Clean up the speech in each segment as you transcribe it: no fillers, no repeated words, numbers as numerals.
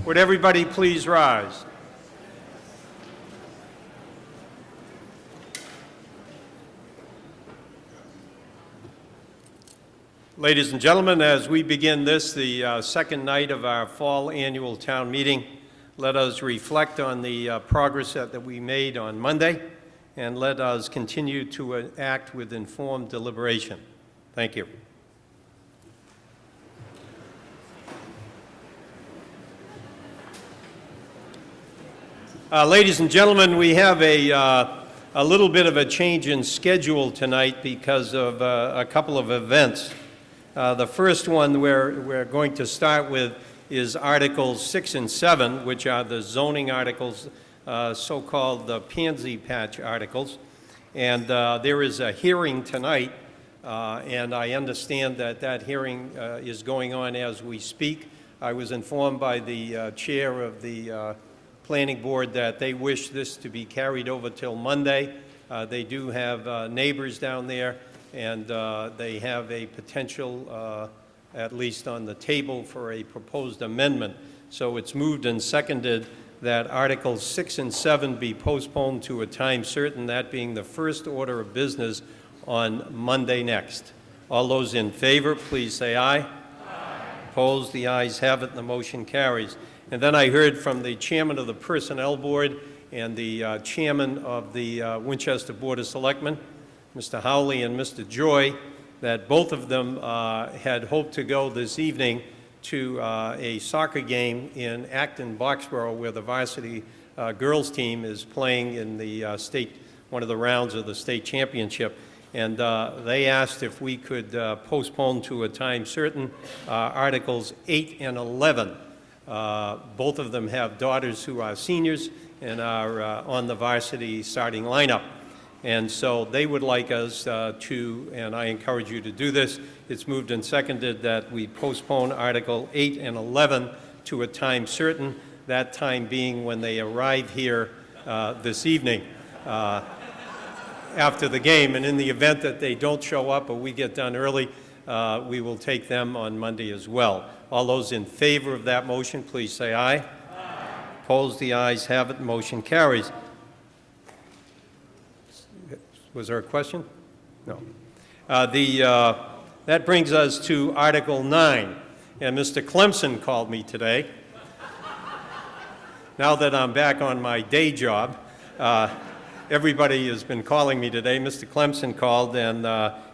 Would everybody please rise? Ladies and gentlemen, as we begin this, the second night of our fall annual town meeting, let us reflect on the progress that we made on Monday, and let us continue to act with informed deliberation. Thank you. Ladies and gentlemen, we have a little bit of a change in schedule tonight because of a couple of events. The first one we're going to start with is Articles 6 and 7, which are the zoning articles, so-called the Pansy Patch articles. And there is a hearing tonight, and I understand that hearing is going on as we speak. I was informed by the chair of the Planning Board that they wish this to be carried over till Monday. They do have neighbors down there, and they have a potential, at least on the table, for a proposed amendment. So it's moved and seconded that Articles 6 and 7 be postponed to a time certain, that being the first order of business on Monday next. All those in favor, please say aye. Aye. Opposed? The ayes have it, and the motion carries. And then I heard from the chairman of the Personnel Board and the chairman of the Winchester Board of Selectmen, Mr. Howley and Mr. Joy, that both of them had hoped to go this evening to a soccer game in Acton, Boxborough, where the varsity girls team is playing in the one of the rounds of the state championship. And they asked if we could postpone to a time certain Articles 8 and 11. Both of them have daughters who are seniors and are on the varsity starting lineup. And so they would like us to, and I encourage you to do this, it's moved and seconded that we postpone Article 8 and 11 to a time certain, that time being when they arrive here this evening after the game. And in the event that they don't show up or we get done early, we will take them on Monday as well. All those in favor of that motion, please say aye. Aye. Opposed? The ayes have it. Motion carries. Was there a question? No. That brings us to Article 9. And Mr. Clemson called me today. Now that I'm back on my day job, everybody has been calling me today. Mr. Clemson called, and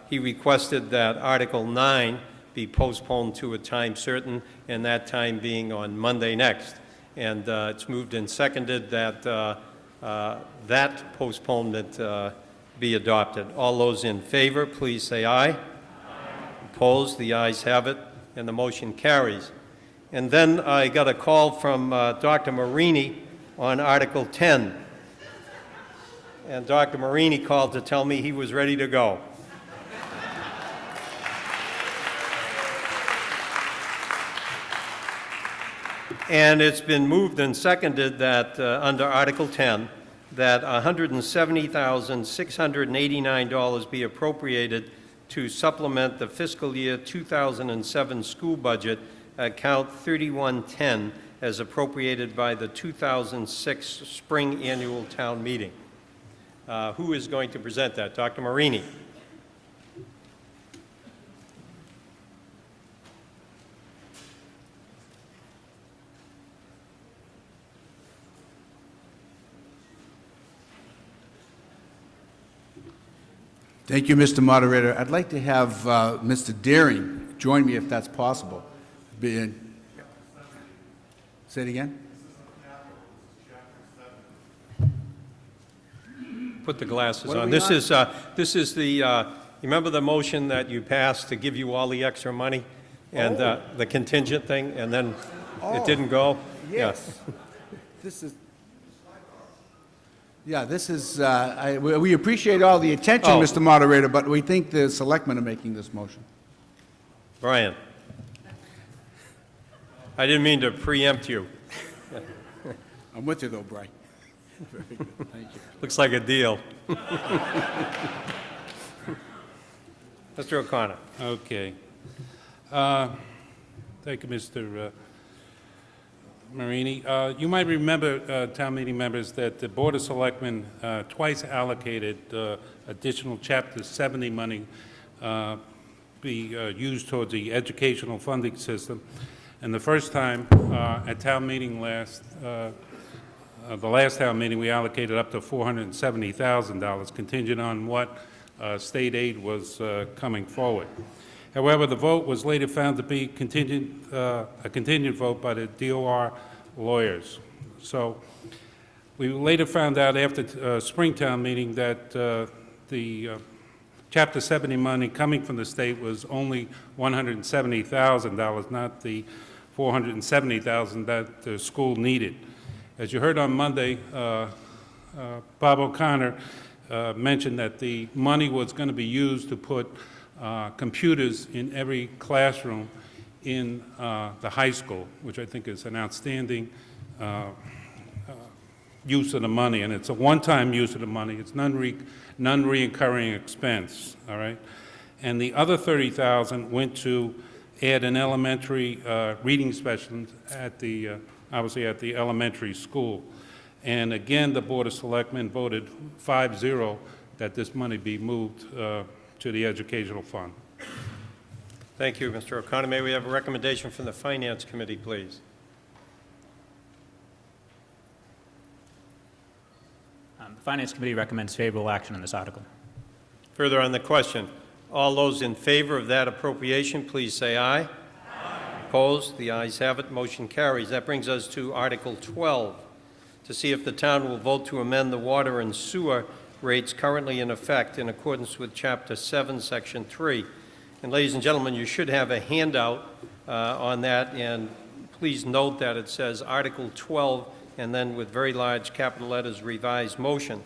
he requested that Article 9 be postponed to a time certain, and that time being on Monday next. And it's moved and seconded that that postponement be adopted. All those in favor, please say aye. Aye. Opposed? The ayes have it, and the motion carries. And then I got a call from Dr. Marini on Article 10. And Dr. Marini called to tell me he was ready to go. And it's been moved and seconded that under Article 10, that $170,689 be appropriated to supplement the fiscal year 2007 school budget, account 3110, as appropriated by the 2006 spring annual town meeting. Who is going to present that? Dr. Marini. Thank you, Mr. Moderator. I'd like to have Mr. Deering join me if that's possible. Say it again? Put the glasses on. This is the, you remember the motion that you passed to give you all the extra money and the contingent thing, and then it didn't go? Yes. This is, we appreciate all the attention, Mr. Moderator, but we think the selectmen are making this motion. Brian. I didn't mean to preempt you. I'm with you, though, Brian. Very good. Thank you. Looks like a deal. Mr. O'Connor. Okay. Thank you, Mr. Marini. You might remember, town meeting members, that the Board of Selectmen twice allocated additional Chapter 70 money be used towards the educational funding system. And the first time at town meeting the last town meeting, we allocated up to $470,000, contingent on what state aid was coming forward. However, the vote was later found to be a contingent vote by the DOR lawyers. So we later found out after Springtown meeting that the Chapter 70 money coming from the state was only $170,000, not the $470,000 that the school needed. As you heard on Monday, Bob O'Connor mentioned that the money was going to be used to put computers in every classroom in the high school, which I think is an outstanding use of the money, and it's a one-time use of the money. It's non-reoccurring expense, all right? And the other $30,000 went to add an elementary reading specialist at the, obviously at the elementary school. And again, the Board of Selectmen voted 5-0 that this money be moved to the educational fund. Thank you, Mr. O'Connor. May we have a recommendation from the Finance Committee, please? The Finance Committee recommends favorable action on this article. Further on the question, all those in favor of that appropriation, please say aye. Aye. Opposed? The ayes have it. Motion carries. That brings us to Article 12, to see if the town will vote to amend the water and sewer rates currently in effect in accordance with Chapter 7, Section 3. And ladies and gentlemen, you should have a handout on that, and please note that it says Article 12 and then with very large capital letters, revised motion.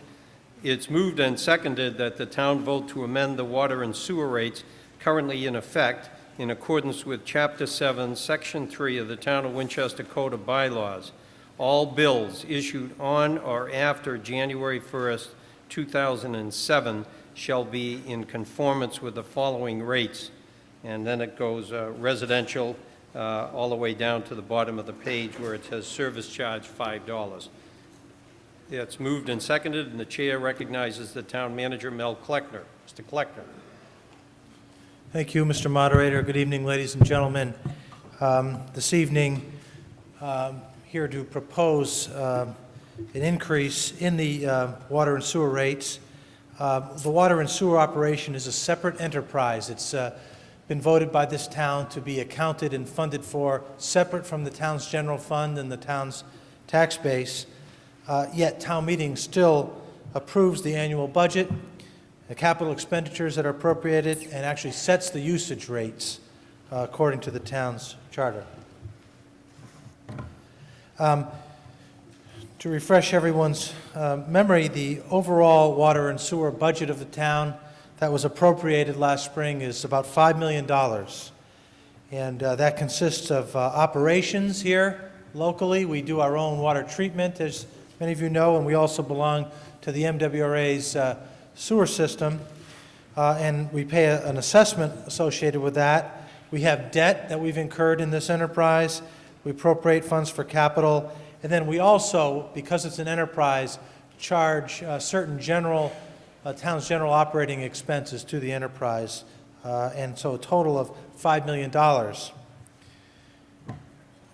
It's moved and seconded that the town vote to amend the water and sewer rates currently in effect in accordance with Chapter 7, Section 3 of the Town of Winchester Code of Bylaws. All bills issued on or after January 1st, 2007 shall be in conformance with the following rates. And then it goes residential all the way down to the bottom of the page where it says service charge $5. It's moved and seconded, and the chair recognizes the town manager, Mel Kleckner. Mr. Kleckner. Thank you, Mr. Moderator. Good evening, ladies and gentlemen. This evening, here to propose an increase in the water and sewer rates. The water and sewer operation is a separate enterprise. It's been voted by this town to be accounted and funded for separate from the town's general fund and the town's tax base. Yet town meeting still approves the annual budget, the capital expenditures that are appropriated, and actually sets the usage rates according to the town's charter. To refresh everyone's memory, the overall water and sewer budget of the town that was appropriated last spring is about $5 million. And that consists of operations here locally. We do our own water treatment, as many of you know, and we also belong to the MWRA's sewer system. And we pay an assessment associated with that. We have debt that we've incurred in this enterprise. We appropriate funds for capital. And then we also, because it's an enterprise, charge certain town's general operating expenses to the enterprise. And so a total of $5 million.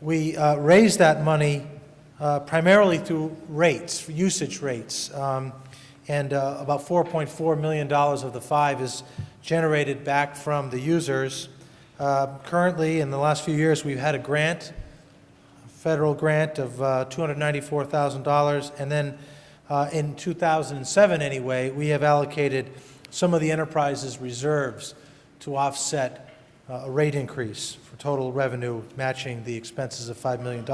We raise that money primarily through rates, usage rates. And about $4.4 million of the 5 is generated back from the users. Currently, in the last few years, we've had a grant, federal grant of $294,000, and then in 2007 anyway, we have allocated some of the enterprise's reserves to offset a rate increase for total revenue matching the expenses of $5 million.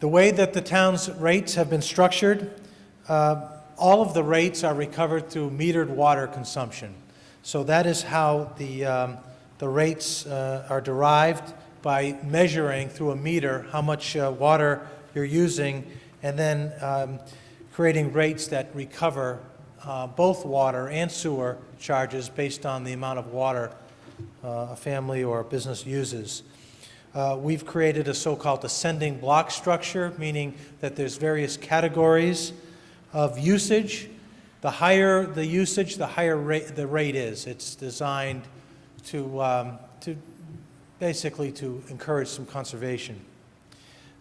The way that the town's rates have been structured, all of the rates are recovered through metered water consumption. So that is how the rates are derived, by measuring through a meter how much water you're using, and then creating rates that recover both water and sewer charges based on the amount of water a family or a business uses. We've created a so-called ascending block structure, meaning that there's various categories of usage. The higher the usage, the higher the rate is. It's designed to basically to encourage some conservation.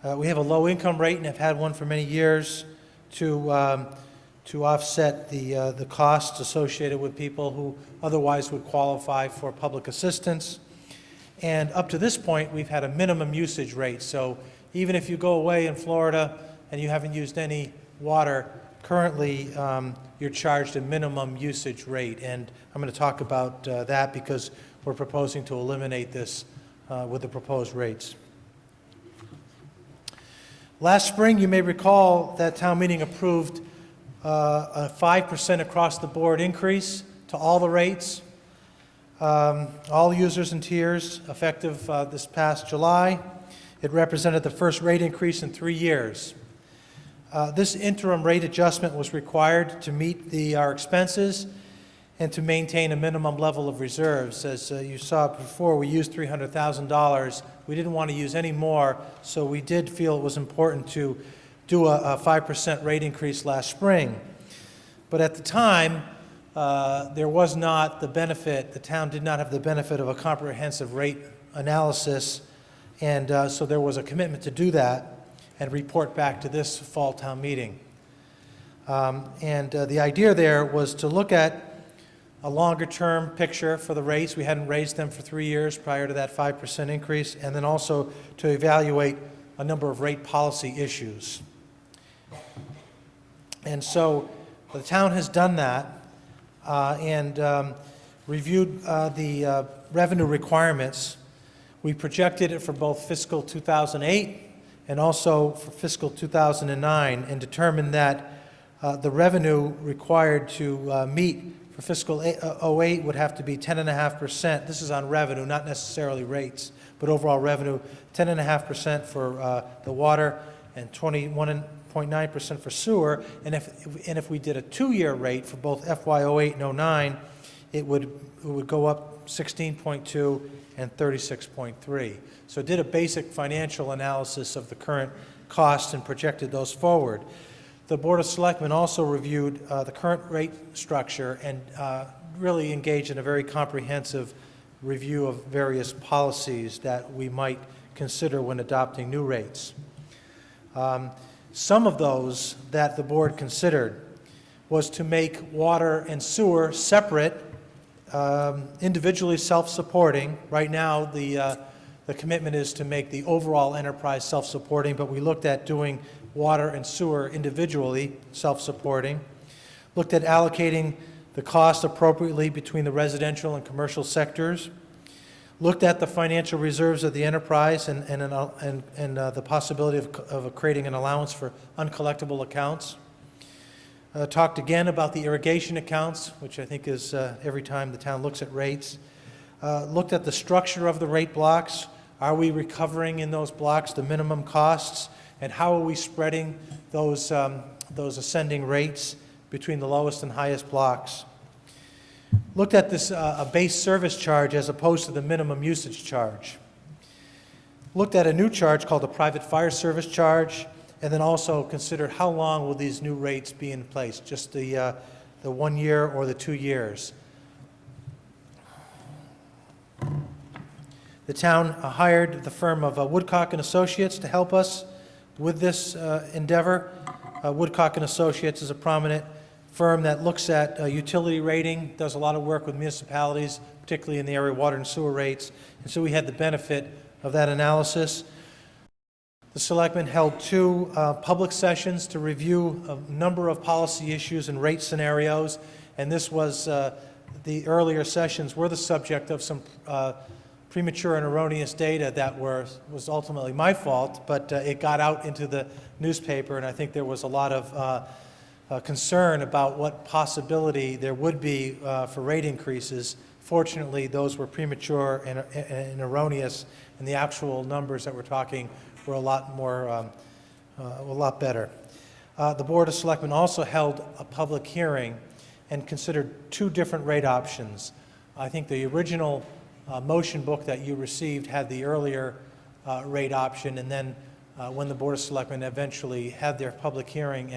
We have a low income rate and have had one for many years to offset the costs associated with people who otherwise would qualify for public assistance. And up to this point, we've had a minimum usage rate. So even if you go away in Florida and you haven't used any water, currently you're charged a minimum usage rate. And I'm going to talk about that because we're proposing to eliminate this with the proposed rates. Last spring, you may recall that town meeting approved a 5% across-the-board increase to all the rates, all users and tiers, effective this past July. It represented the first rate increase in 3 years. This interim rate adjustment was required to meet our expenses and to maintain a minimum level of reserves. As you saw before, we used $300,000. We didn't want to use any more, so we did feel it was important to do a 5% rate increase last spring. But at the time, there was not the benefit, the town did not have the benefit of a comprehensive rate analysis, and so there was a commitment to do that and report back to this fall town meeting. The idea there was to look at a longer-term picture for the rates. We hadn't raised them for 3 years prior to that 5% increase, and then also to evaluate a number of rate policy issues. And so the town has done that and reviewed the revenue requirements. We projected it for both fiscal 2008 and also for fiscal 2009 and determined that the revenue required to meet for fiscal 08 would have to be 10.5%. This is on revenue, not necessarily rates, but overall revenue, 10.5% for the water and 21.9% for sewer. And if we did a 2-year rate for both FY 08 and 09, it would go up 16.2 and 36.3. So it did a basic financial analysis of the current costs and projected those forward. The Board of Selectmen also reviewed the current rate structure and really engaged in a very comprehensive review of various policies that we might consider when adopting new rates. Some of those that the board considered was to make water and sewer separate, individually self-supporting. Right now, the commitment is to make the overall enterprise self-supporting, but we looked at doing water and sewer individually self-supporting. Looked at allocating the cost appropriately between the residential and commercial sectors. Looked at the financial reserves of the enterprise and the possibility of creating an allowance for uncollectible accounts. Talked again about the irrigation accounts, which I think is every time the town looks at rates. Looked at the structure of the rate blocks. Are we recovering in those blocks the minimum costs? And how are we spreading those ascending rates between the lowest and highest blocks? Looked at this a base service charge as opposed to the minimum usage charge. Looked at a new charge called the private fire service charge, and then also considered how long will these new rates be in place, just the 1 year or the 2 years. The town hired the firm of Woodcock & Associates to help us with this endeavor. Woodcock & Associates is a prominent firm that looks at utility rating, does a lot of work with municipalities, particularly in the area of water and sewer rates, and so we had the benefit of that analysis. The selectmen held 2 public sessions to review a number of policy issues and rate scenarios, and this was, the earlier sessions were the subject of some premature and erroneous data that was ultimately my fault, but it got out into the newspaper, and I think there was a lot of concern about what possibility there would be for rate increases. Fortunately, those were premature and erroneous, and the actual numbers that we're talking were a lot better. The Board of Selectmen also held a public hearing and considered 2 different rate options. I think the original motion book that you received had the earlier rate option, and then when the Board of Selectmen eventually had their public hearing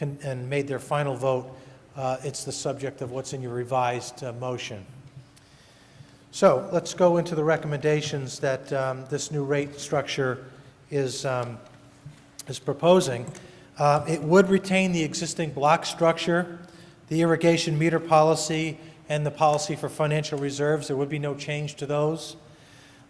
and made their final vote, it's the subject of what's in your revised motion. So let's go into the recommendations that this new rate structure is proposing. It would retain the existing block structure, the irrigation meter policy, and the policy for financial reserves. There would be no change to those.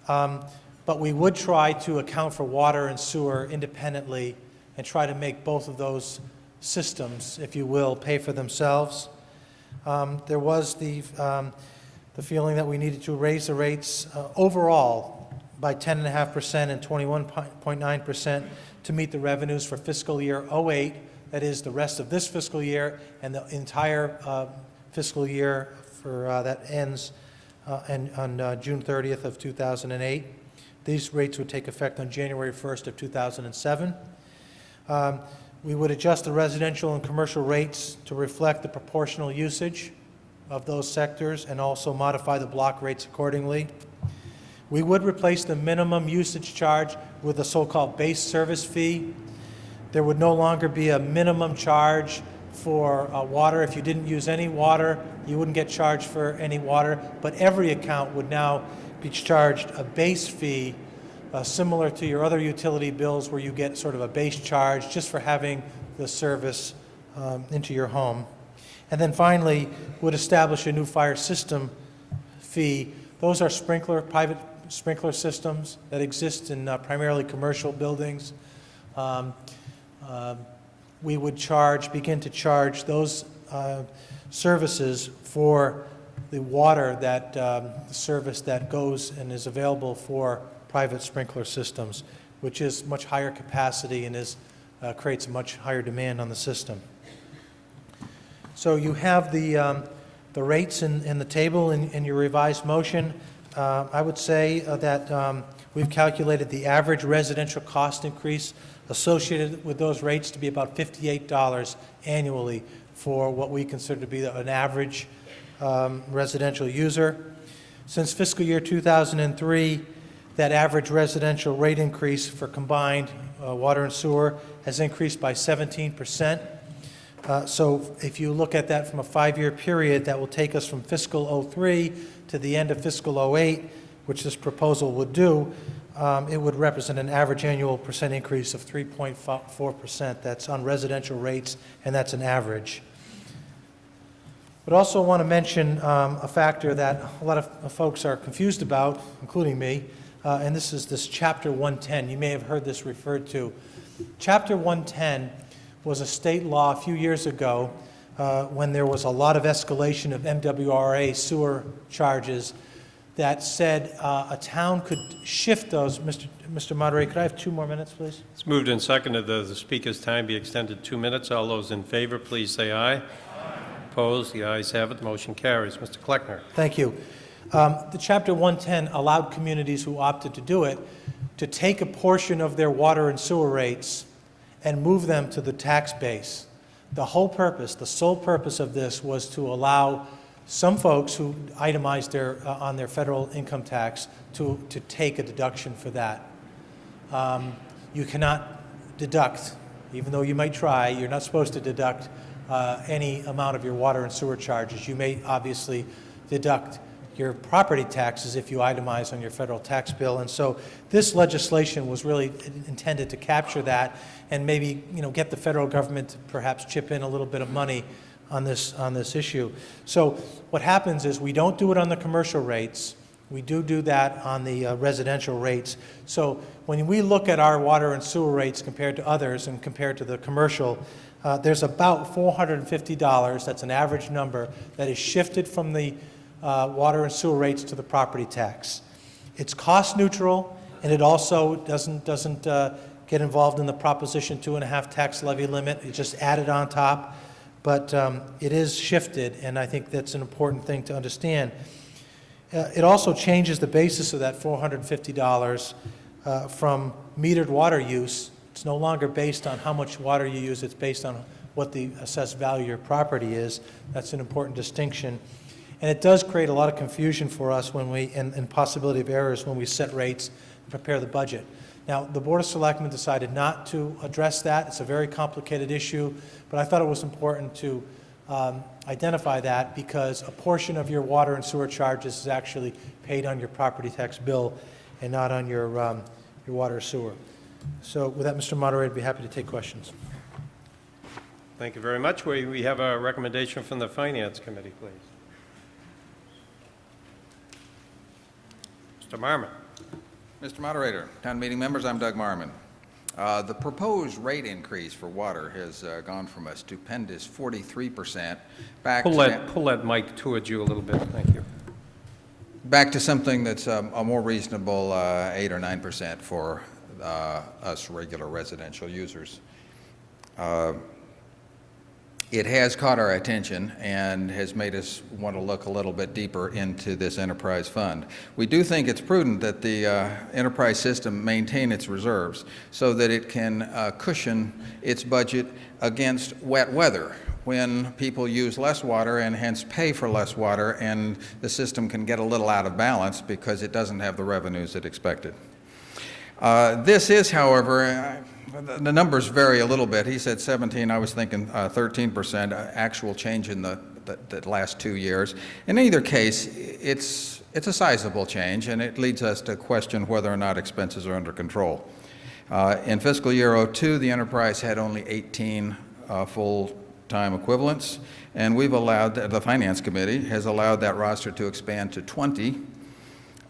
But we would try to account for water and sewer independently and try to make both of those systems, if you will, pay for themselves. There was the feeling that we needed to raise the rates overall by 10.5% and 21.9% to meet the revenues for fiscal year '08, that is the rest of this fiscal year, and the entire fiscal year for that ends on June 30th of 2008. These rates would take effect on January 1st of 2007. We would adjust the residential and commercial rates to reflect the proportional usage of those sectors and also modify the block rates accordingly. We would replace the minimum usage charge with a so-called base service fee. There would no longer be a minimum charge for water. If you didn't use any water, you wouldn't get charged for any water, but every account would now be charged a base fee similar to your other utility bills, where you get sort of a base charge just for having the service into your home. And then finally, would establish a new fire system fee. Those are private sprinkler systems that exist in primarily commercial buildings. We would begin to charge those services for the water the service that goes and is available for private sprinkler systems, which is much higher capacity and creates a much higher demand on the system. So you have the rates in the table in your revised motion. I would say that we've calculated the average residential cost increase associated with those rates to be about $58 annually for what we consider to be an average residential user. Since fiscal year 2003, that average residential rate increase for combined water and sewer has increased by 17%. So if you look at that from a 5-year period, that will take us from fiscal '03 to the end of fiscal '08, which this proposal would do. It would represent an average annual percent increase of 3.4%. That's on residential rates, and that's an average. But also want to mention a factor that a lot of folks are confused about, including me, and this is this Chapter 110. You may have heard this referred to. Chapter 110 was a state law a few years ago when there was a lot of escalation of MWRA sewer charges that said a town could shift those. Mr. Moderator, could I have 2 more minutes, please? It's moved and seconded that the speaker's time be extended 2 minutes. All those in favor, please say aye. Aye. Opposed? The ayes have it. The motion carries. Mr. Kleckner. Thank you. The Chapter 110 allowed communities who opted to do it to take a portion of their water and sewer rates and move them to the tax base. The whole purpose, the sole purpose of this was to allow some folks who itemized on their federal income tax to take a deduction for that. You cannot deduct, even though you might try, you're not supposed to deduct any amount of your water and sewer charges. You may obviously deduct your property taxes if you itemize on your federal tax bill. And so this legislation was really intended to capture that and maybe, get the federal government to perhaps chip in a little bit of money on this issue. So what happens is we don't do it on the commercial rates. We do that on the residential rates. So when we look at our water and sewer rates compared to others and compared to the commercial, there's about $450, that's an average number, that is shifted from the water and sewer rates to the property tax. It's cost neutral, and it also doesn't get involved in the Proposition 2.5 tax levy limit. It's just added on top, but it is shifted, and I think that's an important thing to understand. It also changes the basis of that $450 from metered water use. It's no longer based on how much water you use. It's based on what the assessed value of your property is. That's an important distinction. And it does create a lot of confusion for us when we, and possibility of errors when we set rates and prepare the budget. Now, the Board of Selectmen decided not to address that. It's a very complicated issue, but I thought it was important to identify that because a portion of your water and sewer charges is actually paid on your property tax bill and not on your water or sewer. So with that, Mr. Moderator, I'd be happy to take questions. Thank you very much. We have a recommendation from the Finance Committee, please. Mr. Marmon. Mr. Moderator, town meeting members, I'm Doug Marmon. The proposed rate increase for water has gone from a stupendous 43% back Pull to that mic towards you a little bit. Thank you. back to something that's a more reasonable 8 or 9% for us regular residential users. It has caught our attention and has made us want to look a little bit deeper into this enterprise fund. We do think it's prudent that the enterprise system maintain its reserves so that it can cushion its budget against wet weather when people use less water and hence pay for less water, and the system can get a little out of balance because it doesn't have the revenues it expected. This is, however, the numbers vary a little bit. He said 17, I was thinking 13% actual change in the last 2 years. In either case, it's a sizable change, and it leads us to question whether or not expenses are under control. In fiscal year 02, the enterprise had only 18 full-time equivalents, and we've allowed, the Finance Committee has allowed that roster to expand to 20,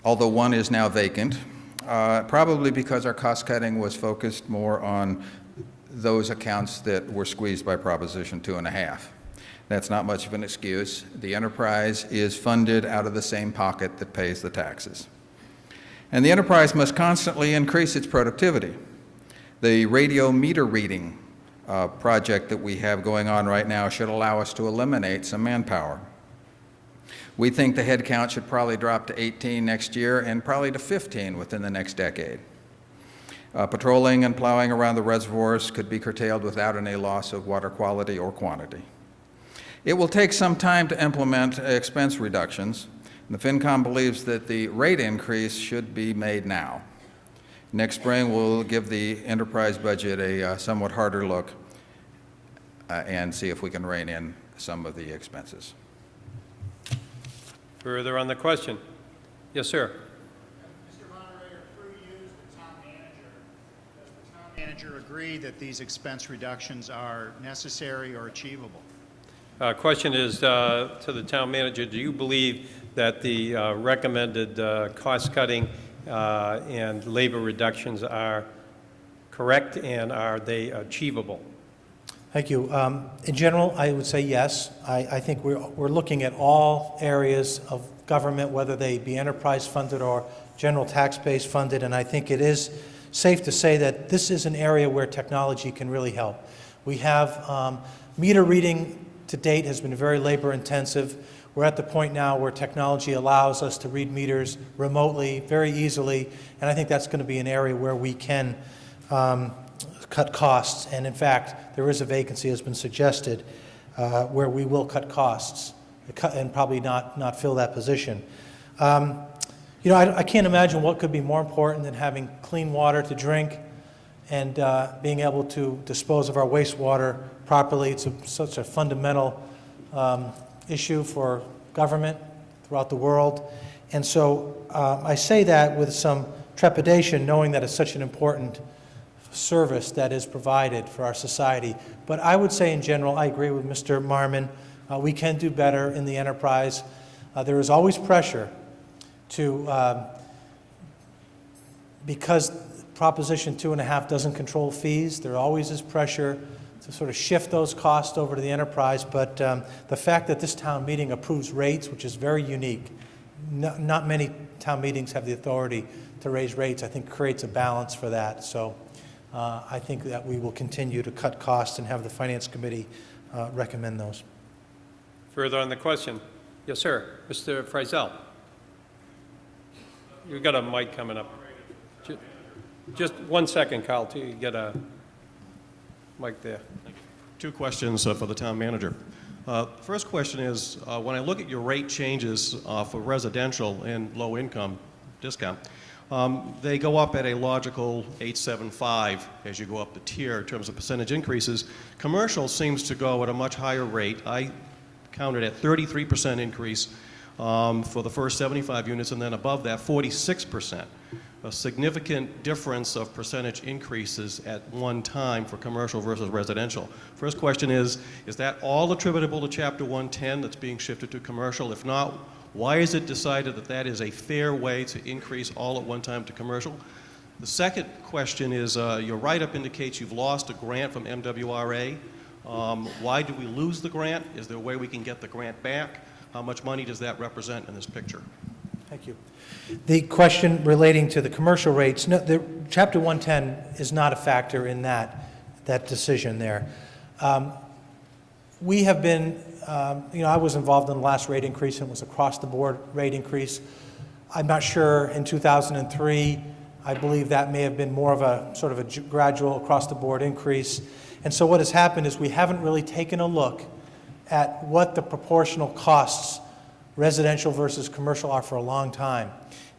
although one is now vacant. Probably because our cost cutting was focused more on those accounts that were squeezed by Proposition 2.5. That's not much of an excuse. The enterprise is funded out of the same pocket that pays the taxes. And the enterprise must constantly increase its productivity. The radio meter reading project that we have going on right now should allow us to eliminate some manpower. We think the head count should probably drop to 18 next year and probably to 15 within the next decade. Patrolling and plowing around the reservoirs could be curtailed without any loss of water quality or quantity. It will take some time to implement expense reductions. The FinCom believes that the rate increase should be made now. Next spring, we'll give the enterprise budget a somewhat harder look and see if we can rein in some of the expenses. Further on the question? Yes, sir. Mr. Moderator, through you, the town manager, does the town manager agree that these expense reductions are necessary or achievable? Question is to the town manager, do you believe that the recommended cost cutting and labor reductions are correct, and are they achievable? Thank you. In general, I would say yes. I think we're looking at all areas of government, whether they be enterprise funded or general tax base funded, and I think it is safe to say that this is an area where technology can really help. We have meter reading to date has been very labor intensive. We're at the point now where technology allows us to read meters remotely, very easily, and I think that's going to be an area where we can cut costs, and in fact, there is a vacancy, has been suggested, where we will cut costs and probably not fill that position. You know, I can't imagine what could be more important than having clean water to drink and being able to dispose of our wastewater properly. It's such a fundamental issue for government throughout the world. And so I say that with some trepidation, knowing that it's such an important service that is provided for our society. But I would say in general, I agree with Mr. Marmon. We can do better in the enterprise. There is always pressure to, because Proposition 2.5 doesn't control fees, there always is pressure to sort of shift those costs over to the enterprise. But the fact that this town meeting approves rates, which is very unique, not many town meetings have the authority to raise rates, I think creates a balance for that. So I think that we will continue to cut costs and have the Finance Committee recommend those. Further on the question? Yes, sir. Mr. Friesel. You've got a mic coming up. Just 1 second, Carl, till you get a mic there. Two questions for the town manager. First question is, when I look at your rate changes for residential and low-income discount, they go up at a logical 8.75 as you go up the tier in terms of percentage increases. Commercial seems to go at a much higher rate. I counted at 33% increase for the first 75 units, and then above that, 46%. A significant difference of percentage increases at one time for commercial versus residential. First question is that all attributable to Chapter 110 that's being shifted to commercial? If not, why is it decided that that is a fair way to increase all at one time to commercial? The second question is, your write-up indicates you've lost a grant from MWRA. Why do we lose the grant? Is there a way we can get the grant back? How much money does that represent in this picture? Thank you. The question relating to the commercial rates, no, Chapter 110 is not a factor in that decision there. We have been, I was involved in the last rate increase, and it was across-the-board rate increase. I'm not sure in 2003, I believe that may have been more of a sort of a gradual across-the-board increase. And so what has happened is we haven't really taken a look at what the proportional costs, residential versus commercial, are for a long time.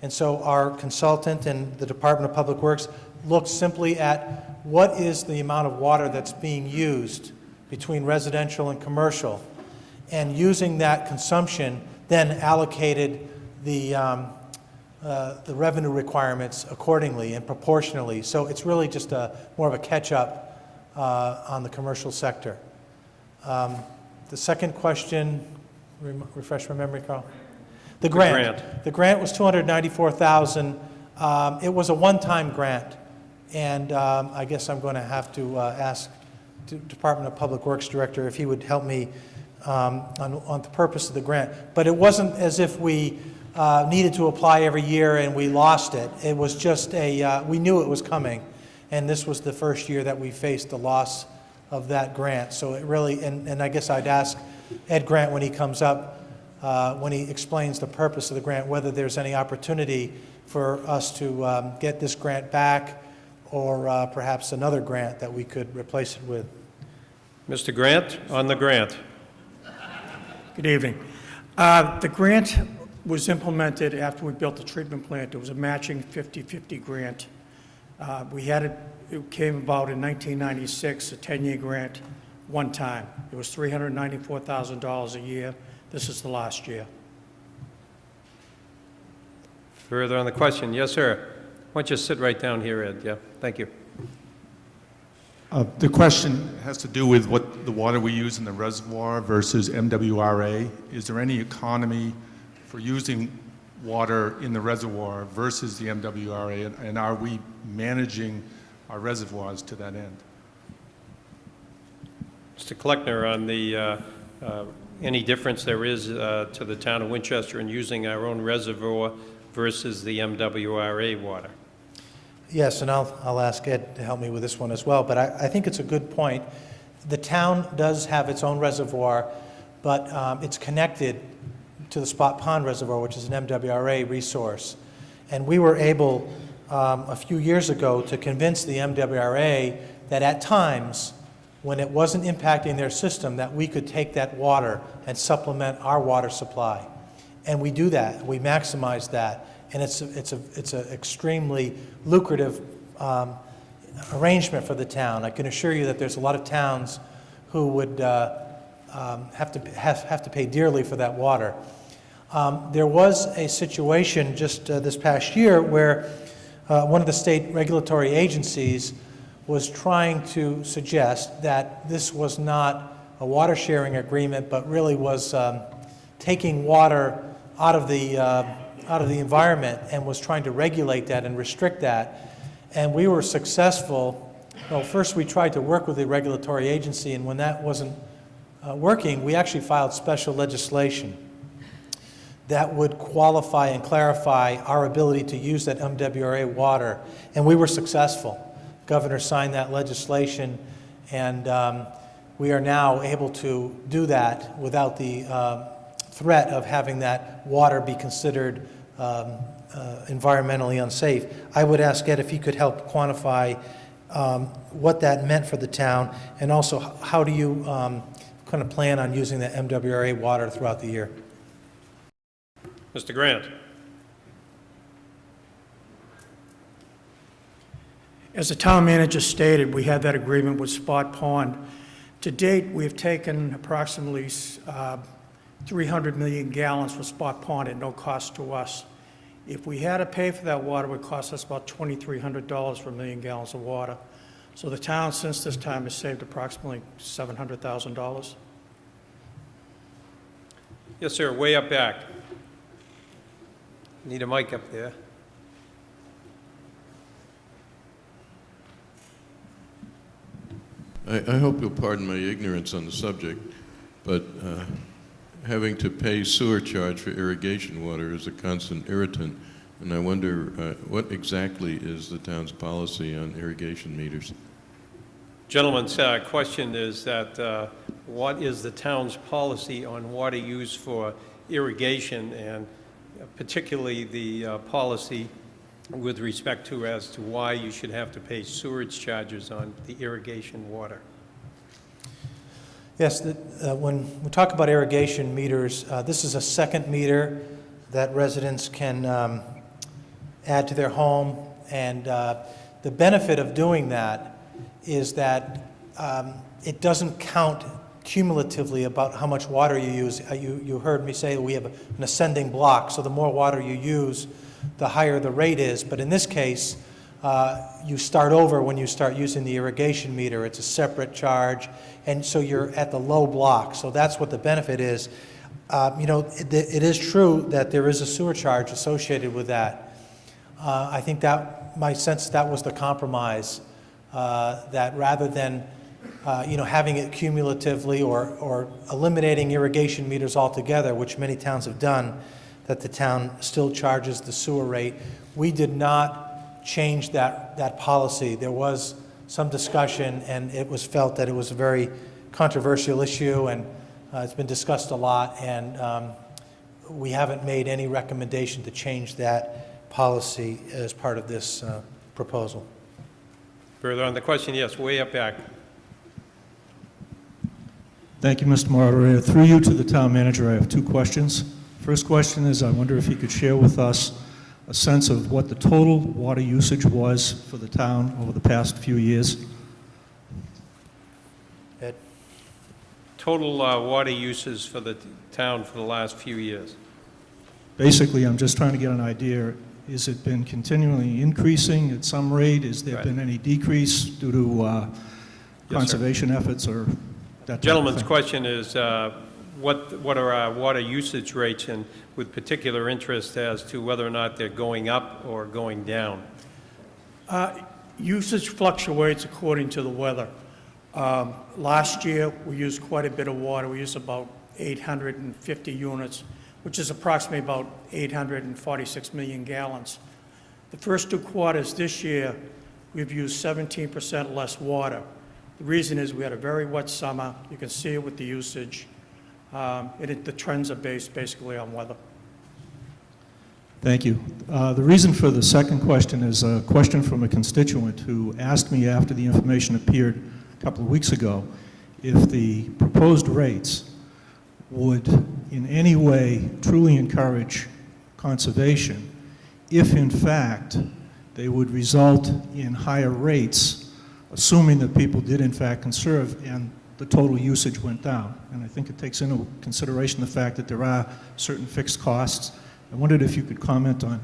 And so our consultant and the Department of Public Works looked simply at what is the amount of water that's being used between residential and commercial, and using that consumption then allocated the revenue requirements accordingly and proportionally. So it's really just more of a catch-up on the commercial sector. The second question, refresh my memory, Carl? The grant. The grant was $294,000. It was a one-time grant, and I guess I'm going to have to ask the Department of Public Works Director if he would help me on the purpose of the grant. But it wasn't as if we needed to apply every year and we lost it. It was just we knew it was coming, and this was the first year that we faced the loss of that grant. So it really, and I guess I'd ask Ed Grant when he comes up, when he explains the purpose of the grant, whether there's any opportunity for us to get this grant back, or perhaps another grant that we could replace it with. Mr. Grant, on the grant. Good evening. The grant was implemented after we built the treatment plant. It was a matching 50-50 grant. It came about in 1996, a 10-year grant, one time. It was $394,000 a year. This is the last year. Further on the question? Yes, sir. Why don't you sit right down here, Ed? Yeah, thank you. The question has to do with what the water we use in the reservoir versus MWRA. Is there any economy for using water in the reservoir versus the MWRA, and are we managing our reservoirs to that end? Mr. Kleckner, on the any difference there is to the town of Winchester in using our own reservoir versus the MWRA water? Yes, and I'll ask Ed to help me with this one as well, but I think it's a good point. The town does have its own reservoir, but it's connected to the Spot Pond Reservoir, which is an MWRA resource. And we were able, a few years ago, to convince the MWRA that at times, when it wasn't impacting their system, that we could take that water and supplement our water supply. And we do that. We maximize that. And it's an extremely lucrative arrangement for the town. I can assure you that there's a lot of towns who would have to pay dearly for that water. There was a situation just this past year where one of the state regulatory agencies was trying to suggest that this was not a water sharing agreement, but really was taking water out of the environment, and was trying to regulate that and restrict that. And we were successful. Well, first we tried to work with the regulatory agency, and when that wasn't working, we actually filed special legislation that would qualify and clarify our ability to use that MWRA water, and we were successful. Governor signed that legislation, and we are now able to do that without the threat of having that water be considered environmentally unsafe. I would ask Ed if he could help quantify what that meant for the town, and also how do you kind of plan on using the MWRA water throughout the year. Mr. Grant? As the town manager stated, we had that agreement with Spot Pond. To date, we have taken approximately 300 million gallons for Spot Pond at no cost to us. If we had to pay for that water, it would cost us about $2,300 for a million gallons of water. So the town, since this time, has saved approximately $700,000. Yes, sir, way up back. Need a mic up there. I hope you'll pardon my ignorance on the subject, but having to pay sewer charge for irrigation water is a constant irritant, and I wonder what exactly is the town's policy on irrigation meters? Gentleman's question is that what is the town's policy on water use for irrigation, and particularly the policy with respect to as to why you should have to pay sewerage charges on the irrigation water? Yes, when we talk about irrigation meters, this is a second meter that residents can add to their home, and the benefit of doing that is that it doesn't count cumulatively about how much water you use. You heard me say we have an ascending block, so the more water you use, the higher the rate is. But in this case, you start over when you start using the irrigation meter. It's a separate charge, and so you're at the low block. So that's what the benefit is. It is true that there is a sewer charge associated with that. I think that, my sense, that was the compromise, that rather than having it cumulatively or eliminating irrigation meters altogether, which many towns have done, that the town still charges the sewer rate. We did not change that policy. There was some discussion, and it was felt that it was a very controversial issue, and it's been discussed a lot, and we haven't made any recommendation to change that policy as part of this proposal. Further on the question, yes, way up back. Thank you, Mr. Moderator. Through you to the town manager, I have two questions. First question is, I wonder if he could share with us a sense of what the total water usage was for the town over the past few years. Ed? Total water uses for the town for the last few years. Basically, I'm just trying to get an idea. Is it been continually increasing at some rate? Has there been any decrease due to conservation efforts or that? Gentleman's question is what are our water usage rates, and with particular interest as to whether or not they're going up or going down? Usage fluctuates according to the weather. Last year, we used quite a bit of water. We used about 850 units, which is approximately about 846 million gallons. The first two quarters this year, we've used 17% less water. The reason is we had a very wet summer. You can see it with the usage. The trends are based basically on weather. Thank you. The reason for the second question is a question from a constituent who asked me after the information appeared a couple of weeks ago if the proposed rates would in any way truly encourage conservation if in fact they would result in higher rates, assuming that people did in fact conserve and the total usage went down. And I think it takes into consideration the fact that there are certain fixed costs. I wondered if you could comment on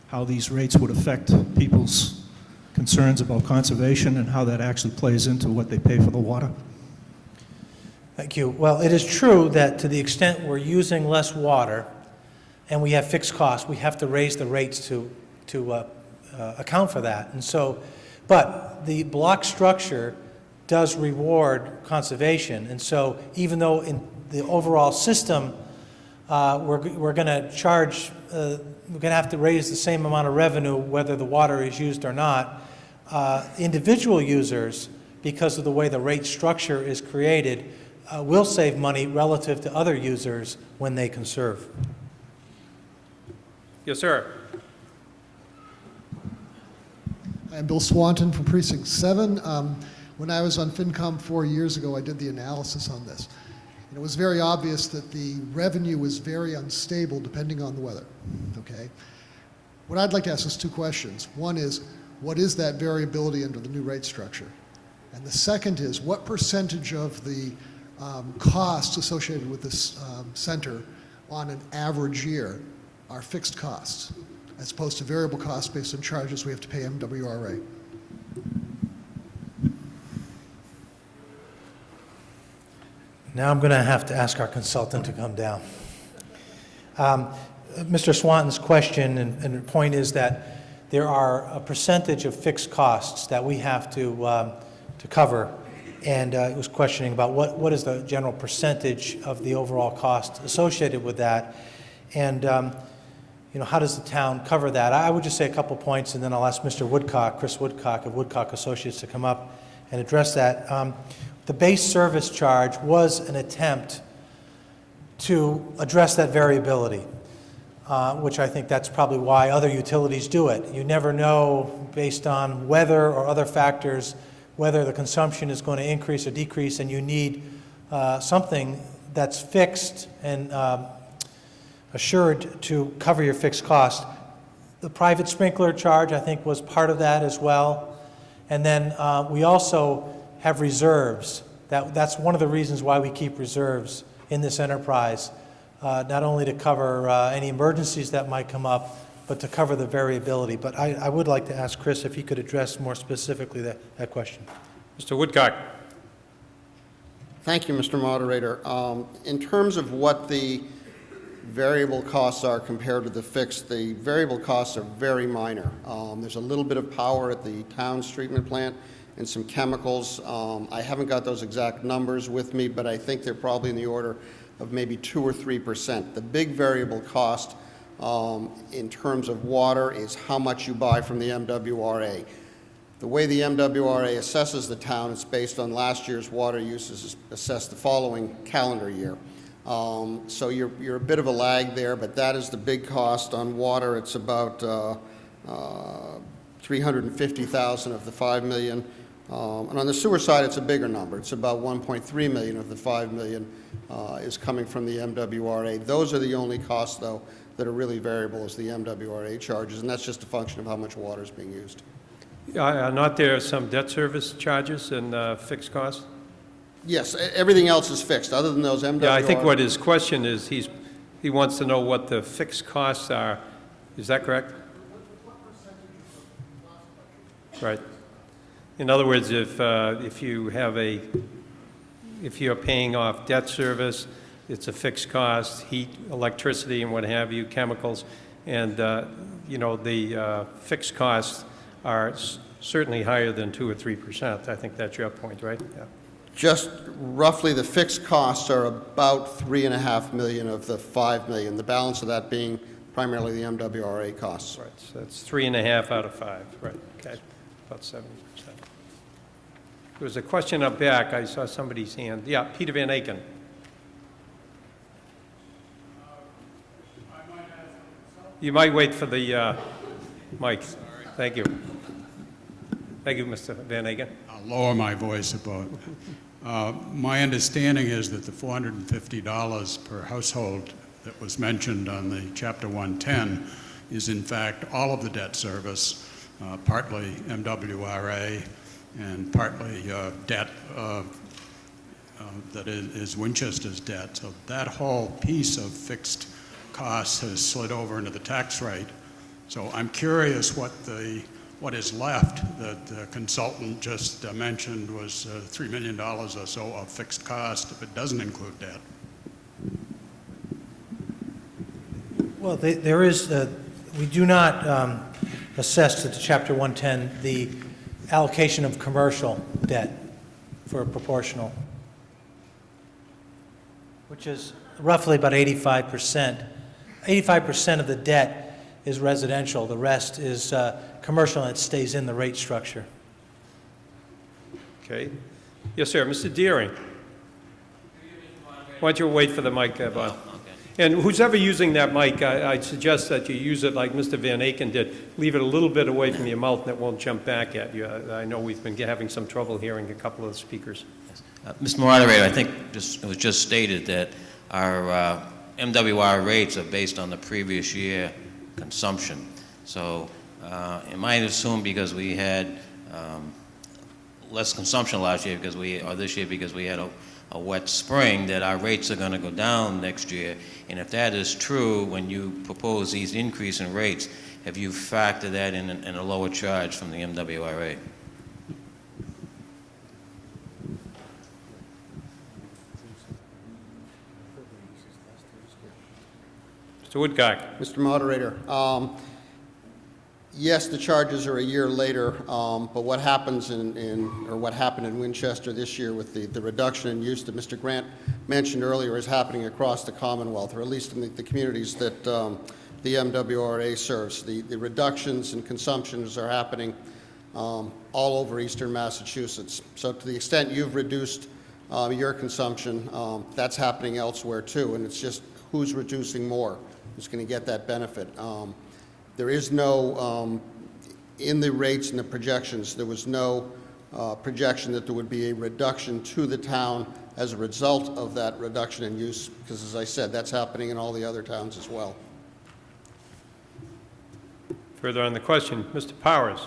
how these rates would affect people's concerns about conservation and how that actually plays into what they pay for the water. Thank you. Well, it is true that to the extent we're using less water and we have fixed costs, we have to raise the rates to account for that. And so, but the block structure does reward conservation. And so even though in the overall system we're going to charge, we're going to have to raise the same amount of revenue whether the water is used or not, individual users, because of the way the rate structure is created, will save money relative to other users when they conserve. Yes, sir. I'm Bill Swanton from Precinct 7. When I was on FinCom 4 years ago, I did the analysis on this. And it was very obvious that the revenue was very unstable depending on the weather, okay? What I'd like to ask is two questions. One is, what is that variability under the new rate structure? And the second is, what percentage of the costs associated with this center on an average year are fixed costs, as opposed to variable costs based on charges we have to pay MWRA? Now I'm going to have to ask our consultant to come down. Mr. Swanton's question and point is that there are a percentage of fixed costs that we have to cover, and he was questioning about what is the general percentage of the overall cost associated with that, and you know, how does the town cover that? I would just say a couple points, and then I'll ask Mr. Woodcock, Chris Woodcock of Woodcock Associates, to come up and address that. The base service charge was an attempt to address that variability, which I think that's probably why other utilities do it. You never know, based on weather or other factors, whether the consumption is going to increase or decrease, and you need something that's fixed and assured to cover your fixed cost. The private sprinkler charge, I think, was part of that as well. And then we also have reserves. That's one of the reasons why we keep reserves in this enterprise, not only to cover any emergencies that might come up, but to cover the variability. But I would like to ask Chris if he could address more specifically that question. Mr. Woodcock. Thank you, Mr. Moderator. In terms of what the variable costs are compared to the fixed, the variable costs are very minor. There's a little bit of power at the town's treatment plant and some chemicals. I haven't got those exact numbers with me, but I think they're probably in the order of maybe 2 or 3%. The big variable cost in terms of water is how much you buy from the MWRA. The way the MWRA assesses the town is based on last year's water uses assessed the following calendar year. So you're a bit of a lag there, but that is the big cost on water. It's about $350,000 of the $5 million. And on the sewer side, it's a bigger number. It's about $1.3 million of the $5 million is coming from the MWRA. Those are the only costs, though, that are really variable is the MWRA charges, and that's just a function of how much water is being used. Not there some debt service charges and fixed costs? Yes, everything else is fixed, other than those MWRA. Yeah, I think what his question is, he wants to know what the fixed costs are. Is that correct? Right. In other words, if you're paying off debt service, it's a fixed cost, heat, electricity, and what have you, chemicals, and you know, the fixed costs are certainly higher than 2 or 3%. I think that's your point, right? Yeah. Just roughly, the fixed costs are about $3.5 million of the $5 million. The balance of that being primarily the MWRA costs. Right. So that's 3.5 out of 5. Right. Okay. About 70%. There was a question up back. I saw somebody's hand. Yeah, Peter Van Aken. You might wait for the mic. Thank you. Thank you, Mr. Van Aken. I'll lower my voice about. My understanding is that the $450 per household that was mentioned on the Chapter 110 is in fact all of the debt service, partly MWRA and partly debt that is Winchester's debt. So that whole piece of fixed costs has slid over into the tax rate. So I'm curious what is left that the consultant just mentioned was $3 million or so of fixed cost if it doesn't include debt. Well, there is, we do not assess to Chapter 110 the allocation of commercial debt for proportional, which is roughly about 85%. 85% of the debt is residential. The rest is commercial, and it stays in the rate structure. Okay. Yes, sir. Mr. Deering. Why don't you wait for the mic, Bob? Okay. And who's ever using that mic, I'd suggest that you use it like Mr. Van Aken did. Leave it a little bit away from your mouth and it won't jump back at you. I know we've been having some trouble hearing a couple of the speakers. Yes. Mr. Moderator, I think it was just stated that our MWR rates are based on the previous year consumption. So it might assume because we had less consumption last year or this year because we had a wet spring, that our rates are going to go down next year. And if that is true, when you propose these increase in rates, have you factored that in a lower charge from the MWRA? Mr. Woodcock. Mr. Moderator, yes, the charges are a year later, but what happens what happened in Winchester this year with the reduction in use that Mr. Grant mentioned earlier is happening across the Commonwealth, or at least in the communities that the MWRA serves. The reductions in consumptions are happening all over eastern Massachusetts. So to the extent you've reduced your consumption, that's happening elsewhere too, and it's just who's reducing more who's going to get that benefit. There is no, in the rates and the projections, there was no projection that there would be a reduction to the town as a result of that reduction in use, because as I said, that's happening in all the other towns as well. Further on the question, Mr. Powers.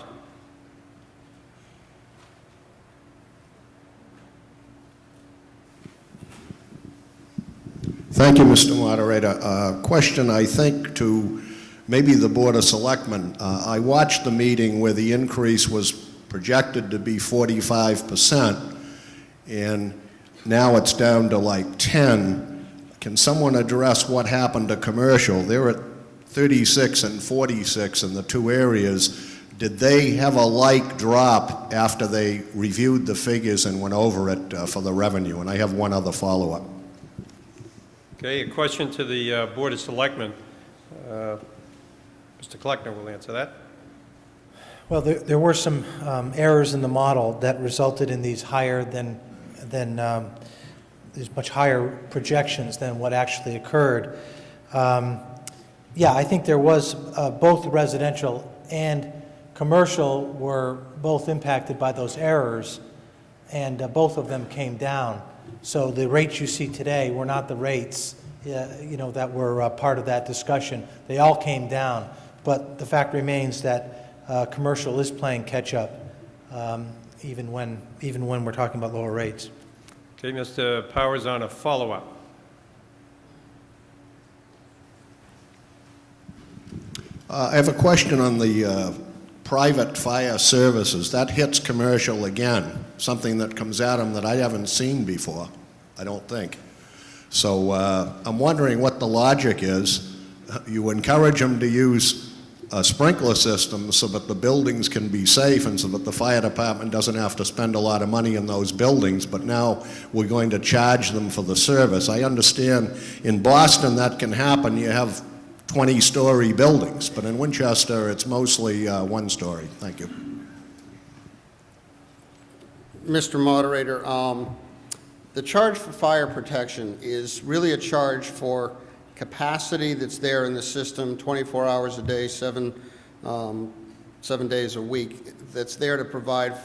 Thank you, Mr. Moderator. Question, I think, to maybe the Board of Selectmen. I watched the meeting where the increase was projected to be 45%, and now it's down to like 10. Can someone address what happened to commercial? They're at 36 and 46 in the two areas. Did they have a like drop after they reviewed the figures and went over it for the revenue? And I have one other follow-up. Okay, a question to the Board of Selectmen. Mr. Kleckner will answer that. Well, there were some errors in the model that resulted in these higher than these much higher projections than what actually occurred. Yeah, I think there was both residential and commercial were both impacted by those errors, and both of them came down. So the rates you see today were not the rates, that were part of that discussion. They all came down, but the fact remains that commercial is playing catch up, even when we're talking about lower rates. Okay, Mr. Powers, on a follow-up. I have a question on the private fire services. That hits commercial again, something that comes at them that I haven't seen before, I don't think. So I'm wondering what the logic is. You encourage them to use a sprinkler system so that the buildings can be safe and so that the fire department doesn't have to spend a lot of money in those buildings, but now we're going to charge them for the service. I understand in Boston that can happen. You have 20-story buildings, but in Winchester it's mostly one story. Thank you. Mr. Moderator, the charge for fire protection is really a charge for capacity that's there in the system 24 hours a day, 7 days a week, that's there to provide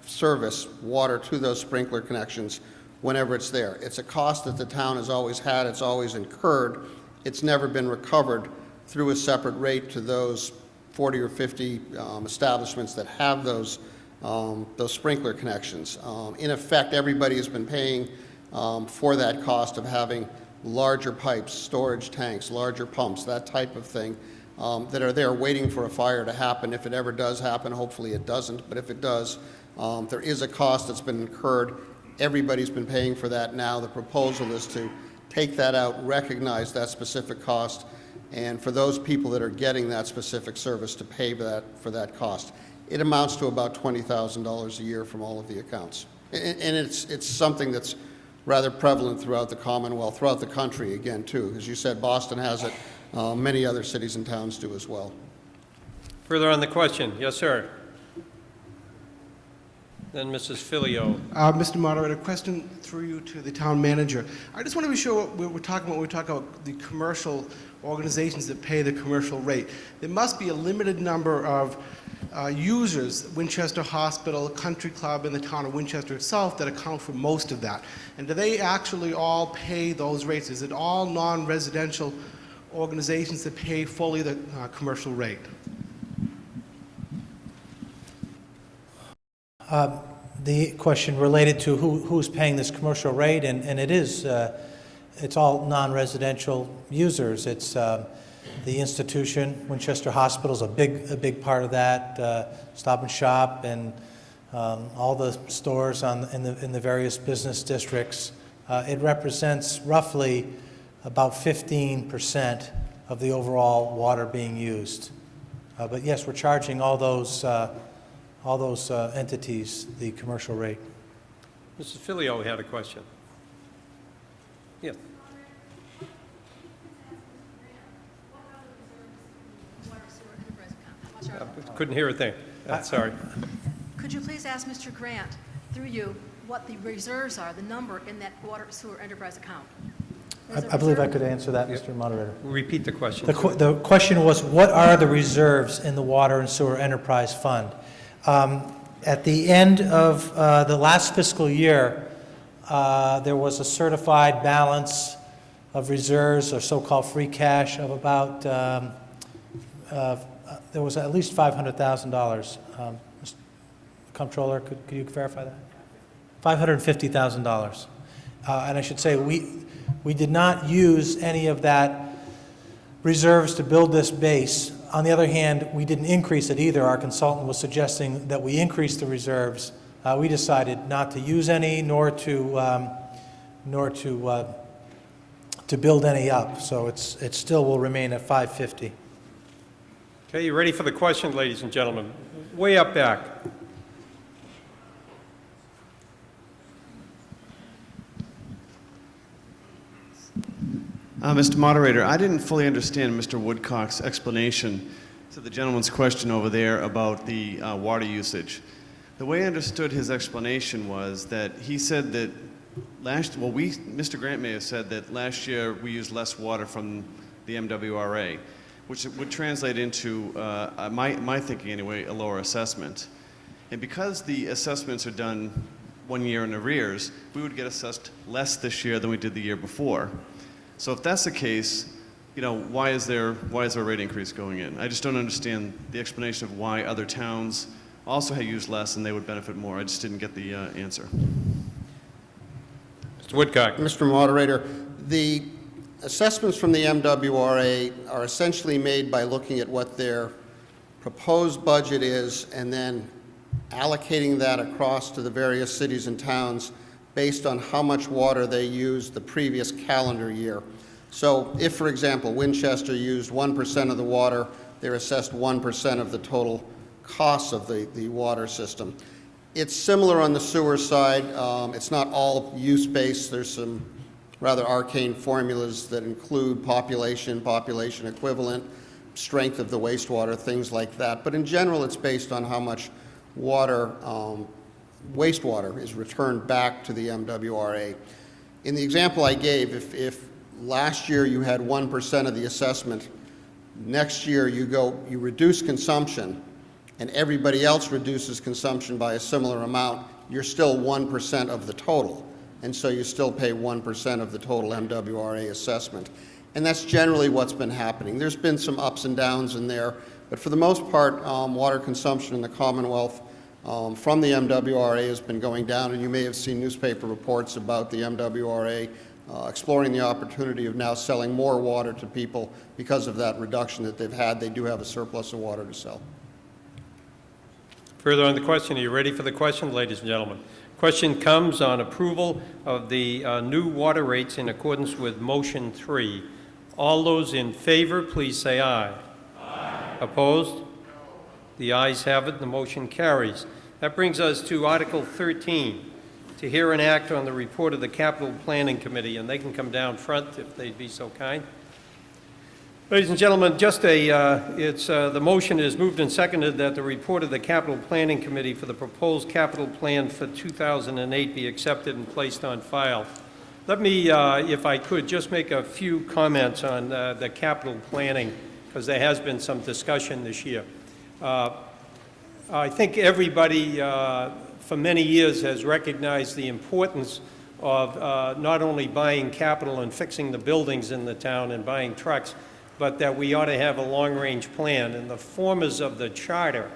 service, water to those sprinkler connections whenever it's there. It's a cost that the town has always had, it's always incurred. It's never been recovered through a separate rate to those 40 or 50 establishments that have those sprinkler connections. In effect, everybody has been paying for that cost of having larger pipes, storage tanks, larger pumps, that type of thing, that are there waiting for a fire to happen. If it ever does happen, hopefully it doesn't, but if it does, there is a cost that's been incurred. Everybody's been paying for that now. The proposal is to take that out, recognize that specific cost, and for those people that are getting that specific service to pay for that cost. It amounts to about $20,000 a year from all of the accounts. And it's something that's rather prevalent throughout the Commonwealth, throughout the country again too. As you said, Boston has it, many other cities and towns do as well. Further on the question, yes, sir. Then Mrs. Filio. Mr. Moderator, question through you to the town manager. I just want to be sure what we're talking about when we talk about the commercial organizations that pay the commercial rate. There must be a limited number of users, Winchester Hospital, Country Club, and the town of Winchester itself, that account for most of that? And do they actually all pay those rates? Is it all non-residential organizations that pay fully the commercial rate? The question related to who's paying this commercial rate, and it is, it's all non-residential users. It's the institution, Winchester Hospital is a big part of that, Stop and Shop, and all the stores in the various business districts. It represents roughly about 15% of the overall water being used. But yes, we're charging all those entities the commercial rate. Mrs. Filio had a question. Yes. Couldn't hear a thing. Sorry. Could you please ask Mr. Grant, through you, what the reserves are, the number in that water sewer enterprise account? I believe I could answer that, Mr. Moderator. Repeat the question. The question was, what are the reserves in the Water and Sewer Enterprise Fund? At the end of the last fiscal year, there was a certified balance of reserves, or so-called free cash, of about, there was at least $500,000. Mr. Comptroller, could you verify that? $550,000. And I should say, we did not use any of that reserves to build this base. On the other hand, we didn't increase it either. Our consultant was suggesting that we increase the reserves. We decided not to use any, nor to build any up. So it still will remain at 550. Okay, you ready for the question, ladies and gentlemen? Way up back. Mr. Moderator, I didn't fully understand Mr. Woodcock's explanation to the gentleman's question over there about the water usage. The way I understood his explanation was that he said that Mr. Grant may have said that last year we used less water from the MWRA, which would translate into, my thinking anyway, a lower assessment. And because the assessments are done 1 year in arrears, we would get assessed less this year than we did the year before. So if that's the case, why is there a rate increase going in? I just don't understand the explanation of why other towns also have used less and they would benefit more. I just didn't get the answer. Mr. Woodcock. Mr. Moderator, the assessments from the MWRA are essentially made by looking at what their proposed budget is and then allocating that across to the various cities and towns based on how much water they used the previous calendar year. So if, for example, Winchester used 1% of the water, they're assessed 1% of the total costs of the water system. It's similar on the sewer side. It's not all use-based. There's some rather arcane formulas that include population equivalent, strength of the wastewater, things like that. But in general, it's based on how much water, wastewater is returned back to the MWRA. In the example I gave, if last year you had 1% of the assessment, next year you reduce consumption, and everybody else reduces consumption by a similar amount, you're still 1% of the total. And so you still pay 1% of the total MWRA assessment. And that's generally what's been happening. There's been some ups and downs in there, but for the most part, water consumption in the Commonwealth from the MWRA has been going down, and you may have seen newspaper reports about the MWRA exploring the opportunity of now selling more water to people because of that reduction that they've had. They do have a surplus of water to sell. Further on the question, are you ready for the question, ladies and gentlemen? Question comes on approval of the new water rates in accordance with Motion 3. All those in favor, please say aye. Aye. Opposed? The ayes have it. The motion carries. That brings us to Article 13, to hear and act on the report of the Capital Planning Committee, and they can come down front if they'd be so kind. Ladies and gentlemen, the motion is moved and seconded that the report of the Capital Planning Committee for the proposed capital plan for 2008 be accepted and placed on file. Let me, if I could, just make a few comments on the capital planning, because there has been some discussion this year. I think everybody for many years has recognized the importance of not only buying capital and fixing the buildings in the town and buying trucks, but that we ought to have a long-range plan. And the formers of the charter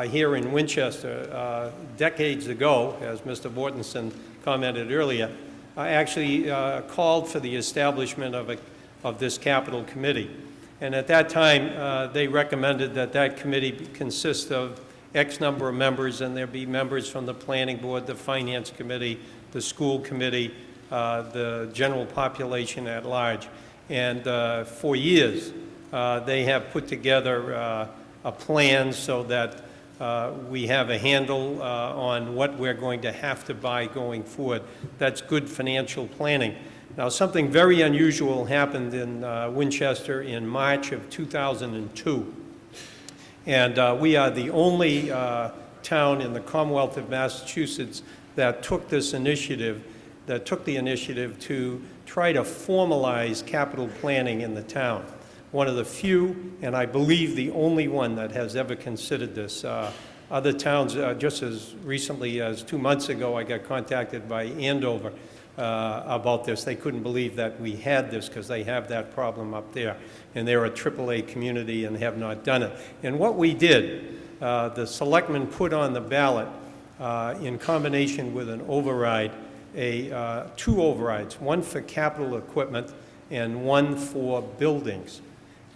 here in Winchester decades ago, as Mr. Mortensen commented earlier, actually called for the establishment of this capital committee. And at that time, they recommended that that committee consist of X number of members, and there be members from the planning board, the finance committee, the school committee, the general population at large. And for years, they have put together a plan so that we have a handle on what we're going to have to buy going forward. That's good financial planning. Now, something very unusual happened in Winchester in March of 2002. And we are the only town in the Commonwealth of Massachusetts that took this initiative, that took the initiative to try to formalize capital planning in the town. One of the few, and I believe the only one that has ever considered this. Other towns, just as recently as 2 months ago, I got contacted by Andover about this. They couldn't believe that we had this because they have that problem up there. And they're a AAA community and have not done it. And what we did, the selectmen put on the ballot in combination with an override, two overrides, one for capital equipment and one for buildings.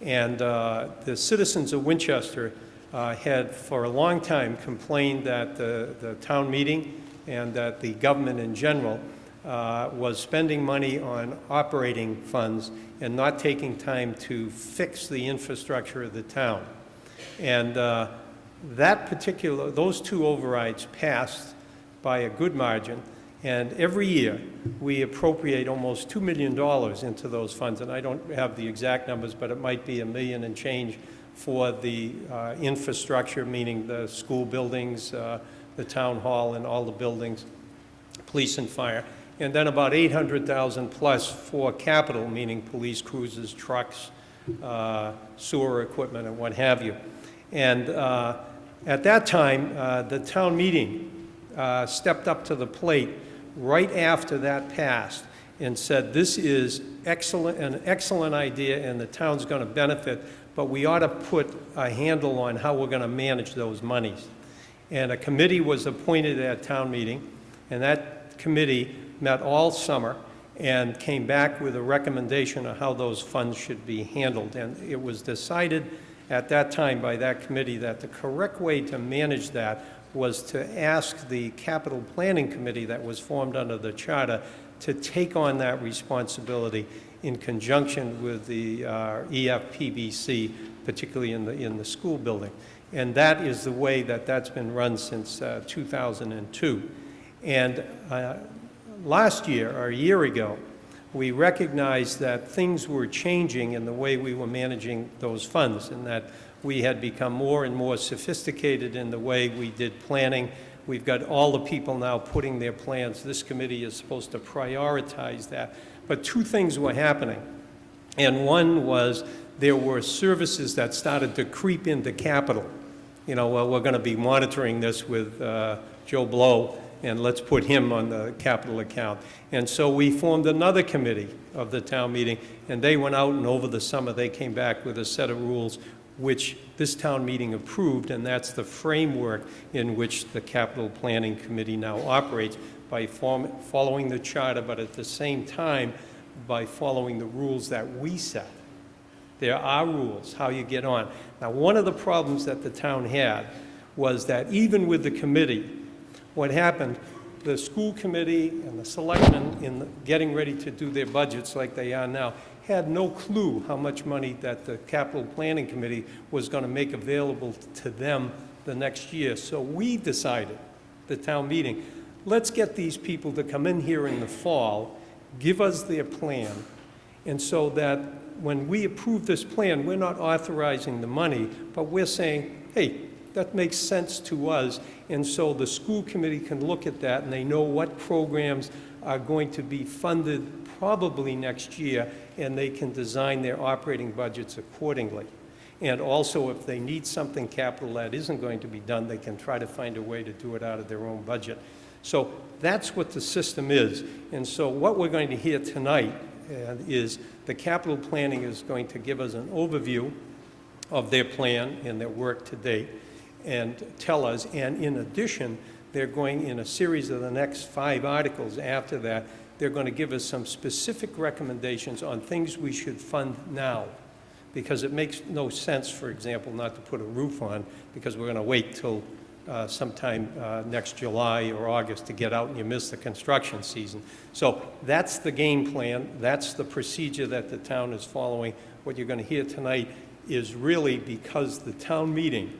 And the citizens of Winchester had for a long time complained that the town meeting and that the government in general was spending money on operating funds and not taking time to fix the infrastructure of the town. And those two overrides passed by a good margin, and every year we appropriate almost $2 million into those funds, and I don't have the exact numbers, but it might be $1 million and change for the infrastructure, meaning the school buildings, the town hall and all the buildings, police and fire. And then about $800,000 plus for capital, meaning police cruisers, trucks, sewer equipment, and what have you. And at that time, the town meeting stepped up to the plate right after that passed and said, this is an excellent idea and the town's going to benefit, but we ought to put a handle on how we're going to manage those monies. And a committee was appointed at town meeting, and that committee met all summer and came back with a recommendation of how those funds should be handled. And it was decided at that time by that committee that the correct way to manage that was to ask the capital planning committee that was formed under the charter to take on that responsibility in conjunction with the EFPBC, particularly in the school building. And that is the way that that's been run since 2002. And last year, or a year ago, we recognized that things were changing in the way we were managing those funds, and that we had become more and more sophisticated in the way we did planning. We've got all the people now putting their plans. This committee is supposed to prioritize that. But two things were happening. And one was there were services that started to creep into capital. You know, well, we're going to be monitoring this with Joe Blow, and let's put him on the capital account. And so we formed another committee of the town meeting, and they went out, and over the summer they came back with a set of rules which this town meeting approved, and that's the framework in which the capital planning committee now operates by following the charter, but at the same time by following the rules that we set. There are rules, how you get on. Now, one of the problems that the town had was that even with the committee, what happened, the school committee and the selectmen, in getting ready to do their budgets like they are now, had no clue how much money that the capital planning committee was going to make available to them the next year. So we decided, the town meeting, let's get these people to come in here in the fall, give us their plan, and so that when we approve this plan, we're not authorizing the money, but we're saying, hey, that makes sense to us, and so the school committee can look at that and they know what programs are going to be funded probably next year, and they can design their operating budgets accordingly. And also, if they need something capital that isn't going to be done, they can try to find a way to do it out of their own budget. So that's what the system is. And so what we're going to hear tonight is the capital planning is going to give us an overview of their plan and their work to date and tell us, and in addition, they're going in a series of the next 5 articles after that, they're going to give us some specific recommendations on things we should fund now. Because it makes no sense, for example, not to put a roof on because we're going to wait till sometime next July or August to get out and you miss the construction season. So that's the game plan. That's the procedure that the town is following. What you're going to hear tonight is really because the town meeting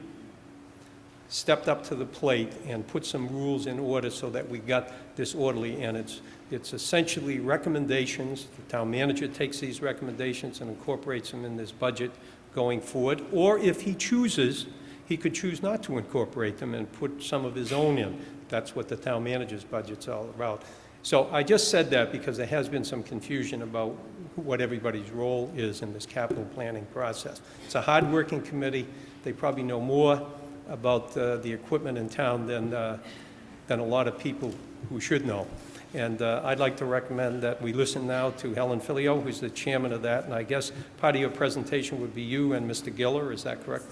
stepped up to the plate and put some rules in order so that we got this orderly, and it's essentially recommendations. The town manager takes these recommendations and incorporates them in this budget going forward, or if he chooses, he could choose not to incorporate them and put some of his own in. That's what the town manager's budget's all about. So I just said that because there has been some confusion about what everybody's role is in this capital planning process. It's a hard-working committee. They probably know more about the equipment in town than a lot of people who should know. And I'd like to recommend that we listen now to Helen Filio, who's the chairman of that. And I guess part of your presentation would be you and Mr. Giller, is that correct?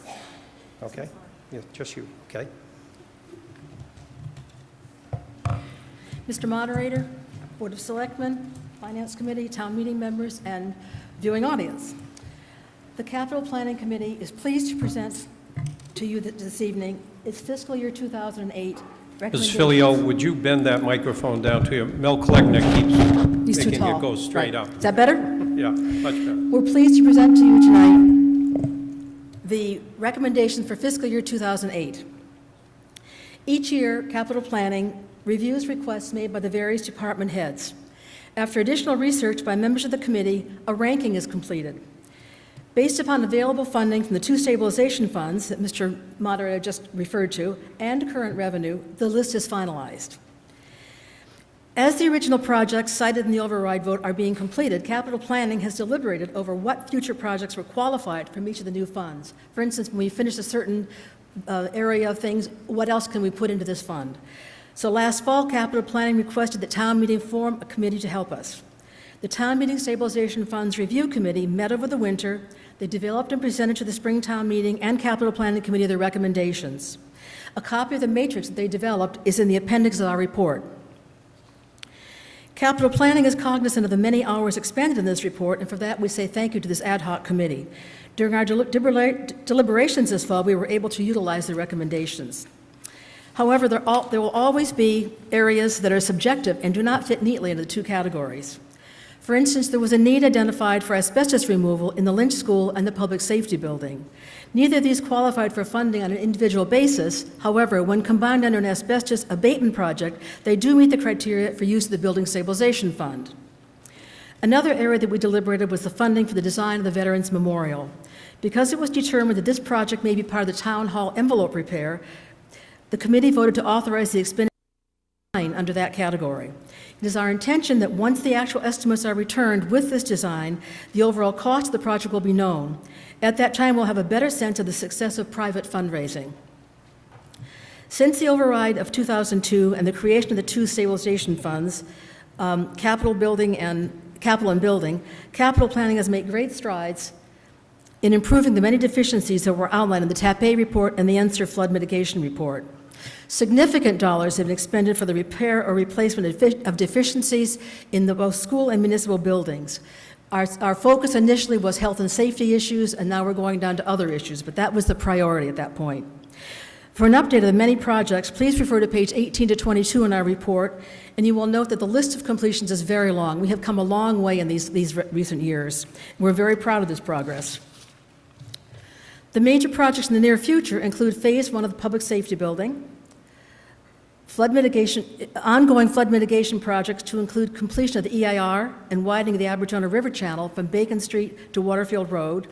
Okay? Yeah, just you, okay? Mr. Moderator, Board of Selectmen, Finance Committee, town meeting members, and viewing audience. The Capital Planning Committee is pleased to present to you this evening its fiscal year 2008 recommendations. Ms. Filio, would you bend that microphone down to you? Mel Kleckner keeps He's too making tall. it go straight Right. up. Is that better? Yeah, much better. We're pleased to present to you tonight the recommendations for fiscal year 2008. Each year, capital planning reviews requests made by the various department heads. After additional research by members of the committee, a ranking is completed. Based upon available funding from the 2 stabilization funds that Mr. Moderator just referred to and current revenue, the list is finalized. As the original projects cited in the override vote are being completed, capital planning has deliberated over what future projects were qualified from each of the new funds. For instance, when we finish a certain area of things, what else can we put into this fund? So last fall, capital planning requested that town meeting form a committee to help us. The Town Meeting Stabilization Funds Review Committee met over the winter. They developed and presented to the spring town meeting and capital planning committee their recommendations. A copy of the matrix that they developed is in the appendix of our report. Capital planning is cognizant of the many hours expended in this report, and for that we say thank you to this ad hoc committee. During our deliberations this fall, we were able to utilize the recommendations. However, there will always be areas that are subjective and do not fit neatly into the 2 categories. For instance, there was a need identified for asbestos removal in the Lynch School and the Public Safety Building. Neither of these qualified for funding on an individual basis. However, when combined under an asbestos abatement project, they do meet the criteria for use of the Building Stabilization Fund. Another area that we deliberated was the funding for the design of the Veterans Memorial. Because it was determined that this project may be part of the Town Hall envelope repair, the committee voted to authorize the expenditure under that category. It is our intention that once the actual estimates are returned with this design, the overall cost of the project will be known. At that time, we'll have a better sense of the success of private fundraising. Since the override of 2002 and the creation of the 2 stabilization funds, capital and building, capital planning has made great strides in improving the many deficiencies that were outlined in the TAP-A report and the ENSER flood mitigation report. Significant dollars have been expended for the repair or replacement of deficiencies in both school and municipal buildings. Our focus initially was health and safety issues, and now we're going down to other issues, but that was the priority at that point. For an update of the many projects, please refer to page 18 to 22 in our report, and you will note that the list of completions is very long. We have come a long way in these recent years. We're very proud of this progress. The major projects in the near future include Phase 1 of the Public Safety Building, ongoing flood mitigation projects to include completion of the EIR and widening of the Abertona River Channel from Bacon Street to Waterfield Road.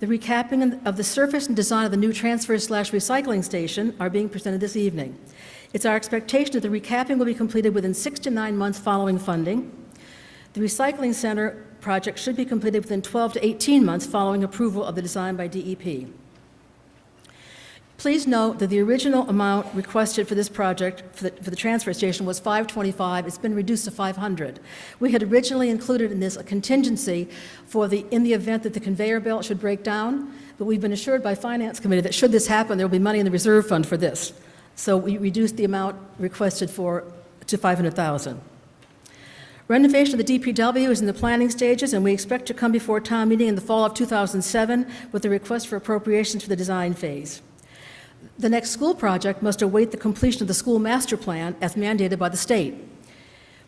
The recapping of the surface and design of the new transfer/recycling station are being presented this evening. It's our expectation that the recapping will be completed within 6 to 9 months following funding. The recycling center project should be completed within 12 to 18 months following approval of the design by DEP. Please note that the original amount requested for this project for the transfer station was $525. It's been reduced to $500. We had originally included in this a contingency in the event that the conveyor belt should break down, but we've been assured by Finance Committee that should this happen, there will be money in the reserve fund for this. So we reduced the amount requested to $500,000. Renovation of the DPW is in the planning stages, and we expect to come before town meeting in the fall of 2007 with a request for appropriations for the design phase. The next school project must await the completion of the school master plan as mandated by the state.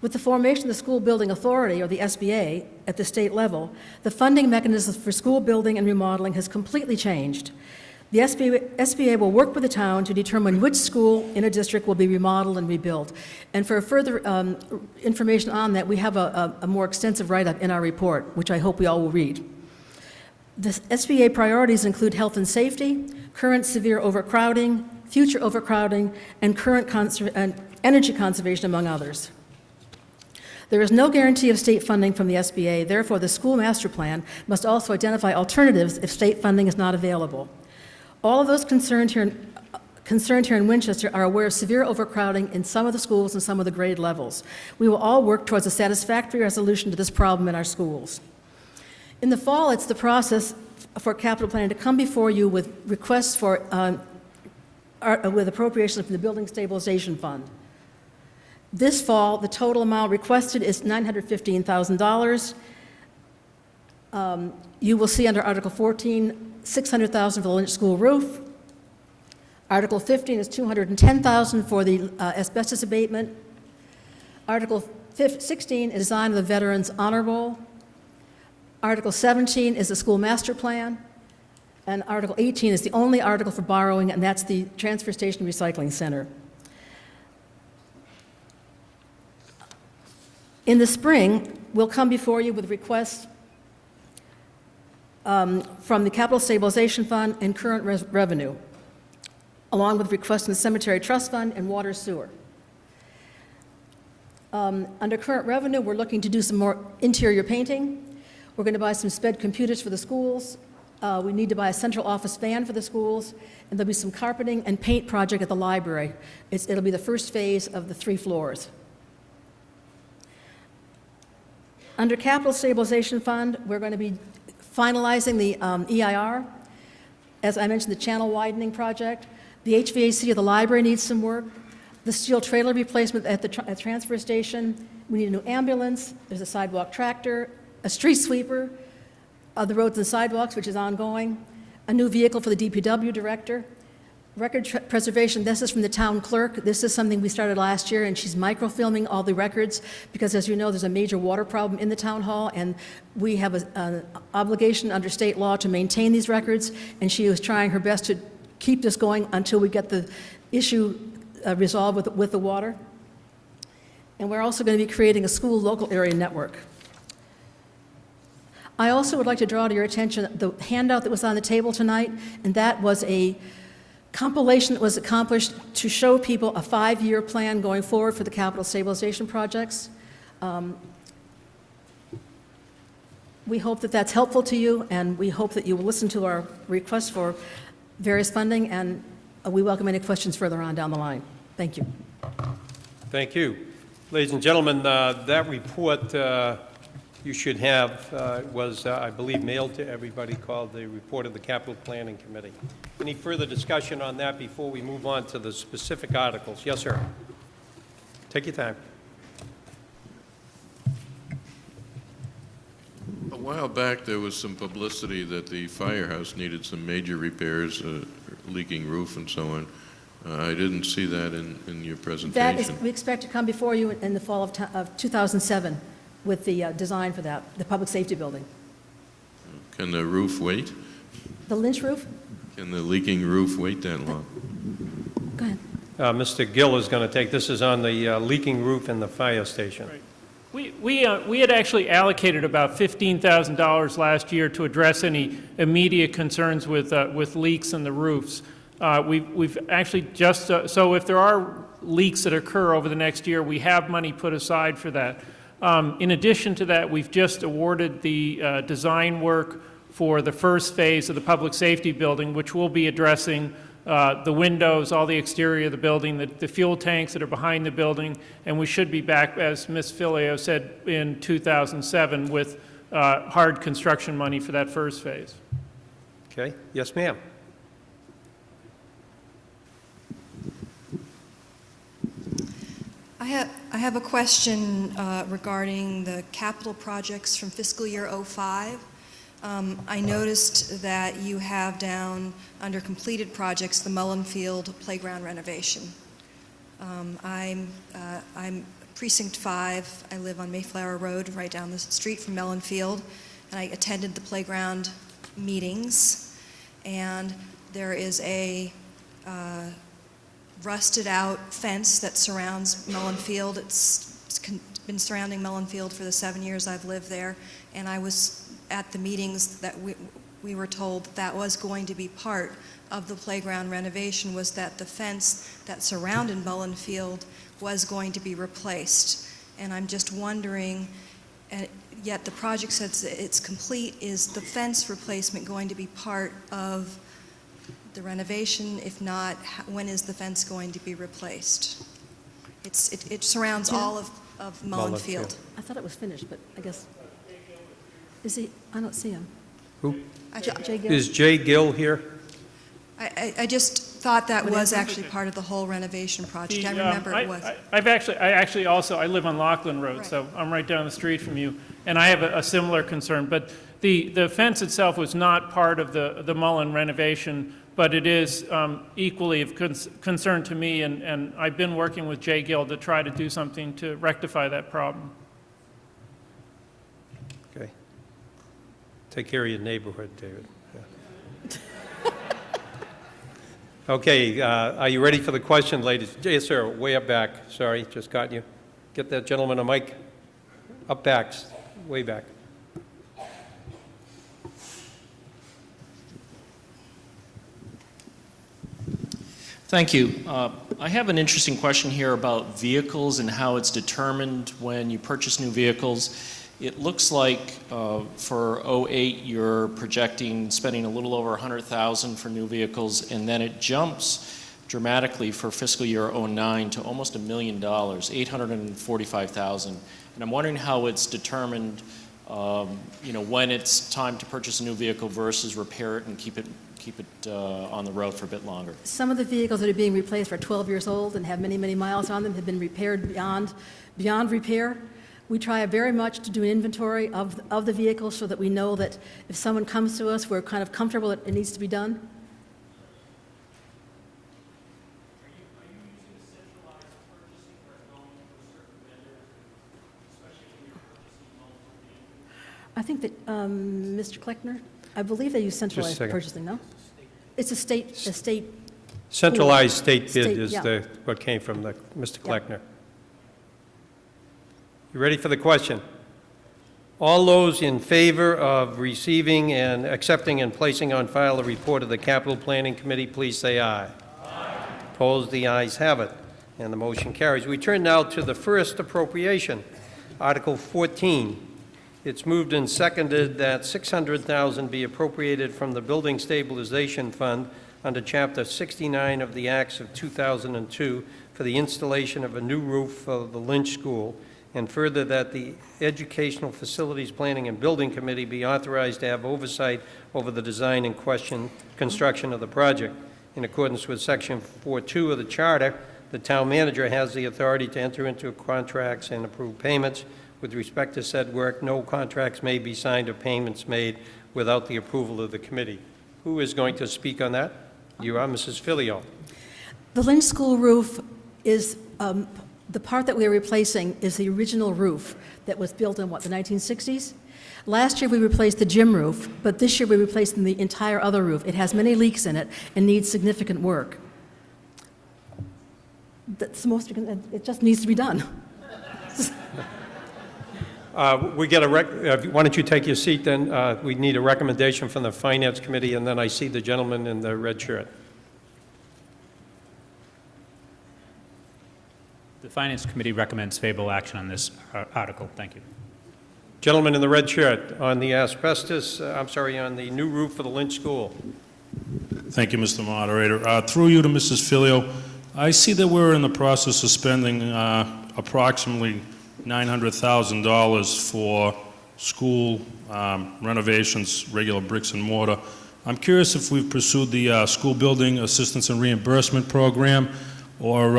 With the formation of the School Building Authority, or the SBA, at the state level, the funding mechanism for school building and remodeling has completely changed. The SBA will work with the town to determine which school in a district will be remodeled and rebuilt. And for further information on that, we have a more extensive write-up in our report, which I hope we all will read. The SBA priorities include health and safety, current severe overcrowding, future overcrowding, and current energy conservation, among others. There is no guarantee of state funding from the SBA. Therefore, the school master plan must also identify alternatives if state funding is not available. All of those concerned here in Winchester are aware of severe overcrowding in some of the schools and some of the grade levels. We will all work towards a satisfactory resolution to this problem in our schools. In the fall, it's the process for capital planning to come before you with requests for with appropriations from the Building Stabilization Fund. This fall, the total amount requested is $915,000. You will see under Article 14, $600,000 for the Lynch School roof. Article 15 is $210,000 for the asbestos abatement. Article 16 is design of the Veterans Honor Roll. Article 17 is the school master plan. And Article 18 is the only article for borrowing, and that's the Transfer Station Recycling Center. In the spring, we'll come before you with requests from the Capital Stabilization Fund and current revenue, along with requests from the Cemetery Trust Fund and Water Sewer. Under current revenue, we're looking to do some more interior painting. We're going to buy some SPED computers for the schools. We need to buy a central office van for the schools, and there'll be some carpeting and paint project at the library. It'll be the first phase of the 3 floors. Under Capital Stabilization Fund, we're going to be finalizing the EIR. As I mentioned, the channel widening project. The HVAC of the library needs some work. The steel trailer replacement at the transfer station. We need a new ambulance. There's a sidewalk tractor, a street sweeper, the roads and sidewalks, which is ongoing, a new vehicle for the DPW director, record preservation. This is from the town clerk. This is something we started last year, and she's microfilming all the records because, as you know, there's a major water problem in the town hall, and we have an obligation under state law to maintain these records, and she was trying her best to keep this going until we get the issue resolved with the water. And we're also going to be creating a school local area network. I also would like to draw to your attention the handout that was on the table tonight, and that was a compilation that was accomplished to show people a 5-year plan going forward for the capital stabilization projects. We hope that that's helpful to you, and we hope that you will listen to our requests for various funding, and we welcome any questions further on down the line. Thank you. Thank you. Ladies and gentlemen, that report you should have was, I believe, mailed to everybody, called the Report of the Capital Planning Committee. Any further discussion on that before we move on to the specific articles? Yes, sir. Take your time. A while back, there was some publicity that the firehouse needed some major repairs, leaking roof and so on. I didn't see that in your presentation. We expect to come before you in the fall of 2007 with the design for that, the public safety building. Can the roof wait? The Lynch roof? Can the leaking roof wait that long? Go ahead. Mr. Gill is going to take, this is on the leaking roof in the fire station. Right. We had actually allocated about $15,000 last year to address any immediate concerns with leaks in the roofs. We've actually just, so if there are leaks that occur over the next year, we have money put aside for that. In addition to that, we've just awarded the design work for the first phase of the public safety building, which will be addressing the windows, all the exterior of the building, the fuel tanks that are behind the building, and we should be back, as Ms. Filio said, in 2007 with hard construction money for that first phase. Okay, yes, ma'am. I have a question regarding the capital projects from fiscal year '05. I noticed that you have down under completed projects the Mullen Field playground renovation. I'm Precinct 5. I live on Mayflower Road, right down the street from Mullen Field, and I attended the playground meetings. And there is a rusted out fence that surrounds Mullen Field. It's been surrounding Mullen Field for the 7 years I've lived there, and I was at the meetings that we were told that was going to be part of the playground renovation, was that the fence that surrounded Mullen Field was going to be replaced. And I'm just wondering, yet the project says it's complete, is the fence replacement going to be part of the renovation? If not, when is the fence going to be replaced? It surrounds all of Mullen Field. I thought it was finished, but I guess, is he? I don't see him. Who? Jay Gill? Is Jay Gill here? I just thought that was actually part of the whole renovation project. I remember it was. I live on Laughlin Road, so I'm right down the street from you, and I have a similar concern. But the fence itself was not part of the Mullen renovation, but it is equally of concern to me, and I've been working with Jay Gill to try to do something to rectify that problem. Okay. Take care of your neighborhood, David. Yeah. Okay, are you ready for the question, ladies? Yes, sir, way up back. Sorry, just got you. Get that gentleman a mic. Up back, way back. Thank you. I have an interesting question here about vehicles and how it's determined when you purchase new vehicles. It looks like for '08 you're projecting spending a little over $100,000 for new vehicles, and then it jumps dramatically for fiscal year '09 to almost $1 million, $845,000. And I'm wondering how it's determined, when it's time to purchase a new vehicle versus repair it and keep it on the road for a bit longer. Some of the vehicles that are being replaced are 12 years old and have many, many miles on them, have been repaired beyond repair. We try very much to do an inventory of the vehicles so that we know that if someone comes to us, we're kind of comfortable that it needs to be done. I think that, Mr. Kleckner, I believe they use centralized purchasing, no? It's a state Centralized state bid is yeah. what came from Mr. Kleckner. You ready for the question? All those in favor of receiving and accepting and placing on file the report of the Capital Planning Committee, please say aye. Aye. Opposed, the ayes have it, and the motion carries. We turn now to the first appropriation, Article 14. It's moved and seconded that $600,000 be appropriated from the Building Stabilization Fund under Chapter 69 of the Acts of 2002 for the installation of a new roof for the Lynch School, and further that the Educational Facilities Planning and Building Committee be authorized to have oversight over the design and construction of the project. In accordance with Section 4.2 of the Charter, the town manager has the authority to enter into contracts and approve payments. With respect to said work, no contracts may be signed or payments made without the approval of the committee. Who is going to speak on that? You are, Mrs. Filio. The Lynch School roof is, the part that we are replacing is the original roof that was built in, the 1960s? Last year we replaced the gym roof, but this year we're replacing the entire other roof. It has many leaks in it and needs significant work. That's the most, it just needs to be done. Why don't you take your seat then? We need a recommendation from the Finance Committee, and then I see the gentleman in the red shirt. The Finance Committee recommends favorable action on this article. Thank you. Gentleman in the red shirt, on the asbestos, on the new roof for the Lynch School. Thank you, Mr. Moderator. Through you to Mrs. Filio, I see that we're in the process of spending approximately $900,000 for school renovations, regular bricks and mortar. I'm curious if we've pursued the school building assistance and reimbursement program, or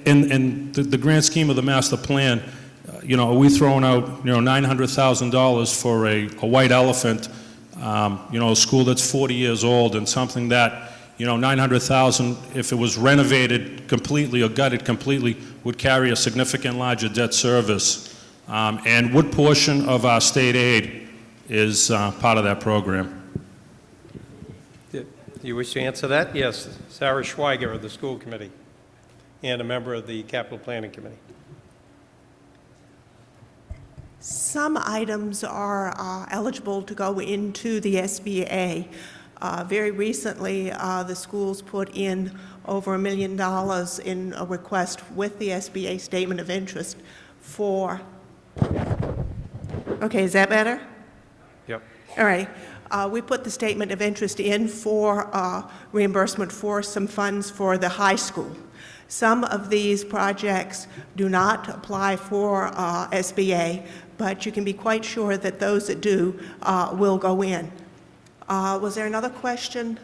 in the grand scheme of the master plan, are we throwing out, $900,000 for a white elephant, a school that's 40 years old, and something that, $900,000, if it was renovated completely or gutted completely, would carry a significant larger debt service? And what portion of our state aid is part of that program? Do you wish to answer that? Yes. Sarah Schweiger of the School Committee and a member of the Capital Planning Committee. Some items are eligible to go into the SBA. Very recently, the schools put in over $1 million in a request with the SBA statement of interest for, okay, is that better? Yep. All right. We put the statement of interest in for reimbursement for some funds for the high school. Some of these projects do not apply for SBA, but you can be quite sure that those that do will go in. Was there another question?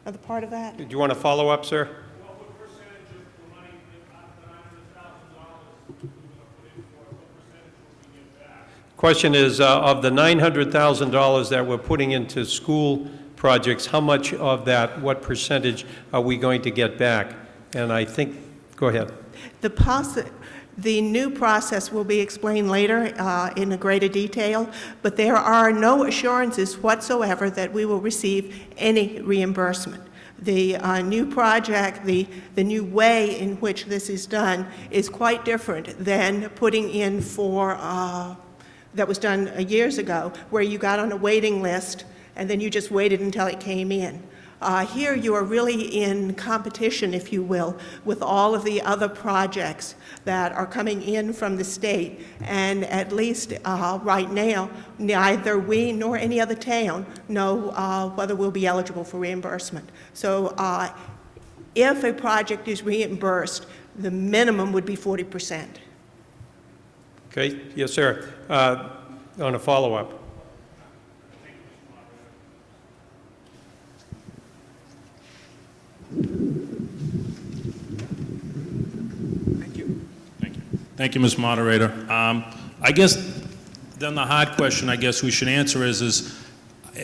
Other part of that? Do you want to follow up, sir? Question is, of the $900,000 that we're putting into school projects, how much of that, what percentage are we going to get back? And I think, go ahead. The new process will be explained later in a greater detail, but there are no assurances whatsoever that we will receive any reimbursement. The new project, the new way in which this is done is quite different than putting in for, that was done years ago, where you got on a waiting list and then you just waited until it came in. Here you are really in competition, if you will, with all of the other projects that are coming in from the state, and at least right now, neither we nor any other town know whether we'll be eligible for reimbursement. So if a project is reimbursed, the minimum would be 40%. Okay, yes, sir. On a follow-up. Thank you, Ms. Moderator. I guess then the hard question I guess we should answer is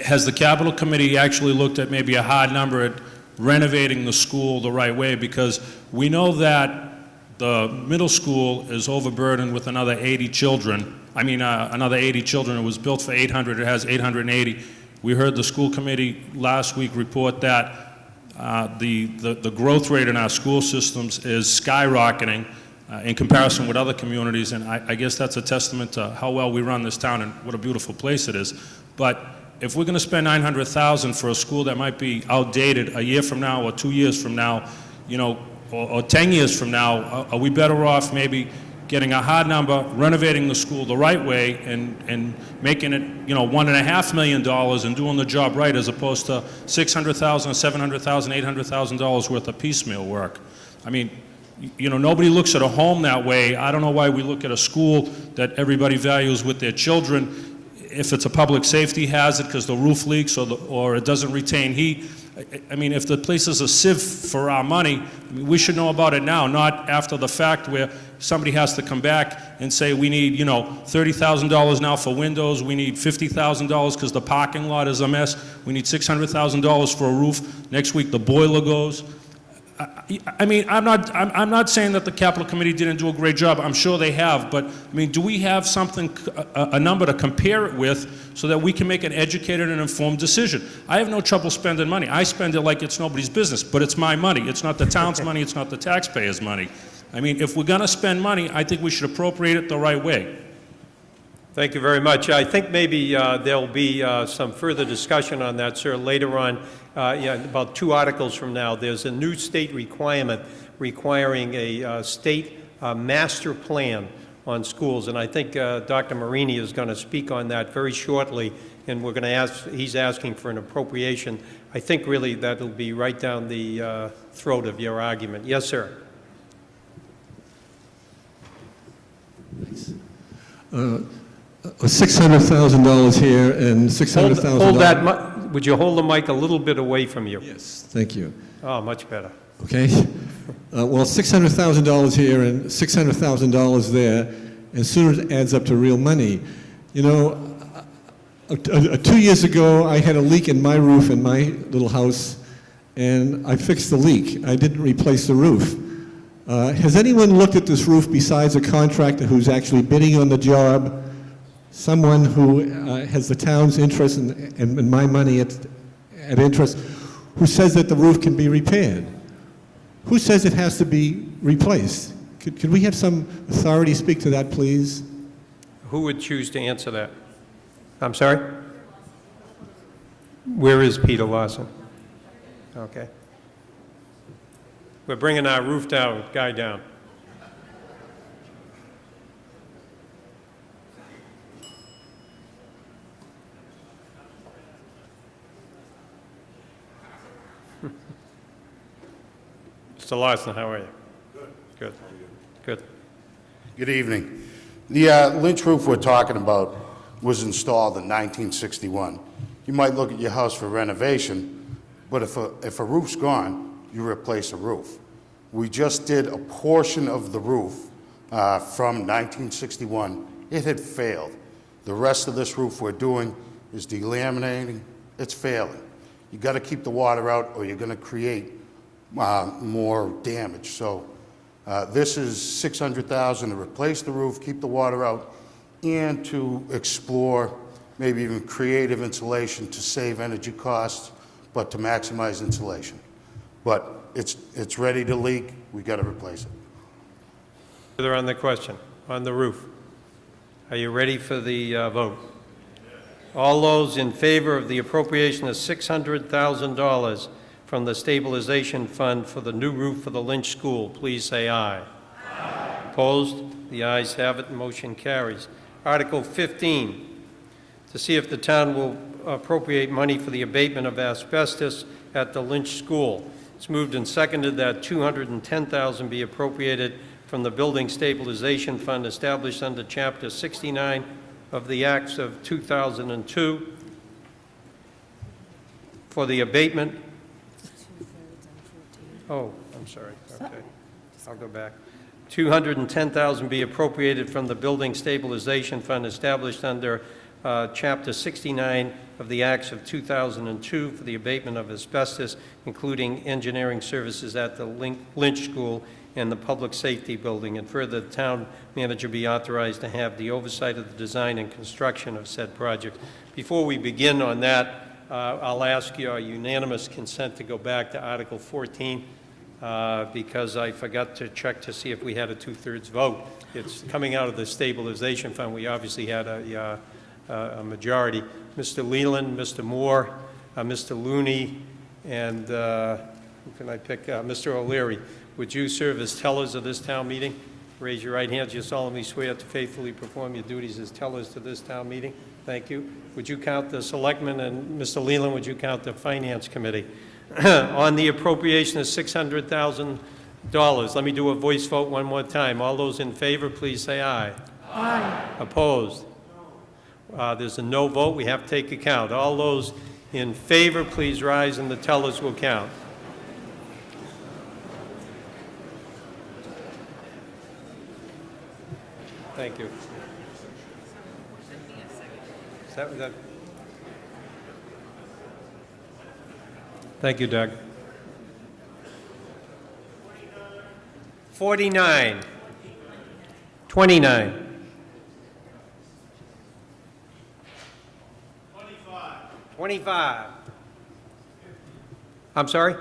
has the Capital Committee actually looked at maybe a hard number at renovating the school the right way? Because we know that the middle school is overburdened with another 80 children. Another 80 children. It was built for 800. It has 880. We heard the school committee last week report that the growth rate in our school systems is skyrocketing in comparison with other communities, and I guess that's a testament to how well we run this town and what a beautiful place it is. But if we're going to spend $900,000 for a school that might be outdated a year from now or 2 years from now, or 10 years from now, are we better off maybe getting a hard number, renovating the school the right way, and making it, $1.5 million and doing the job right, as opposed to $600,000, $700,000, $800,000 worth of piecemeal work? Nobody looks at a home that way. I don't know why we look at a school that everybody values with their children. If it's a public safety hazard because the roof leaks or it doesn't retain heat, if the place is a sieve for our money, we should know about it now, not after the fact where somebody has to come back and say we need, $30,000 now for windows, we need $50,000 because the parking lot is a mess, we need $600,000 for a roof. Next week the boiler goes. I'm not saying that the Capital Committee didn't do a great job. I'm sure they have, but do we have something, a number to compare it with, so that we can make an educated and informed decision? I have no trouble spending money. I spend it like it's nobody's business, but it's my money. It's not the town's money. It's not the taxpayers' money. If we're going to spend money, I think we should appropriate it the right way. Thank you very much. I think maybe there'll be some further discussion on that, sir, later on. About 2 articles from now. There's a new state requirement requiring a state master plan on schools. And I think Dr. Marini is going to speak on that very shortly, and we're going to ask, he's asking for an appropriation. I think really that'll be right down the throat of your argument. Yes, sir. $600,000 here and $600,000. Hold that. Would you hold the mic a little bit away from you? Yes, thank you. Oh, much better. Okay. Well, $600,000 here and $600,000 there, and soon it adds up to real money. You know, 2 years ago, I had a leak in my roof in my little house, and I fixed the leak. I didn't replace the roof. Has anyone looked at this roof besides a contractor who's actually bidding on the job, someone who has the town's interest and my money at interest, who says that the roof can be repaired? Who says it has to be replaced? Could we have some authority speak to that, please? Who would choose to answer that? I'm sorry? Where is Peter Lawson? Okay. We're bringing our roof guy down. Mr. Lawson, how are you? Good. Good. Good evening. The Lynch roof we're talking about was installed in 1961. You might look at your house for renovation, but if a roof's gone, you replace a roof. We just did a portion of the roof from 1961. It had failed. The rest of this roof we're doing is delaminating. It's failing. You got to keep the water out or you're going to create more damage. So this is $600,000 to replace the roof, keep the water out, and to explore maybe even creative insulation to save energy costs, but to maximize insulation. But it's ready to leak. We got to replace it. Further on the question, on the roof. Are you ready for the vote? All those in favor of the appropriation of $600,000 from the stabilization fund for the new roof for the Lynch School, please say aye. Aye. Opposed? The ayes have it. Motion carries. Article 15, to see if the town will appropriate money for the abatement of asbestos at the Lynch School. It's moved and seconded that $210,000 be appropriated from the Building Stabilization Fund established under Chapter 69 of the Acts of 2002 for the abatement. Oh, I'm sorry. Okay. I'll go back. $210,000 be appropriated from the Building Stabilization Fund established under Chapter 69 of the Acts of 2002 for the abatement of asbestos, including engineering services at the Lynch School and the Public Safety Building, and further, the town manager be authorized to have the oversight of the design and construction of said project. Before we begin on that, I'll ask your unanimous consent to go back to Article 14 because I forgot to check to see if we had a two-thirds vote. It's coming out of the stabilization fund. We obviously had a majority. Mr. Leland, Mr. Moore, Mr. Looney, and who can I pick? Mr. O'Leary. Would you serve as tellers of this town meeting? Raise your right hand. You solemnly swear to faithfully perform your duties as tellers to this town meeting. Thank you. Would you count the selectmen, and Mr. Leland, would you count the finance committee? On the appropriation of $600,000, let me do a voice vote one more time. All those in favor, please say aye. Aye. Opposed? There's a no vote. We have to take account. All those in favor, please rise, and the tellers will count. Thank you. Thank you, Doug. 49. 29. 25. I'm sorry?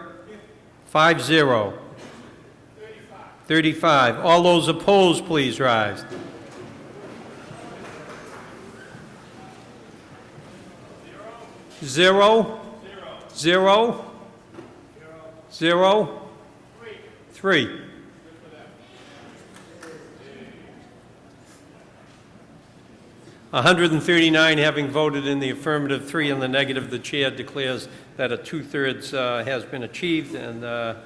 50. 35. All those opposed, please rise. 0. 0. 0. 3. 3. $139 having voted in the affirmative, 3 in the negative, the chair declares that a 2/3 has been achieved, and the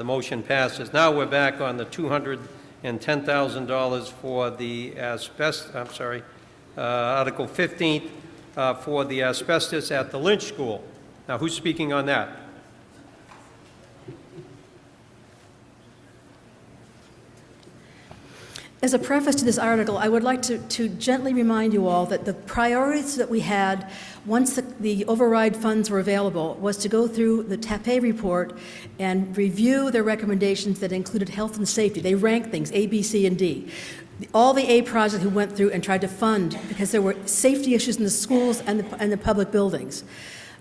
motion passes. Now we're back on the $210,000 for the Article 15 for the asbestos at the Lynch School. Now, who's speaking on that? As a preface to this article, I would like to gently remind you all that the priorities that we had once the override funds were available was to go through the TAPE report and review their recommendations that included health and safety. They ranked things A, B, C, and D. All the A projects we went through and tried to fund because there were safety issues in the schools and the public buildings.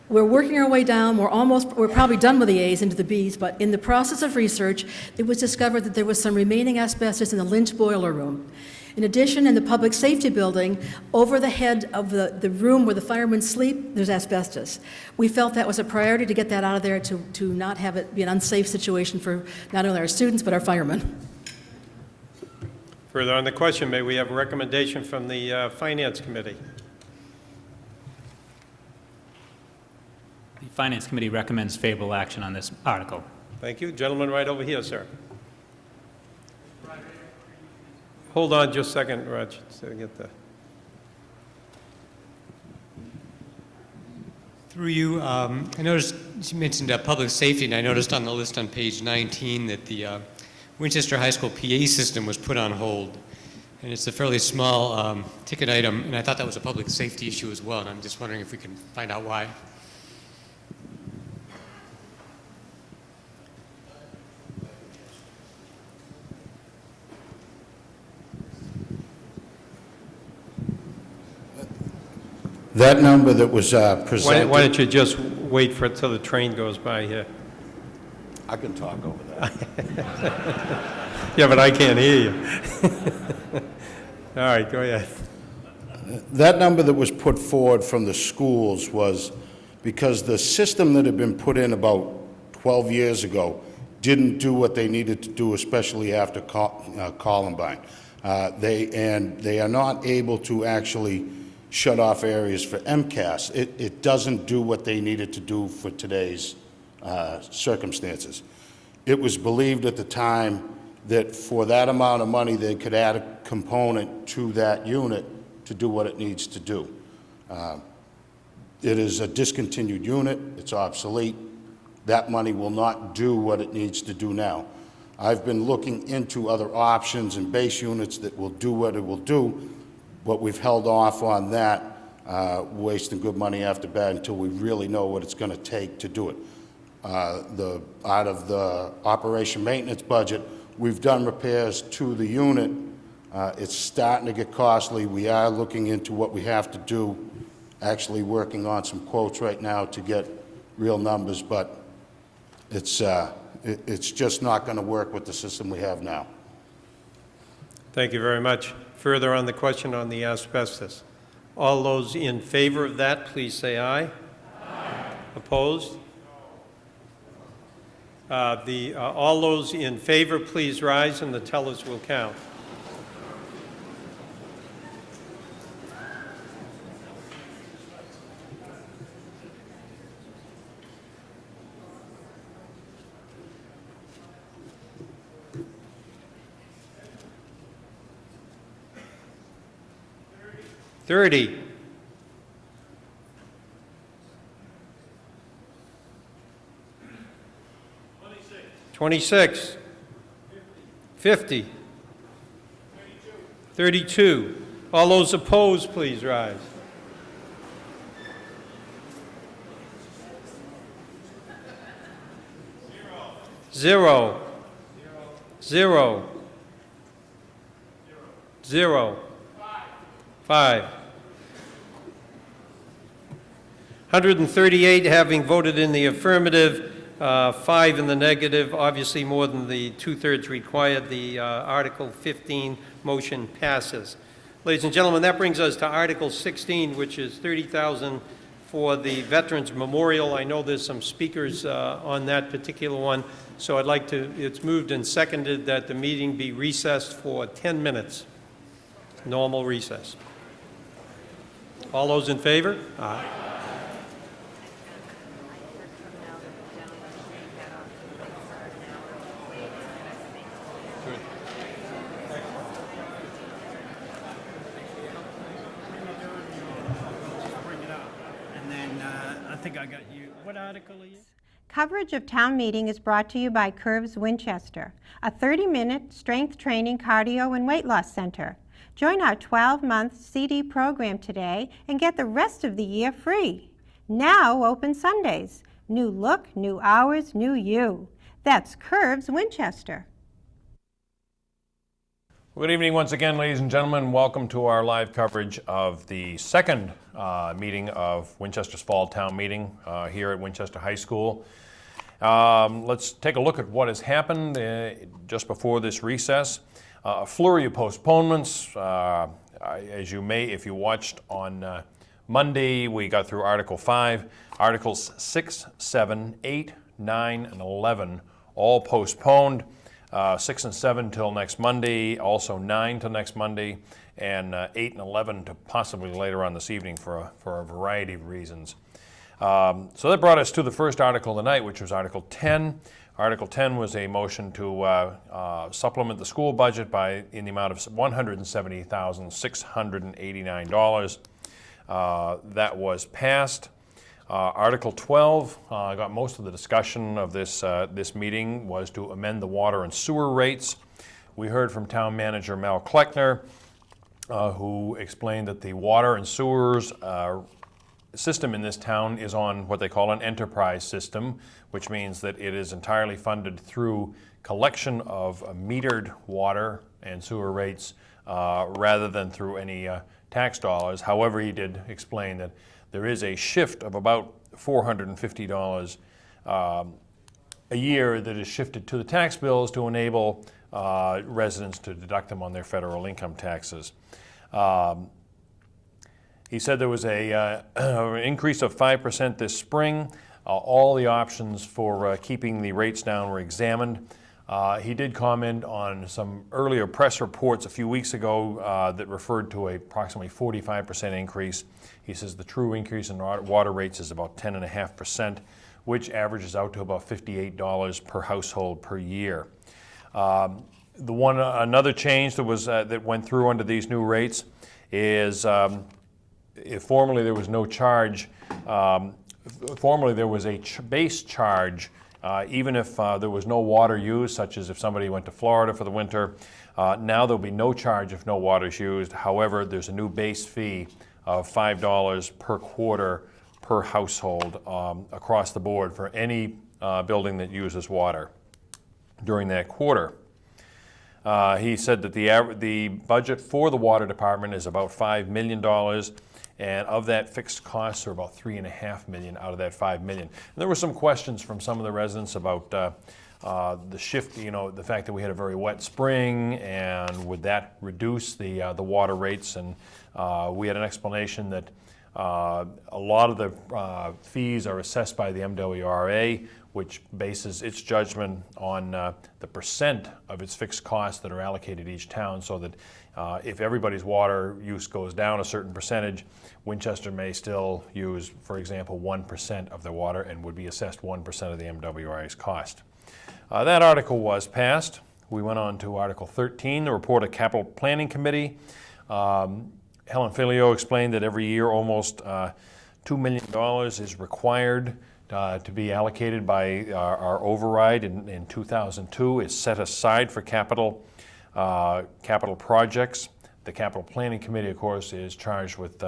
We're working our way down. We're probably done with the A's into the B's, but in the process of research, it was discovered that there was some remaining asbestos in the Lynch boiler room. In addition, in the public safety building, over the head of the room where the firemen sleep, there's asbestos. We felt that was a priority to get that out of there to not have it be an unsafe situation for not only our students, but our firemen. Further on the question, may we have a recommendation from the Finance Committee? The Finance Committee recommends favorable action on this article. Thank you. Gentleman right over here, sir. Hold on just a second, Raj, to get the... Through you, I noticed you mentioned public safety, and I noticed on the list on page 19 that the Winchester High School PA system was put on hold. And it's a fairly small ticket item, and I thought that was a public safety issue as well, and I'm just wondering if we can find out why. That number that was presented... Why don't you just wait for it till the train goes by here? I can talk over that. Yeah, but I can't hear you. All right, go ahead. That number that was put forward from the schools was because the system that had been put in about 12 years ago didn't do what they needed to do, especially after Columbine. They are not able to actually shut off areas for MCAS. It doesn't do what they needed to do for today's circumstances. It was believed at the time that for that amount of money, they could add a component to that unit to do what it needs to do. It is a discontinued unit. It's obsolete. That money will not do what it needs to do now. I've been looking into other options and base units that will do what it will do, but we've held off on that, wasting good money after bad until we really know what it's going to take to do it. Out of the operation maintenance budget, we've done repairs to the unit. It's starting to get costly. We are looking into what we have to do, actually working on some quotes right now to get real numbers, but it's just not going to work with the system we have now. Thank you very much. Further on the question on the asbestos. All those in favor of that, please say aye. Aye. Opposed? All those in favor, please rise, and the tellers will count. $30. 26. 50. 32. All those opposed, please rise. 0. 0. 0. 5. 138 having voted in the affirmative, 5 in the negative, obviously more than the 2/3 required. The Article 15 motion passes. Ladies and gentlemen, that brings us to Article 16, which is for the Veterans Memorial. I know there's some speakers on that particular one, so I'd like to, it's moved and seconded that the meeting be recessed for 10 minutes. Normal recess. All those in favor? Aye. I think I got you. What article are you? Coverage of town meeting is brought to you by Curves Winchester, a 30-minute strength training, cardio, and weight loss center. Join our 12-month CD program today and get the rest of the year free. Now open Sundays. New look, new hours, new you. That's Curves Winchester. Good evening once again, ladies and gentlemen. Welcome to our live coverage of the second meeting of Winchester's Fall Town Meeting here at Winchester High School. Let's take a look at what has happened just before this recess. A flurry of postponements. As you may, if you watched on Monday, we got through Article 5. Articles 6, 7, 8, 9, and 11 all postponed. 6 and 7 till next Monday, also 9 till next Monday, and 8 and 11 to possibly later on this evening for a variety of reasons. So that brought us to the first article of the night, which was Article 10. Article 10 was a motion to supplement the school budget in the amount of $170,689. That was passed. Article 12 got most of the discussion of this meeting, was to amend the water and sewer rates. We heard from Town Manager Mel Kleckner, who explained that the water and sewers system in this town is on what they call an enterprise system, which means that it is entirely funded through collection of metered water and sewer rates rather than through any tax dollars. However, he did explain that there is a shift of about $450 a year that is shifted to the tax bills to enable residents to deduct them on their federal income taxes. He said there was an increase of 5% this spring. All the options for keeping the rates down were examined. He did comment on some earlier press reports a few weeks ago that referred to a approximately 45% increase. He says the true increase in water rates is about 10.5%, which averages out to about $58 per household per year. Another change that was that went through under these new rates is if formerly there was no charge. Formerly there was a base charge. Even if there was no water used, such as if somebody went to Florida for the winter, now there'll be no charge if no water is used. However, there's a new base fee of $5 per quarter per household across the board for any building that uses water during that quarter. He said that the budget for the water department is about $5 million. And of that, fixed costs are about $3.5 million out of that $5 million. And there were some questions from some of the residents about the shift, the fact that we had a very wet spring, and would that reduce the water rates? And we had an explanation that a lot of the fees are assessed by the MWRA, which bases its judgment on the percent of its fixed costs that are allocated each town, so that if everybody's water use goes down a certain percentage, Winchester may still use, for example, 1% of the water and would be assessed 1% of the MWRA's cost. That article was passed. We went on to Article 13, the report of Capital Planning Committee. Helen Filio explained that every year almost $2 million is required to be allocated by our override in 2002. Is set aside for capital projects. The Capital Planning Committee, of course, is charged with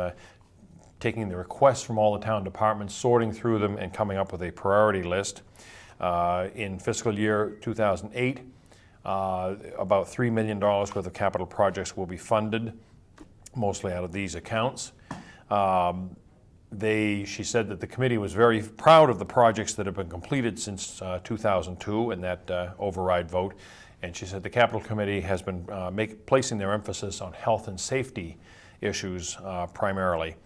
taking the requests from all the town departments, sorting through them, and coming up with a priority list. In fiscal year 2008, about $3 million worth of capital projects will be funded, mostly out of these accounts. She said that the committee was very proud of the projects that have been completed since 2002 and that override vote. And she said the Capital Committee has been placing their emphasis on health and safety issues primarily.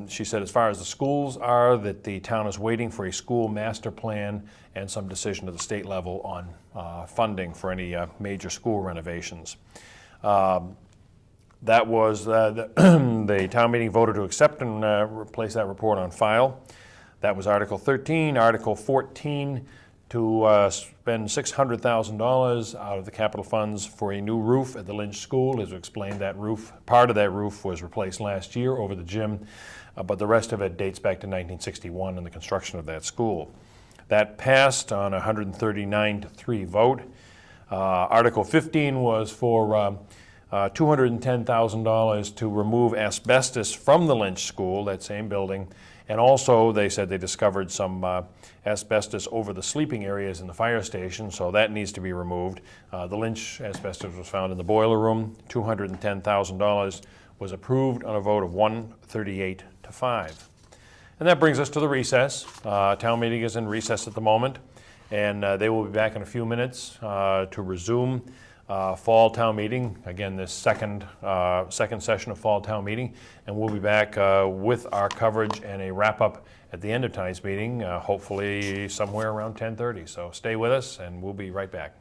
She said as far as the schools are, that the town is waiting for a school master plan and some decision at the state level on funding for any major school renovations. That was, the town meeting voted to accept and replace that report on file. That was Article 13. Article 14, to spend $600,000 out of the capital funds for a new roof at the Lynch School. As we explained, that roof, part of that roof was replaced last year over the gym, but the rest of it dates back to 1961 and the construction of that school. That passed on a 139-3 vote. Article 15 was for $210,000 to remove asbestos from the Lynch School, that same building, and also they said they discovered some asbestos over the sleeping areas in the fire station, so that needs to be removed. The Lynch asbestos was found in the boiler room. $210,000 was approved on a vote of 138-5. And that brings us to the recess. Town meeting is in recess at the moment, and they will be back in a few minutes to resume fall town meeting, again this second session of fall town meeting, and we'll be back with our coverage and a wrap-up at the end of tonight's meeting, hopefully somewhere around 10:30. So stay with us and we'll be right back.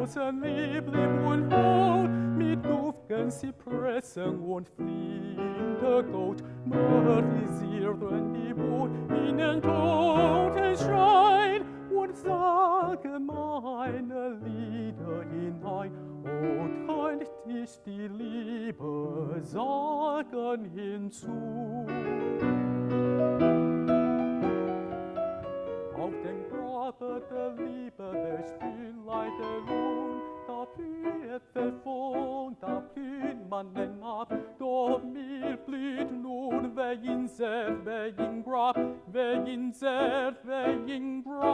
großen Liebling und Haut, mit Duftgen Zypressen und Flintergold, mörisieren die Boot in den Totenschein und sagen meine Lieder hinein. Und träumt dich die Liebe Sagen hinzu. Auf dem Grabe der Liebe, der Spülleid der Ruhm, da blüht der Fond, da blüht man den ab. Doch mir blüht nun, wer ihn sät, wer ihn grab, wer ihn sät, wer ihn grab.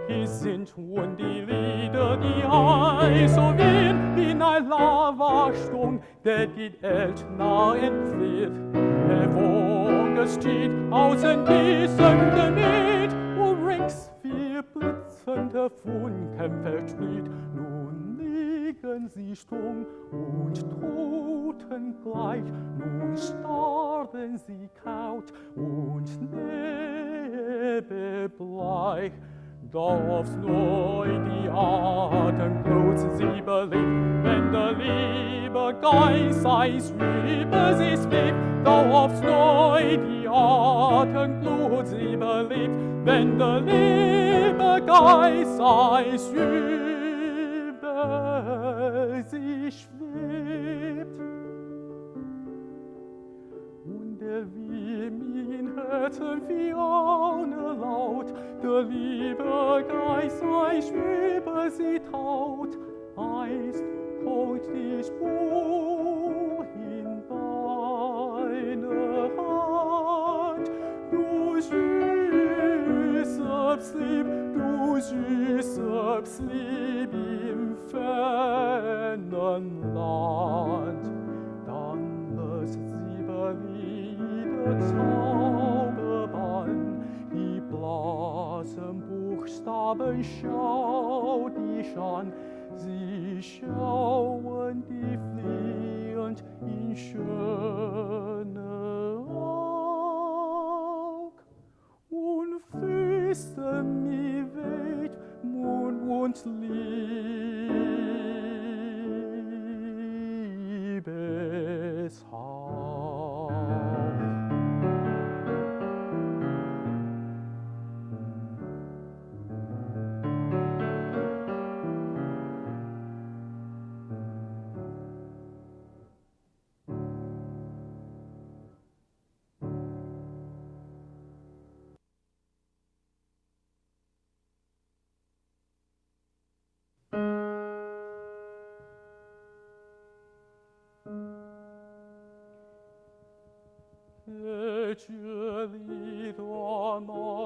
Hier sind schon die Lieder, die heiß so wehen, wie ein Lavasturm, der die Welt nah entflieht. Hervorgestiegt aus den gießenden Lied, und rings vier blitzende Funken verstrahlt. Nun liegen sie stumm und totengleich, nun starren sie kaut und nebelbleich. Da aufs Neu die Atemglut sie belebt, wenn der liebe Geist eis über sie schwebt. Da aufs Neu die Atemglut sie belebt, wenn der liebe Geist eis über sie schwebt. Und der wie mein Herzen wie ohne Laut, der liebe Geist eis über sie taut, eist holt die Spur in deine Hand. Du süßes Lieb, du süßes Lieb im fernen Land, dann lässt sie Lieder Zauberbann, die blassen Buchstaben schau dich an, sie schauen die fliehend in schöne Aug und flüstern mir weht Mund und Liebeshauch. Leceli domaninan,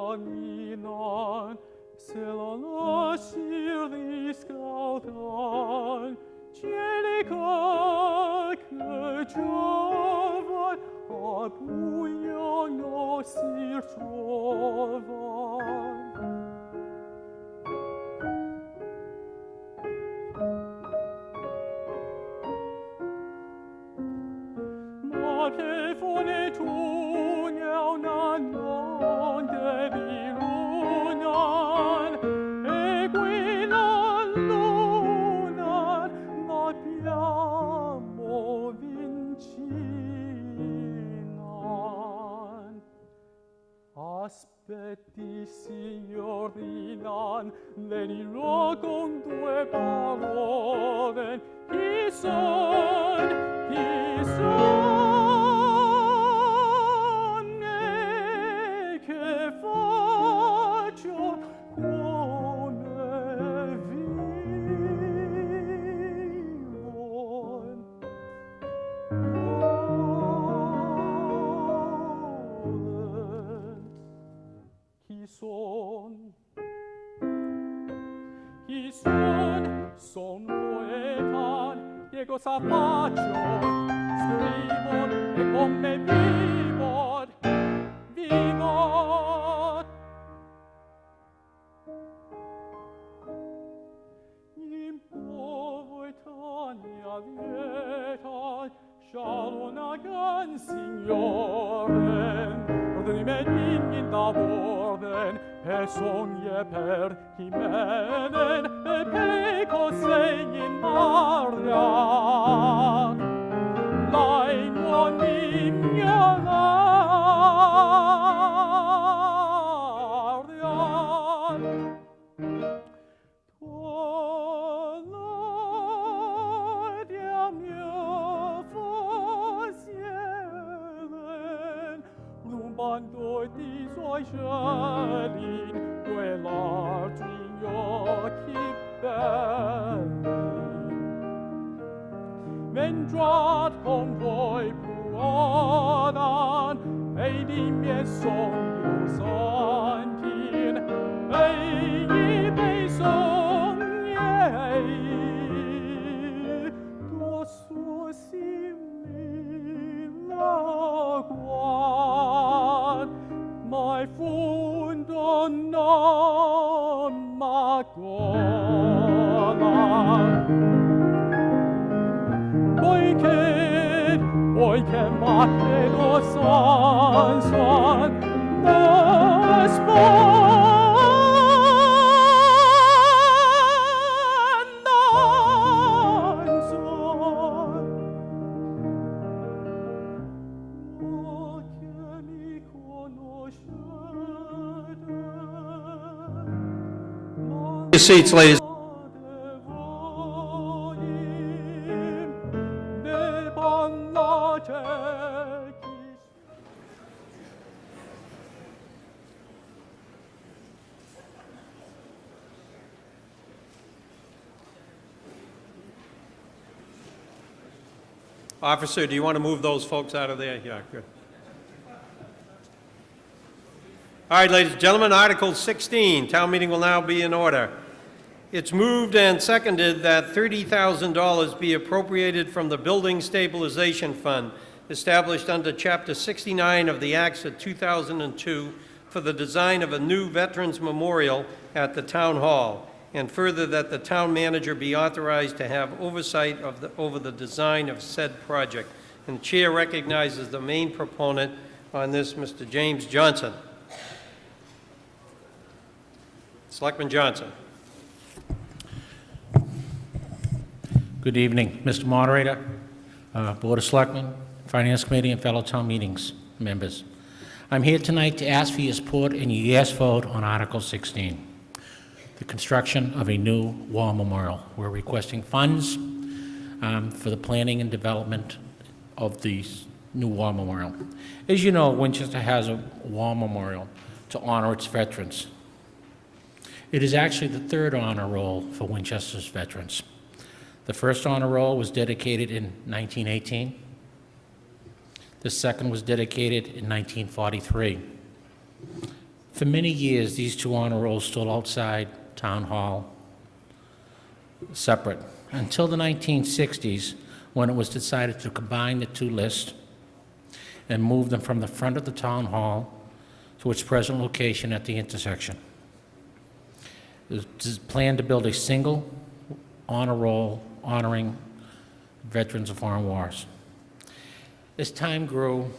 selana sirdis cautan, celica che giovan, abuia nosir trovan. Che fone non devi lunan, e qui la luna l'abbiamo vincinan. Aspetti, signorina, le dirò con due parole, chi son, chi son, e che faccio, come vivo. Chi son? Chi son? Son poeta, che cosa faccio? Scrivo e come vivo, vivo. In povertà mia vieta, scialona Signore, ordinime in da borden, per sognie per himenen, per cose in Maria. Lai non Bando di suoi cieli, quell'argine occhi belli. Mengiat con voi puodan, e di miei sogni santin, e i miei sogni, tuo suo simila guad, mai fundo non m'agola. Poiché ma credo son ne Your seats, ladies. Officer, do you want to move those folks out of there? Yeah, good. All right, ladies and gentlemen, Article 16, town meeting will now be in order. It's moved and seconded that $30,000 be appropriated from the Building Stabilization Fund established under Chapter 69 of the Acts of 2002 for the design of a new Veterans Memorial at the Town Hall, and further that the town manager be authorized to have oversight over the design of said project. And the chair recognizes the main proponent on this, Mr. James Johnson. Selectman Johnson. Good evening, Mr. Moderator, Board of Selectmen, Finance Committee, and fellow town meetings members. I'm here tonight to ask for your support and your yes vote on Article 16, the construction of a new war memorial. We're requesting funds for the planning and development of the new war memorial. As you know, Winchester has a war memorial to honor its veterans. It is actually the third honor roll for Winchester's veterans. The first honor roll was dedicated in 1918. The second was dedicated in 1943. For many years, these two honor rolls stood outside Town Hall, separate, until the 1960s, when it was decided to combine the two lists and move them from the front of the Town Hall to its present location at the intersection. It was planned to build a single honor roll honoring veterans of foreign wars. As time grew,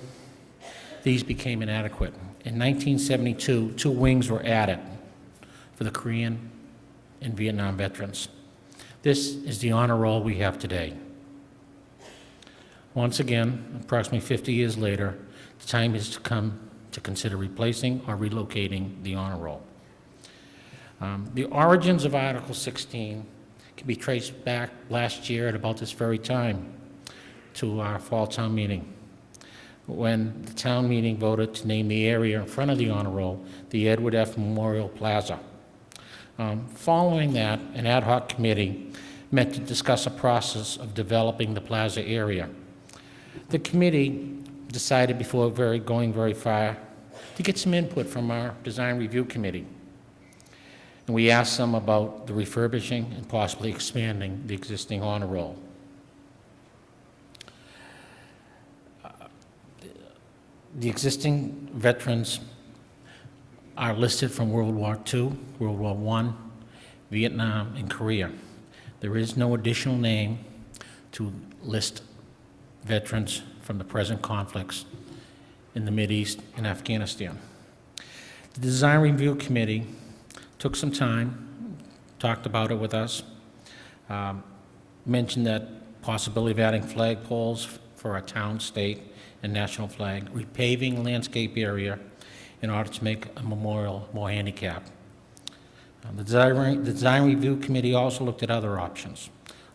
these became inadequate. In 1972, two wings were added for the Korean and Vietnam veterans. This is the honor roll we have today. Once again, approximately 50 years later, the time has come to consider replacing or relocating the honor roll. The origins of Article 16 can be traced back last year at about this very time to our fall town meeting, when the town meeting voted to name the area in front of the honor roll the Edward F. Memorial Plaza. Following that, an ad hoc committee met to discuss a process of developing the plaza area. The committee decided, before going very far, to get some input from our design review committee. And we asked them about the refurbishing and possibly expanding the existing honor roll. The existing veterans are listed from World War II, World War I, Vietnam, and Korea. There is no additional name to list veterans from the present conflicts in the Mideast and Afghanistan. The Design Review Committee took some time, talked about it with us, mentioned that possibility of adding flagpoles for our town, state, and national flag, repaving landscape area in order to make a memorial more handicapped. The Design Review Committee also looked at other options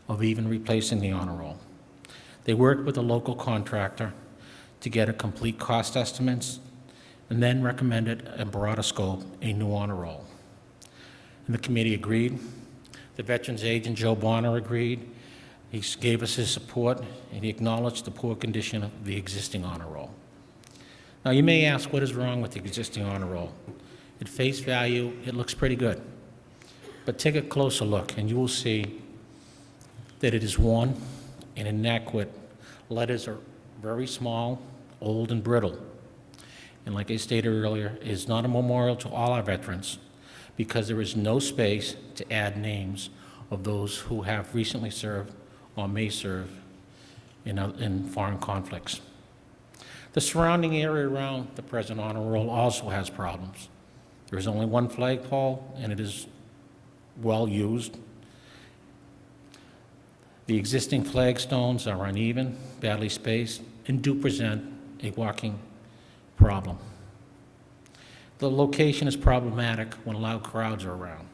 of even replacing the honor roll. They worked with a local contractor to get a complete cost estimates and then recommended a broader scope, a new honor roll. And the committee agreed. The veterans agent, Joe Bonner, agreed. He gave us his support, and he acknowledged the poor condition of the existing honor roll. Now, you may ask, what is wrong with the existing honor roll? At face value, it looks pretty good. But take a closer look, and you will see that it is worn and inadequate. Letters are very small, old, and brittle. And like I stated earlier, it is not a memorial to all our veterans because there is no space to add names of those who have recently served or may serve in foreign conflicts. The surrounding area around the present honor roll also has problems. There is only one flagpole, and it is well used. The existing flagstones are uneven, badly spaced, and do present a walking problem. The location is problematic when loud crowds are around.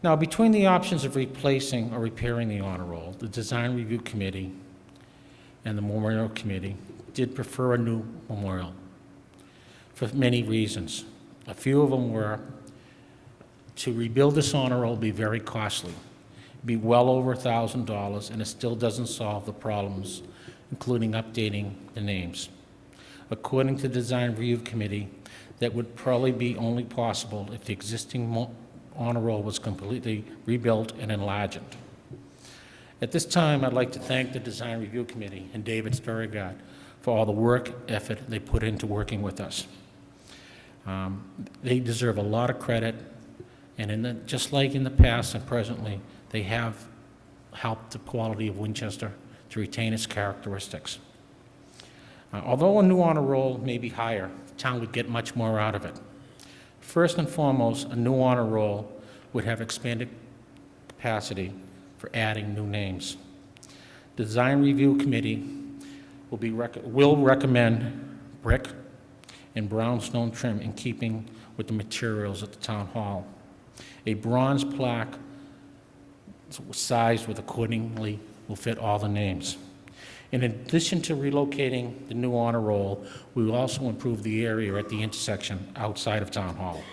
Now, between the options of replacing or repairing the honor roll, the Design Review Committee and the Memorial Committee did prefer a new memorial for many reasons. A few of them were to rebuild this honor roll would be very costly, be well over $1,000, and it still doesn't solve the problems, including updating the names. According to the Design Review Committee, that would probably be only possible if the existing honor roll was completely rebuilt and enlarged. At this time, I'd like to thank the Design Review Committee and David Sturgard for all the work, effort they put into working with us. They deserve a lot of credit, and just like in the past and presently, they have helped the quality of Winchester to retain its characteristics. Although a new honor roll may be higher, the town would get much more out of it. First and foremost, a new honor roll would have expanded capacity for adding new names. The Design Review Committee will recommend brick and brownstone trim in keeping with the materials at the town hall. A bronze plaque sized with accordingly will fit all the names. In addition to relocating the new honor roll, we will also improve the area at the intersection outside of Town Hall.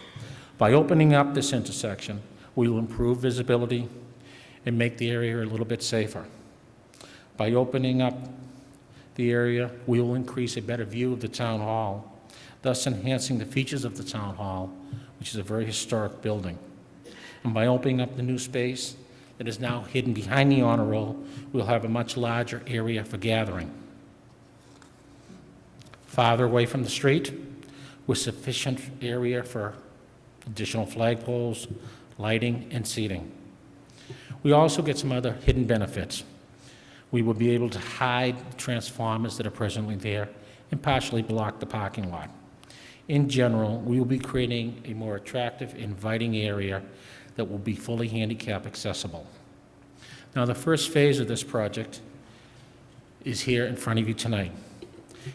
By opening up this intersection, we will improve visibility and make the area a little bit safer. By opening up the area, we will increase a better view of the Town Hall, thus enhancing the features of the Town Hall, which is a very historic building. And by opening up the new space that is now hidden behind the honor roll, we'll have a much larger area for gathering. Farther away from the street, with sufficient area for additional flagpoles, lighting, and seating. We also get some other hidden benefits. We will be able to hide the transformers that are presently there and partially block the parking lot. In general, we will be creating a more attractive, inviting area that will be fully handicap accessible. Now, the first phase of this project is here in front of you tonight.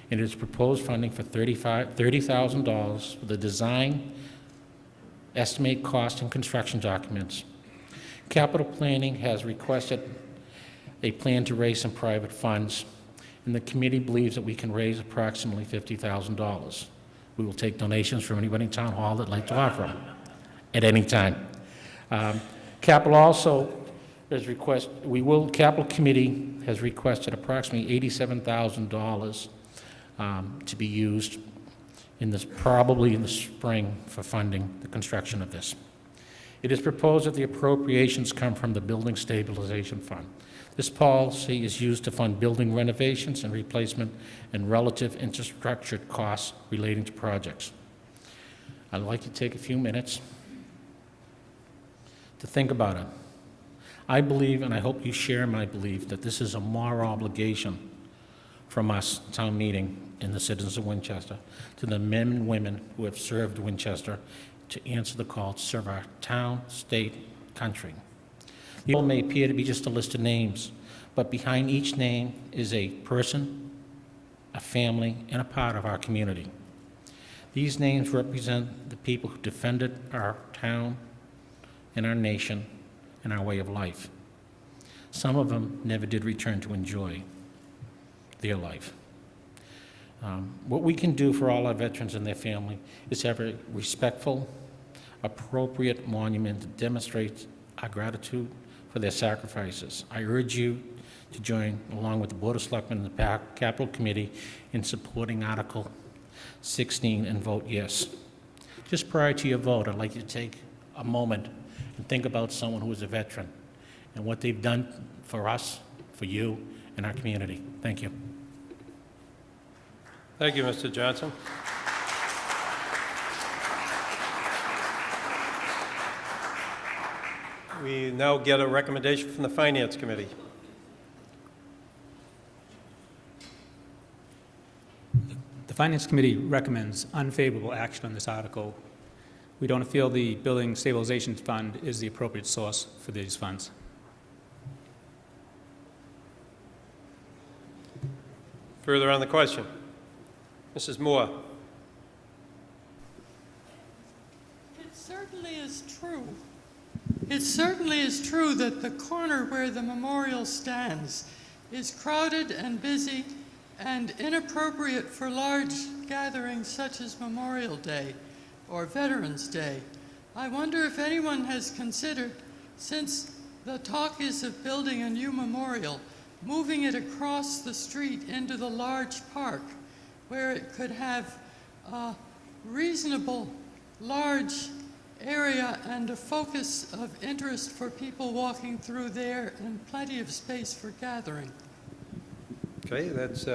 And it is proposed funding for $30,000 for the design, estimate cost, and construction documents. Capital Planning has requested a plan to raise some private funds, and the committee believes that we can raise approximately $50,000. We will take donations from anybody in Town Hall that'd like to offer them at any time. Capital also has Capital Committee has requested approximately $87,000 to be used probably in the spring for funding the construction of this. It is proposed that the appropriations come from the Building Stabilization Fund. This policy is used to fund building renovations and replacement and relative infrastructure costs relating to projects. I'd like to take a few minutes to think about it. I believe, and I hope you share my belief, that this is a moral obligation from us, town meeting, and the citizens of Winchester, to the men and women who have served Winchester to answer the call to serve our town, state, country. The all may appear to be just a list of names, but behind each name is a person, a family, and a part of our community. These names represent the people who defended our town and our nation and our way of life. Some of them never did return to enjoy their life. What we can do for all our veterans and their family is have a respectful, appropriate monument that demonstrates our gratitude for their sacrifices. I urge you to join along with the Board of Selectmen and the Capital Committee in supporting Article 16 and vote yes. Just prior to your vote, I'd like you to take a moment and think about someone who is a veteran and what they've done for us, for you, and our community. Thank you. Thank you, Mr. Johnson. We now get a recommendation from the Finance Committee. The Finance Committee recommends unfavorable action on this article. We don't feel the Building Stabilization Fund is the appropriate source for these funds. Further on the question? Mrs. Moore. It certainly is true. It certainly is true that the corner where the memorial stands is crowded and busy and inappropriate for large gatherings such as Memorial Day or Veterans Day. I wonder if anyone has considered, since the talk is of building a new memorial, moving it across the street into the large park where it could have a reasonable large area and a focus of interest for people walking through there and plenty of space for gathering. Okay, that's,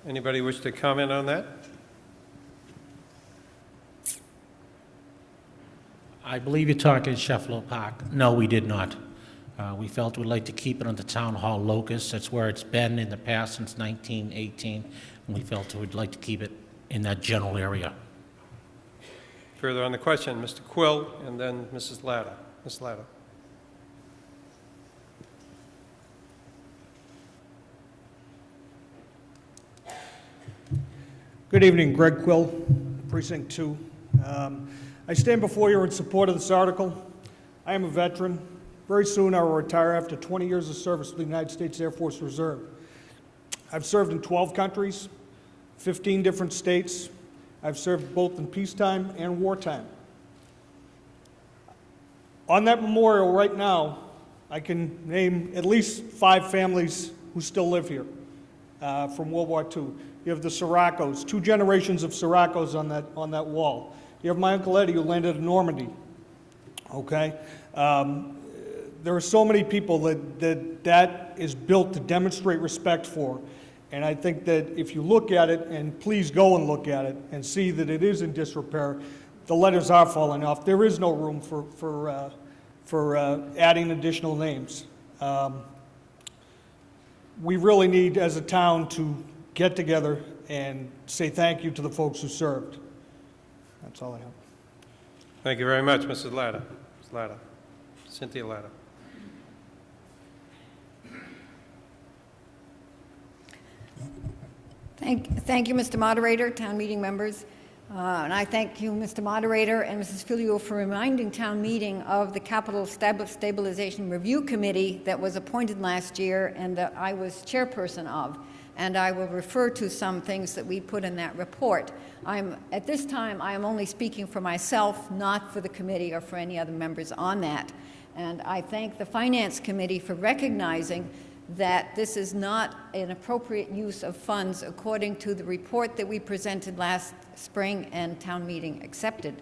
anybody wish to comment on that? I believe you're talking Sheffield Park. No, we did not. We felt we'd like to keep it on the Town Hall locus. That's where it's been in the past since 1918, and we felt we'd like to keep it in that general area. Further on the question, Mr. Quill, and then Mrs. Latta. Ms. Latta. Good evening, Greg Quill, Precinct 2. I stand before you in support of this article. I am a veteran. Very soon I will retire after 20 years of service with the United States Air Force Reserve. I've served in 12 countries, 15 different states. I've served both in peacetime and wartime. On that memorial right now, I can name at least 5 families who still live here from World War II. You have the Siracos, 2 generations of Siracos on that wall. You have my Uncle Eddie who landed in Normandy. Okay? There are so many people that is built to demonstrate respect for. And I think that if you look at it, and please go and look at it, and see that it is in disrepair, the letters are falling off. There is no room for adding additional names. We really need, as a town, to get together and say thank you to the folks who served. That's all I have. Thank you very much, Mrs. Latta. Ms. Latta. Cynthia Latta. Thank you, Mr. Moderator, town meeting members. And I thank you, Mr. Moderator, and Mrs. Filio for reminding town meeting of the Capital Stabilization Review Committee that was appointed last year and that I was chairperson of. And I will refer to some things that we put in that report. At this time, I am only speaking for myself, not for the committee or for any other members on that. And I thank the Finance Committee for recognizing that this is not an appropriate use of funds according to the report that we presented last spring and town meeting accepted.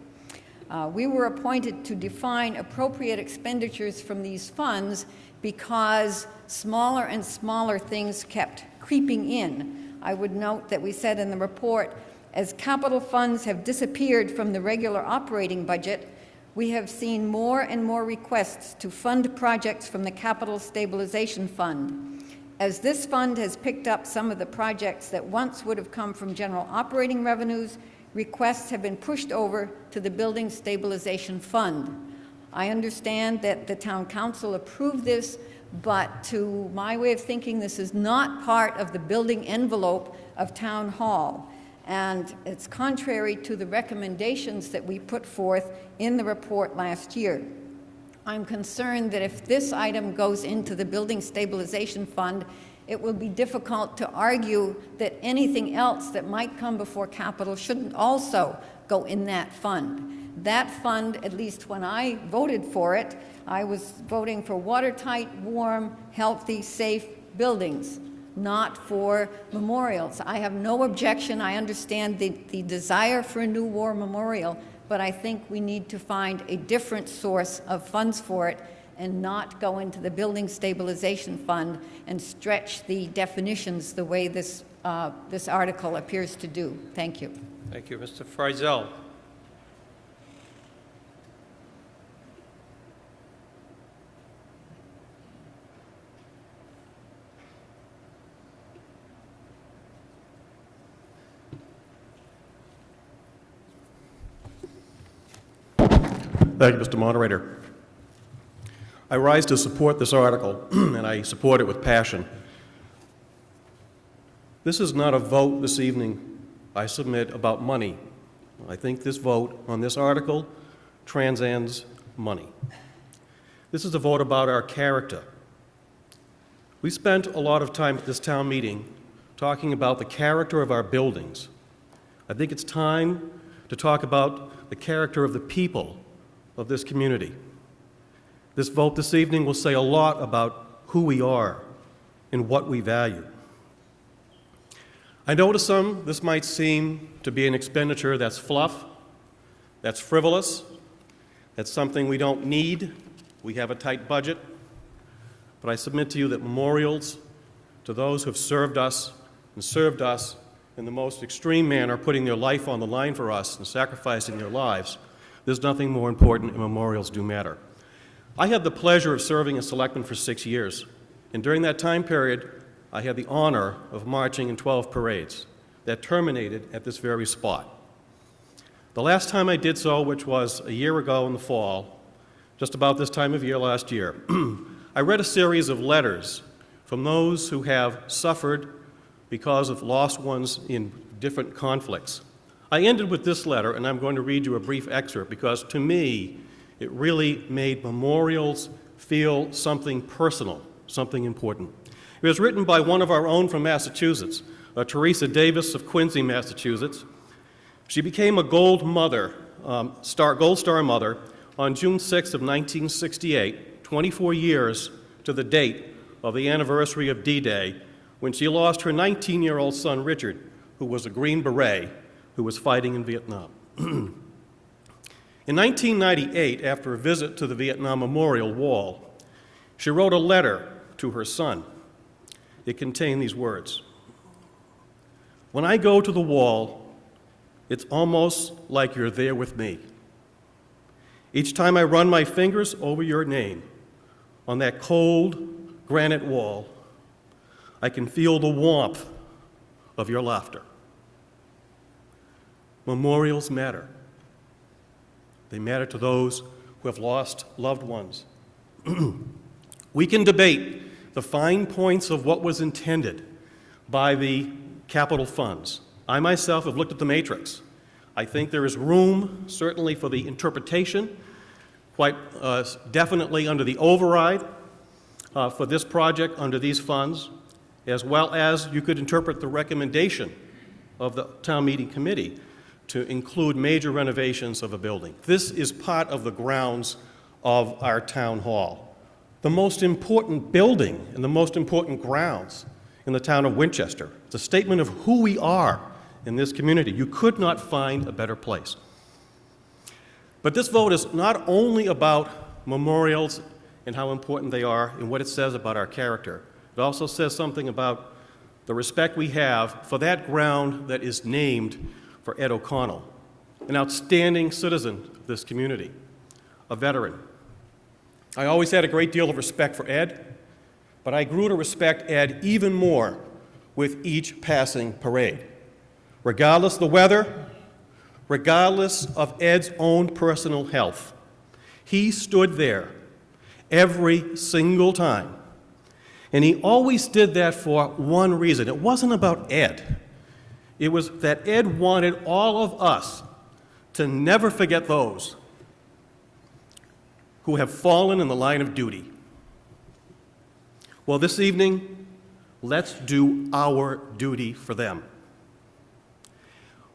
We were appointed to define appropriate expenditures from these funds because smaller and smaller things kept creeping in. I would note that we said in the report, as capital funds have disappeared from the regular operating budget, we have seen more and more requests to fund projects from the Capital Stabilization Fund. As this fund has picked up some of the projects that once would have come from general operating revenues, requests have been pushed over to the Building Stabilization Fund. I understand that the Town Council approved this, but to my way of thinking, this is not part of the building envelope of Town Hall. And it's contrary to the recommendations that we put forth in the report last year. I'm concerned that if this item goes into the Building Stabilization Fund, it will be difficult to argue that anything else that might come before capital shouldn't also go in that fund. That fund, at least when I voted for it, I was voting for watertight, warm, healthy, safe buildings, not for memorials. I have no objection. I understand the desire for a new war memorial, but I think we need to find a different source of funds for it and not go into the Building Stabilization Fund and stretch the definitions the way this article appears to do. Thank you. Thank you. Mr. Friesel. Thank you, Mr. Moderator. I rise to support this article, and I support it with passion. This is not a vote this evening, I submit, about money. I think this vote on this article transcends money. This is a vote about our character. We spent a lot of time at this town meeting talking about the character of our buildings. I think it's time to talk about the character of the people of this community. This vote this evening will say a lot about who we are and what we value. I know to some this might seem to be an expenditure that's fluff, that's frivolous, that's something we don't need. We have a tight budget. But I submit to you that memorials to those who have served us in the most extreme manner, putting their life on the line for us and sacrificing their lives, there's nothing more important, and memorials do matter. I had the pleasure of serving as selectman for 6 years, and during that time period, I had the honor of marching in 12 parades that terminated at this very spot. The last time I did so, which was a year ago in the fall, just about this time of year last year, I read a series of letters from those who have suffered because of lost ones in different conflicts. I ended with this letter, and I'm going to read you a brief excerpt because to me, it really made memorials feel something personal, something important. It was written by one of our own from Massachusetts, Teresa Davis of Quincy, Massachusetts. She became a Gold Star mother on June 6 of 1968, 24 years to the date of the anniversary of D-Day, when she lost her 19-year-old son, Richard, who was a Green Beret, who was fighting in Vietnam. In 1998, after a visit to the Vietnam Memorial Wall, she wrote a letter to her son. It contained these words: "When I go to the wall, it's almost like you're there with me. Each time I run my fingers over your name on that cold granite wall, I can feel the warmth of your laughter." Memorials matter. They matter to those who have lost loved ones. We can debate the fine points of what was intended by the capital funds. I myself have looked at the matrix. I think there is room, certainly, for the interpretation, quite definitely under the override for this project under these funds, as well as you could interpret the recommendation of the town meeting committee to include major renovations of a building. This is part of the grounds of our town hall. The most important building and the most important grounds in the town of Winchester. It's a statement of who we are in this community. You could not find a better place. But this vote is not only about memorials and how important they are and what it says about our character. It also says something about the respect we have for that ground that is named for Ed O'Connell, an outstanding citizen of this community, a veteran. I always had a great deal of respect for Ed, but but I grew to respect Ed even more with each passing parade. Regardless of the weather, regardless of Ed's own personal health, he stood there every single time. And he always did that for one reason. It wasn't about Ed. It was that Ed wanted all of us to never forget those who have fallen in the line of duty. Well, this evening, let's do our duty for them.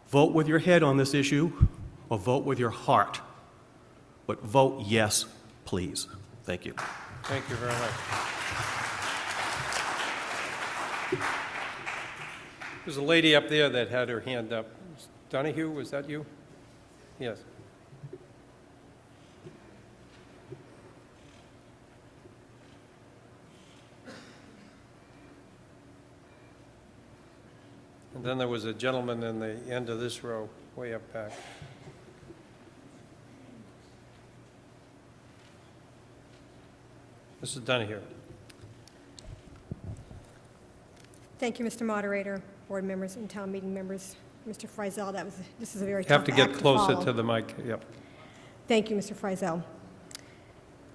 Vote with your head on this issue, or vote with your heart. But vote yes, please. Thank you. Thank you very much. There's a lady up there that had her hand up. Donahue, was that you? Yes. And then there was a gentleman in the end of this row, way up back. Mrs. Donahue. Thank you, Mr. Moderator, board members and town meeting members. Mr. Frizel, this is a very You have tough to act get closer follow. to the mic. Yep. Thank you, Mr. Frizel.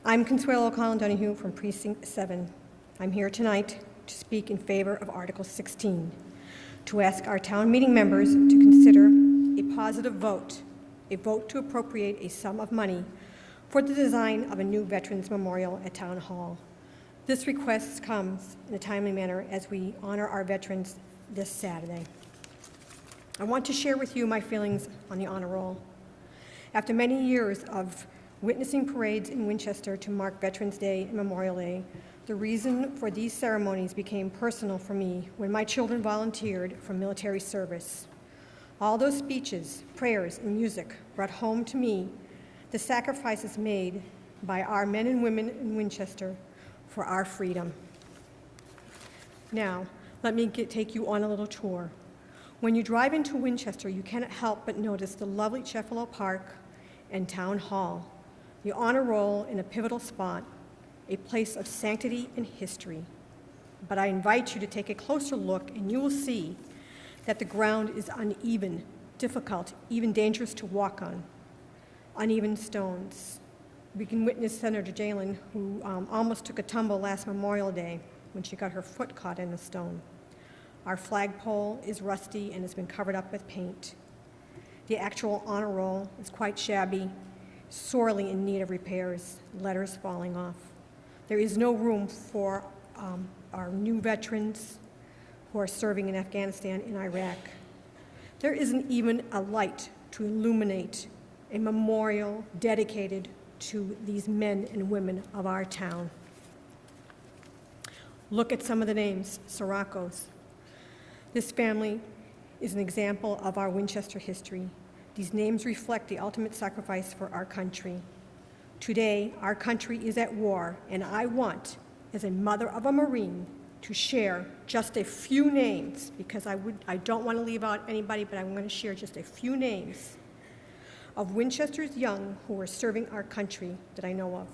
I'm Consuelo O'Connell Donahue from Precinct 7. I'm here tonight to speak in favor of Article 16, to ask our town meeting members to consider a positive vote, a vote to appropriate a sum of money for the design of a new Veterans Memorial at Town Hall. This request comes in a timely manner as we honor our veterans this Saturday. I want to share with you my feelings on the honor roll. After many years of witnessing parades in Winchester to mark Veterans Day and Memorial Day, the reason for these ceremonies became personal for me when my children volunteered for military service. All those speeches, prayers, and music brought home to me the sacrifices made by our men and women in Winchester for our freedom. Now, let me take you on a little tour. When you drive into Winchester, you cannot help but notice the lovely Cheffelo Park and Town Hall, the honor roll in a pivotal spot, a place of sanctity and history. But I invite you to take a closer look, and you will see that the ground is uneven, difficult, even dangerous to walk on. Uneven stones. We can witness Senator Jalen, who almost took a tumble last Memorial Day when she got her foot caught in a stone. Our flagpole is rusty and has been covered up with paint. The actual honor roll is quite shabby, sorely in need of repairs, letters falling off. There is no room for our new veterans who are serving in Afghanistan and Iraq. There isn't even a light to illuminate a memorial dedicated to these men and women of our town. Look at some of the names, Sirocco's. This family is an example of our Winchester history. These names reflect the ultimate sacrifice for our country. Today, our country is at war, and I want, as a mother of a Marine, to share just a few names, because I don't want to leave out anybody, but I'm going to share just a few names of Winchester's young who are serving our country that I know of,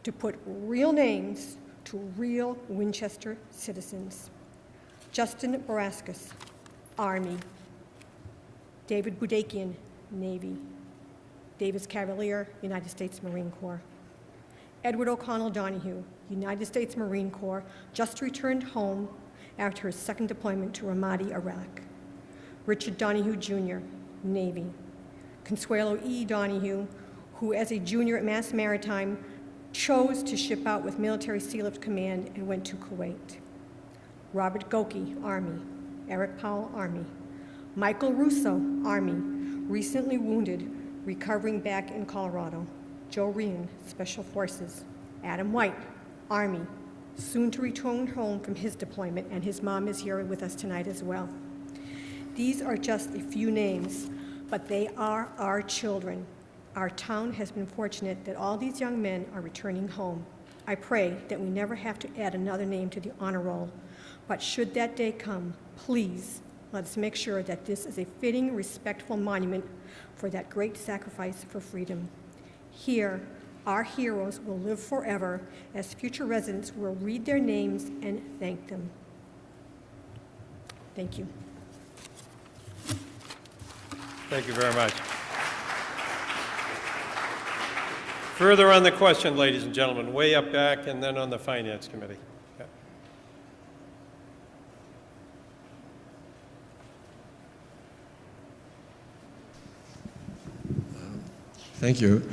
to put real names to real Winchester citizens. Justin Barascus, Army. David Budakian, Navy. Davis Cavalier, United States Marine Corps. Edward O'Connell Donahue, United States Marine Corps, just returned home after his second deployment to Ramadi, Iraq. Richard Donahue Jr., Navy. Consuelo E. Donahue, who as a junior at Mass Maritime chose to ship out with Military Sealift Command and went to Kuwait. Robert Goki, Army. Eric Powell, Army. Michael Russo, Army, recently wounded, recovering back in Colorado. Joe Ryan, Special Forces. Adam White, Army, soon to return home from his deployment, and his mom is here with us tonight as well. These are just a few names, but they are our children. Our town has been fortunate that all these young men are returning home. I pray that we never have to add another name to the honor roll, but should that day come, please let's make sure that this is a fitting, respectful monument for that great sacrifice for freedom. Here, Our heroes will live forever as future residents will read their names and thank them. Thank you. Thank you very much. Further on the question, ladies and gentlemen, way up back and then on the Finance Committee. Yeah. Thank you.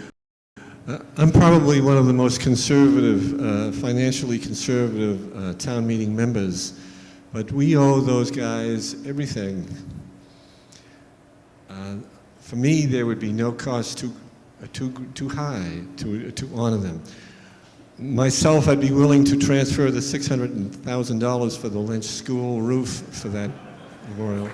I'm probably one of the most conservative, financially conservative town meeting members, but we owe those guys everything. For me, there would be no cost too high to honor them. Myself, I'd be willing to transfer the $600,000 for the Lynch School roof for that memorial.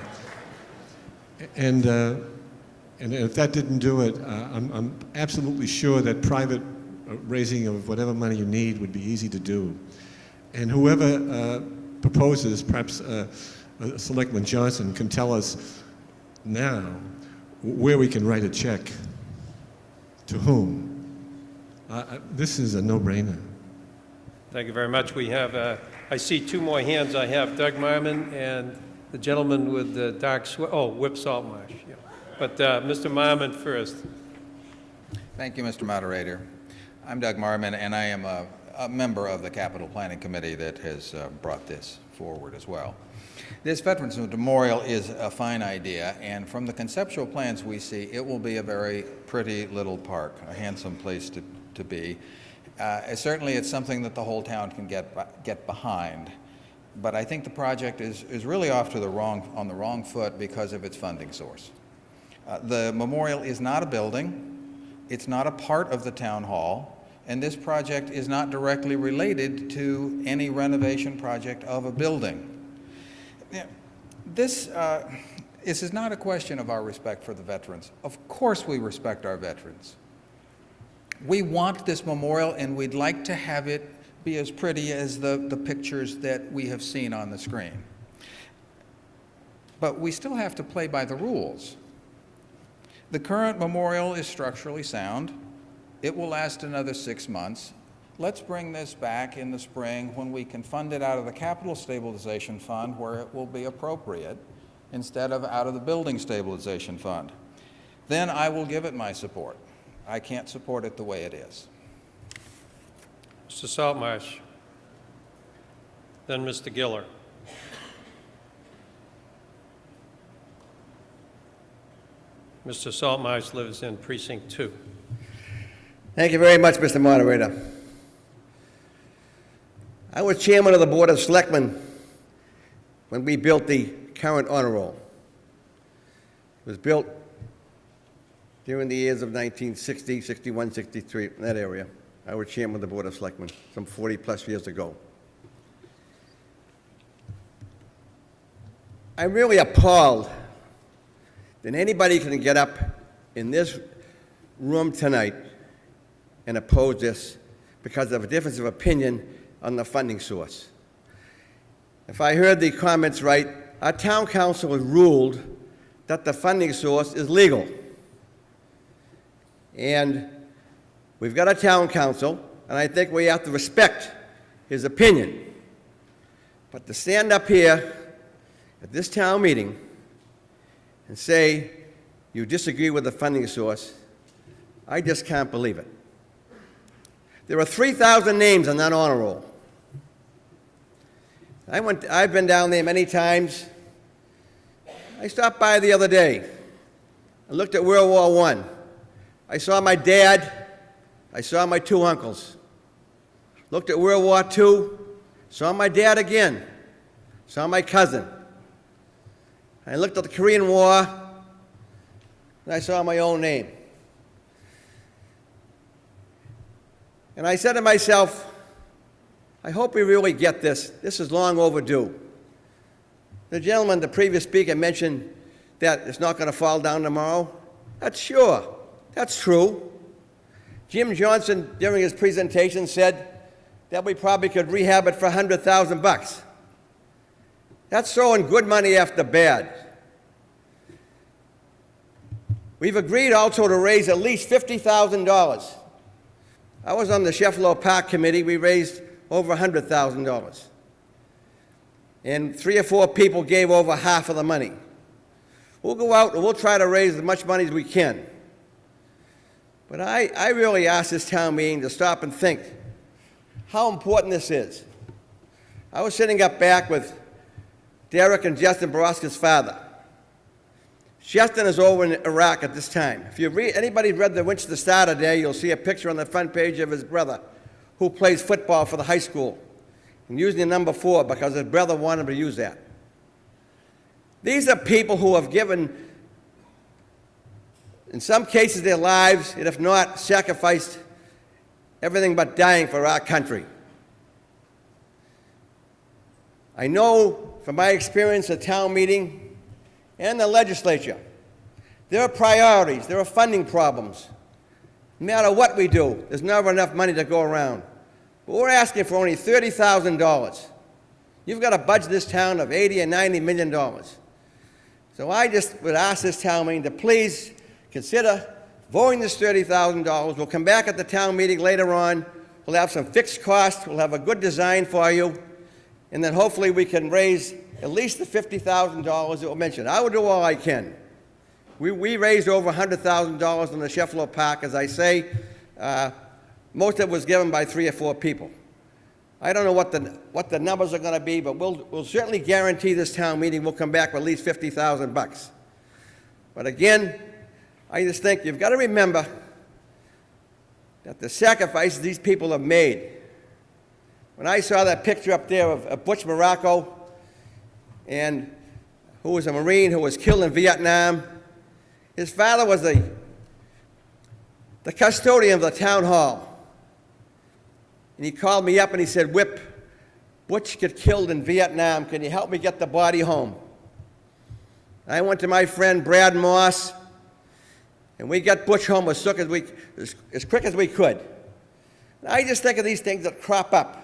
And if that didn't do it, I'm absolutely sure that private raising of whatever money you need would be easy to do. And whoever proposes, perhaps Selectman Johnson can tell us now where we can write a check. To whom? This is a no-brainer. Thank you very much. We have, I see two more hands. I have Doug Marmon and the gentleman with the dark sweat. Oh, Whip Saltmarsh. Yeah. But Mr. Marmon first. Thank you, Mr. Moderator. I'm Doug Marmon, and I am a member of the Capital Planning Committee that has brought this forward as well. This Veterans Memorial is a fine idea, and from the conceptual plans we see, it will be a very pretty little park, a handsome place to be. Certainly it's something that the whole town can get behind, but I think the project is really off to on the wrong foot because of its funding source. The memorial is not a building, it's not a part of the town hall, and this project is not directly related to any renovation project of a building. This is not a question of our respect for the veterans. Of course we respect our veterans. We want this memorial, and we'd like to have it be as pretty as the pictures that we have seen on the screen. But we still have to play by the rules. The current memorial is structurally sound. It will last another 6 months. Let's bring this back in the spring when we can fund it out of the Capital Stabilization Fund where it will be appropriate instead of out of the Building Stabilization Fund. Then I will give it my support. I can't support it the way it is. Mr. Saltmarsh. Then Mr. Giller. Mr. Saltmarsh lives in Precinct 2. Thank you very much, Mr. Moderator. I was chairman of the Board of Selectmen when we built the current honor roll. It was built during the years of 1960, 61, 63, in that area. I was chairman of the Board of Selectmen some 40-plus years ago. I'm really appalled that anybody can get up in this room tonight and oppose this because of a difference of opinion on the funding source. If I heard the comments right, our town council has ruled that the funding source is legal. And we've got a town council, and I think we have to respect his opinion. But to stand up here at this town meeting and say you disagree with the funding source, I just can't believe it. There are 3,000 names on that honor roll. I've been down there many times. I stopped by the other day. I looked at World War I. I saw my dad. I saw my two uncles. Looked at World War II. Saw my dad again. Saw my cousin. I looked at the Korean War, and I saw my own name. And I said to myself, I hope we really get this. This is long overdue. The gentleman, the previous speaker, mentioned that it's not going to fall down tomorrow. That's sure. That's true. Jim Johnson, during his presentation, said that we probably could rehab it for $100,000. That's throwing good money after bad. We've agreed also to raise at least $50,000 I was on the Sheffield Park Committee. We raised over $100,000. And 3 or 4 people gave over half of the money. We'll go out and we'll try to raise as much money as we can. But I really ask this town meeting to stop and think how important this is. I was sitting up back with Derek and Justin Boroska's father. Justin is over in Iraq at this time. If anybody read the Winchester Star today, you'll see a picture on the front page of his brother who plays football for the high school and using the number 4 because his brother wanted him to use that. These are people who have given, in some cases, their lives, and if not, sacrificed everything but dying for our country. I know from my experience at town meeting and the legislature, there are priorities, there are funding problems. No matter what we do, there's never enough money to go around. But we're asking for only $30,000. You've got a budget this town of $80 and $90 million. So I just would ask this town meeting to please consider voting this $30,000. We'll come back at the town meeting later on. We'll have some fixed costs. We'll have a good design for you. And then hopefully we can raise at least the $50,000 that were mentioned. I will do all I can. We raised over $100,000 in the Sheffield Park. As I say, most of it was given by 3 or 4 people. I don't know what the numbers are going to be, but we'll certainly guarantee this town meeting will come back with at least $50,000. But again, I just think you've got to remember that the sacrifices these people have made. When I saw that picture up there of Butch Morocco, and who was a Marine who was killed in Vietnam, his father was the custodian of the town hall. And he called me up and he said, "Whip, Butch got killed in Vietnam. Can you help me get the body home?" I went to my friend Brad Moss, and we got Butch home as quick as we could. And I just think of these things that crop up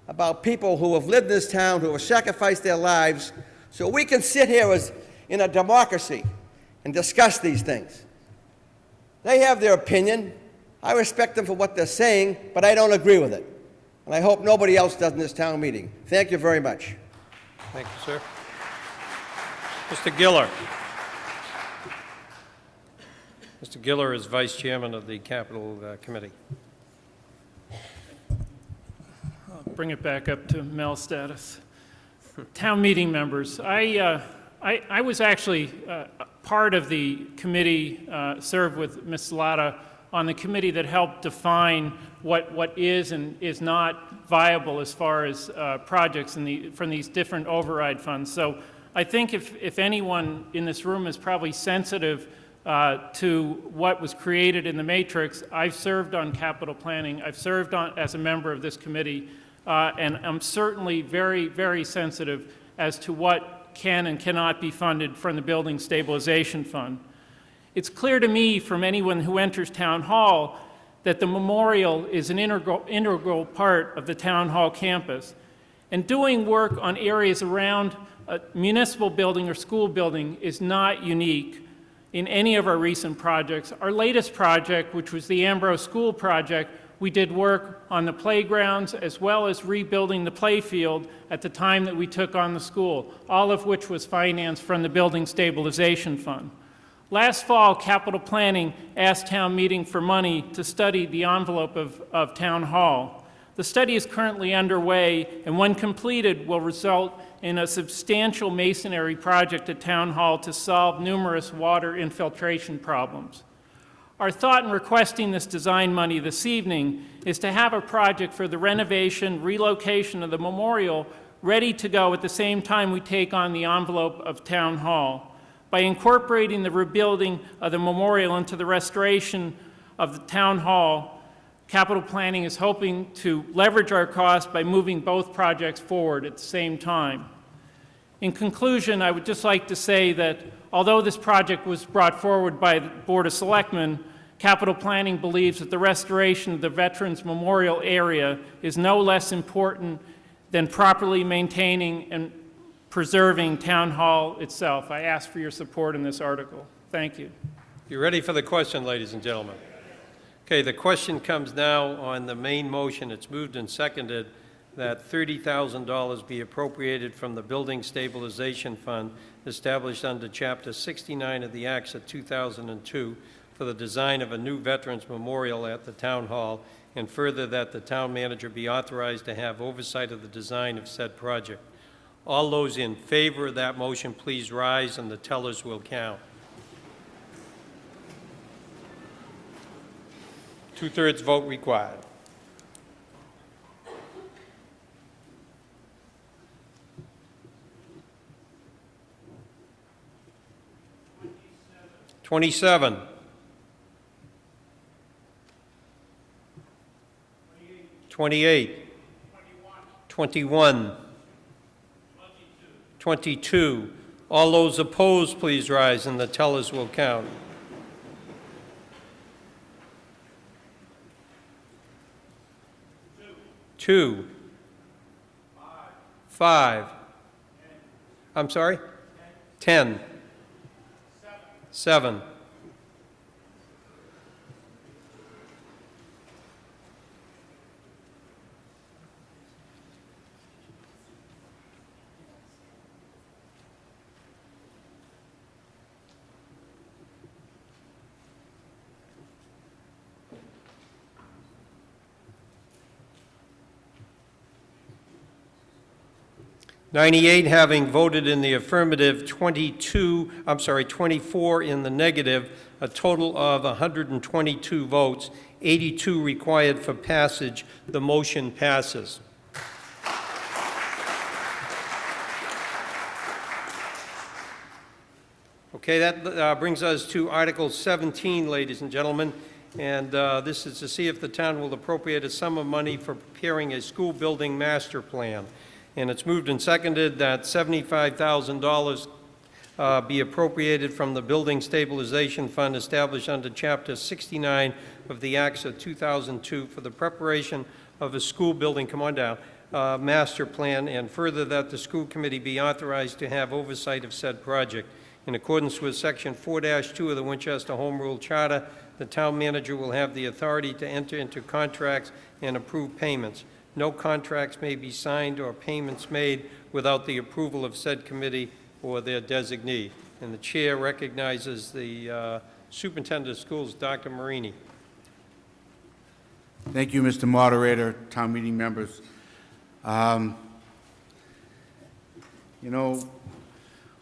about people who have lived in this town, who have sacrificed their lives, so we can sit here as in a democracy and discuss these things. They have their opinion. I respect them for what they're saying, but I don't agree with it. And I hope nobody else does in this town meeting. Thank you very much. Thank you, sir. Mr. Giller. Mr. Giller is Vice Chairman of the Capital Committee. Bring it back up to Mel status. Town meeting members, I was actually part of the committee, served with Ms. Salata on the committee that helped define what is and is not viable as far as projects from these different override funds. So I think if anyone in this room is probably sensitive to what was created in the matrix, I've served on capital planning. I've served as a member of this committee. And I'm certainly very, very sensitive as to what can and cannot be funded from the Building Stabilization Fund. It's clear to me from anyone who enters Town Hall that the memorial is an integral part of the Town Hall campus. And doing work on areas around a municipal building or school building is not unique in any of our recent projects. Our latest project, which was the Ambrose School project, we did work on the playgrounds as well as rebuilding the playfield at the time that we took on the school, all of which was financed from the Building Stabilization Fund. Last fall, Capital Planning asked town meeting for money to study the envelope of Town Hall. The study is currently underway, and when completed, will result in a substantial masonry project at Town Hall to solve numerous water infiltration problems. Our thought in requesting this design money this evening is to have a project for the renovation, relocation of the memorial ready to go at the same time we take on the envelope of Town Hall. By incorporating the rebuilding of the memorial into the restoration of the Town Hall, Capital Planning is hoping to leverage our costs by moving both projects forward at the same time. In conclusion, I would just like to say that although this project was brought forward by the Board of Selectmen, Capital Planning believes that the restoration of the Veterans Memorial area is no less important than properly maintaining and preserving Town Hall itself. I ask for your support in this article. Thank you. You ready for the question, ladies and gentlemen? Okay, the question comes now on the main motion. It's moved and seconded that $30,000 be appropriated from the Building Stabilization Fund established under Chapter 69 of the Acts of 2002 for the design of a new Veterans Memorial at the Town Hall, and further that the town manager be authorized to have oversight of the design of said project. All those in favor of that motion, please rise and the tellers will count. 2/3 vote required. $27. 28. 21. 22. All those opposed, please rise and the tellers will count. 2. 5. I'm sorry? 10. 7. 98 having voted in the affirmative, 24 in the negative, a total of 122 votes, 82 required for passage. The motion passes. Okay, that brings us to Article 17, ladies and gentlemen, and this is to see if the town will appropriate a sum of money for preparing a school building master plan. And it's moved and seconded that $75,000 be appropriated from the Building Stabilization Fund established under Chapter 69 of the Acts of 2002 for the preparation of a school building, master plan, and further that the school committee be authorized to have oversight of said project. In accordance with Section 4-2 of the Winchester Home Rule Charter, the town manager will have the authority to enter into contracts and approve payments. No contracts may be signed or payments made without the approval of said committee or their designee. And the chair recognizes the superintendent of schools, Dr. Marini. Thank you, Mr. Moderator, town meeting members.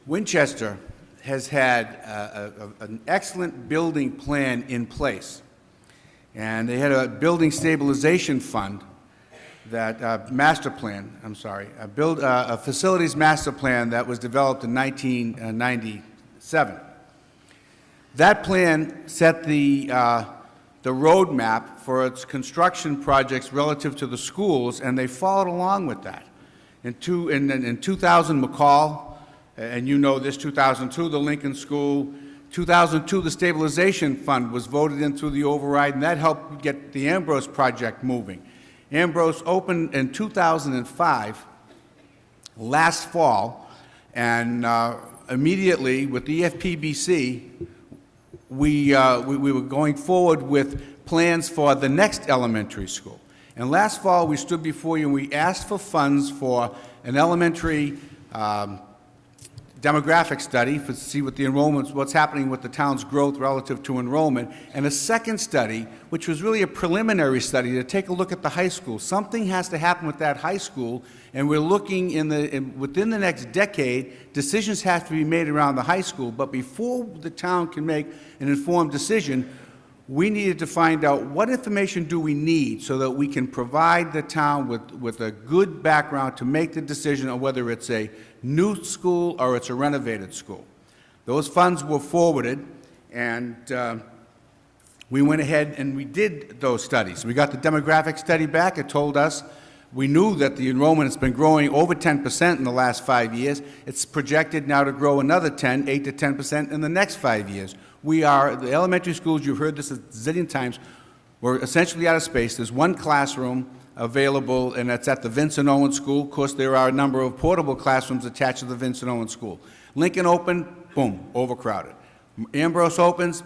Winchester has had an excellent building plan in place. And they had a building stabilization fund, a facilities master plan that was developed in 1997. That plan set the roadmap for its construction projects relative to the schools, and they followed along with that. In 2000, McCall, and you know this, 2002, the Lincoln School, 2002, the stabilization fund was voted in through the override, and that helped get the Ambrose project moving. Ambrose opened in 2005, last fall, and immediately with the EFPBC, we were going forward with plans for the next elementary school. And last fall, we stood before you and we asked for funds for an elementary demographic study to see what the enrollments, what's happening with the town's growth relative to enrollment, and a second study, which was really a preliminary study to take a look at the high school. Something has to happen with that high school, and we're looking within the next decade, decisions have to be made around the high school. But before the town can make an informed decision, we needed to find out what information do we need so that we can provide the town with a good background to make the decision on whether it's a new school or it's a renovated school. Those funds were forwarded, and we went ahead and we did those studies. We got the demographic study back. It told us we knew that the enrollment has been growing over 10% in the last 5 years. It's projected now to grow another 8 to 10% in the next 5 years. The elementary schools, you've heard this a zillion times, we're essentially out of space. There's one classroom available, and that's at the Vincent Owen School. Of course, there are a number of portable classrooms attached to the Vincent Owen School. Lincoln opened, boom, overcrowded. Ambrose opens,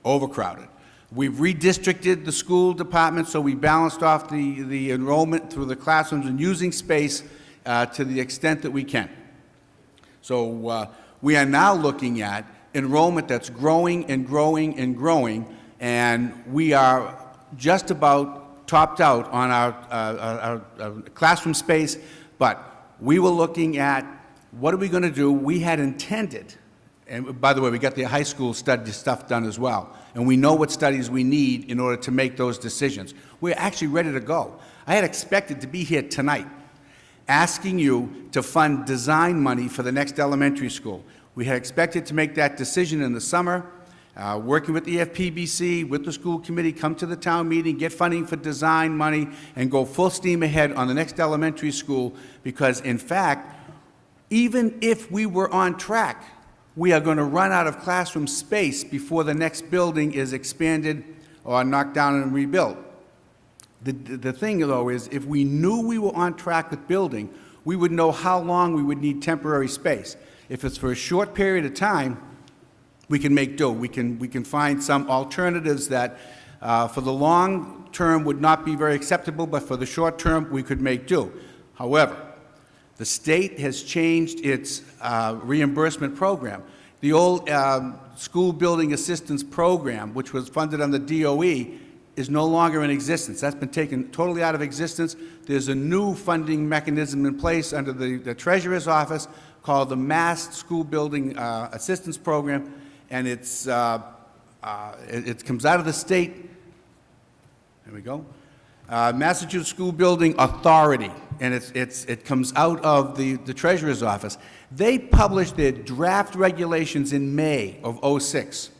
overcrowded. We've redistricted the school department, so we balanced off the enrollment through the classrooms and using space to the extent that we can. So we are now looking at enrollment that's growing and growing and growing, and we are just about topped out on our classroom space, but we were looking at what are we going to do. We had intended, and by the way, we got the high school study stuff done as well, and we know what studies we need in order to make those decisions. We're actually ready to go. I had expected to be here tonight asking you to fund design money for the next elementary school. We had expected to make that decision in the summer, working with the FPBC, with the school committee, come to the town meeting, get funding for design money, and go full steam ahead on the next elementary school, because in fact, even if we were on track, we are going to run out of classroom space before the next building is expanded or knocked down and rebuilt. The thing, though, is if we knew we were on track with building, we would know how long we would need temporary space. If it's for a short period of time, we can make do. We can find some alternatives that for the long term would not be very acceptable, but for the short term, we could make do. However, the state has changed its reimbursement program. The old school building assistance program, which was funded on the DOE, is no longer in existence. That's been taken totally out of existence. There's a new funding mechanism in place under the Treasurer's Office called the Mass School Building Assistance Program, and it comes out of the state. There we go. Massachusetts School Building Authority, and it comes out of the Treasurer's Office. They published their draft regulations in May of '06.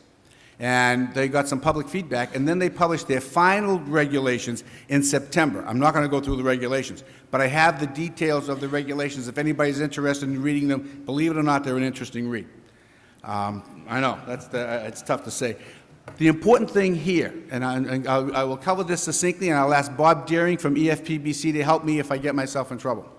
And they got some public feedback, and then they published their final regulations in September. I'm not going to go through the regulations, but I have the details of the regulations. If anybody's interested in reading them, believe it or not, they're an interesting read. I know, it's tough to say. The important thing here, and I will cover this succinctly, and I'll ask Bob Deering from EFPBC to help me if I get myself in trouble.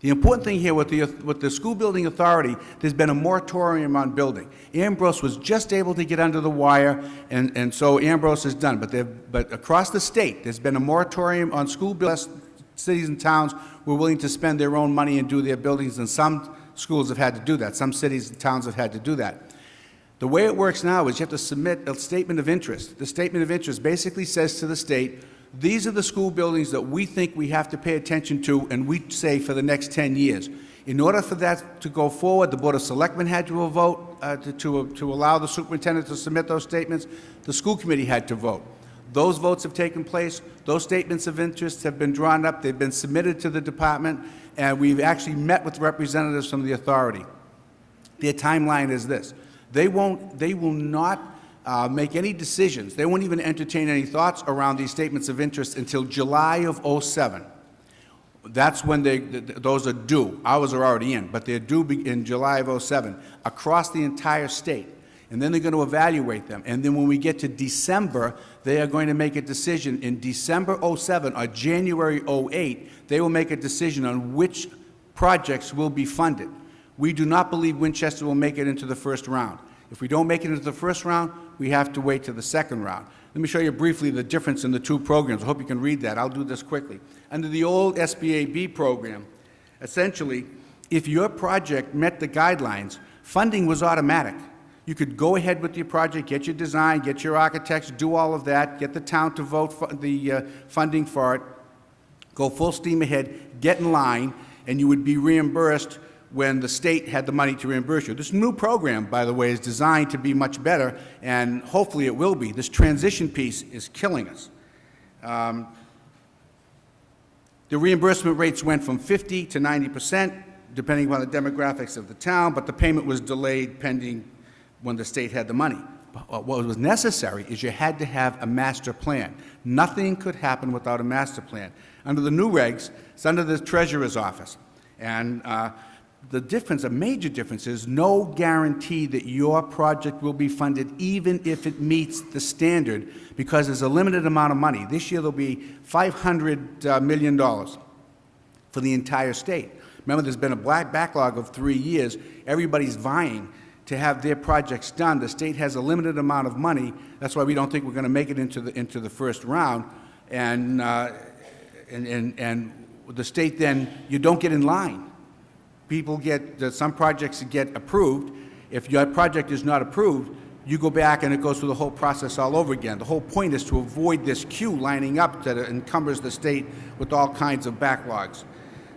The important thing here with the School Building Authority, there's been a moratorium on building. Ambrose was just able to get under the wire, and so Ambrose is done. But across the state, there's been a moratorium on school buildings. Cities and towns were willing to spend their own money and do their buildings, and some schools have had to do that. Some cities and towns have had to do that. The way it works now is you have to submit a statement of interest. The statement of interest basically says to the state, these are the school buildings that we think we have to pay attention to, and we say for the next 10 years. In order for that to go forward, the Board of Selectmen had to vote to allow the superintendent to submit those statements. The school committee had to vote. Those votes have taken place. Those statements of interest have been drawn up. They've been submitted to the department, and we've actually met with representatives from the authority. Their timeline is this. They will not make any decisions. They won't even entertain any thoughts around these statements of interest until July of '07. That's when those are due. Ours are already in, but they're due in July of '07 across the entire state. And then they're going to evaluate them. And then when we get to December, they are going to make a decision. In December '07 or January '08, they will make a decision on which projects will be funded. We do not believe Winchester will make it into the first round. If we don't make it into the first round, we have to wait to the second round. Let me show you briefly the difference in the two programs. I hope you can read that. I'll do this quickly. Under the old SBAB program, essentially, if your project met the guidelines, funding was automatic. You could go ahead with your project, get your design, get your architects, do all of that, get the town to vote for the funding for it, go full steam ahead, get in line, and you would be reimbursed when the state had the money to reimburse you. This new program, by the way, is designed to be much better, and hopefully it will be. This transition piece is killing us. The reimbursement rates went from 50 to 90%, depending on the demographics of the town, but the payment was delayed pending when the state had the money. But what was necessary is you had to have a master plan. Nothing could happen without a master plan. Under the new regs, it's under the Treasurer's Office. And the difference, a major difference, is no guarantee that your project will be funded even if it meets the standard, because there's a limited amount of money. This year there'll be $500 million for the entire state. Remember, there's been a backlog of 3 years. Everybody's vying to have their projects done. The state has a limited amount of money. That's why we don't think we're going to make it into the first round. And the state then, you don't get in line. People get, some projects get approved. If your project is not approved, you go back and it goes through the whole process all over again. The whole point is to avoid this queue lining up that encumbers the state with all kinds of backlogs.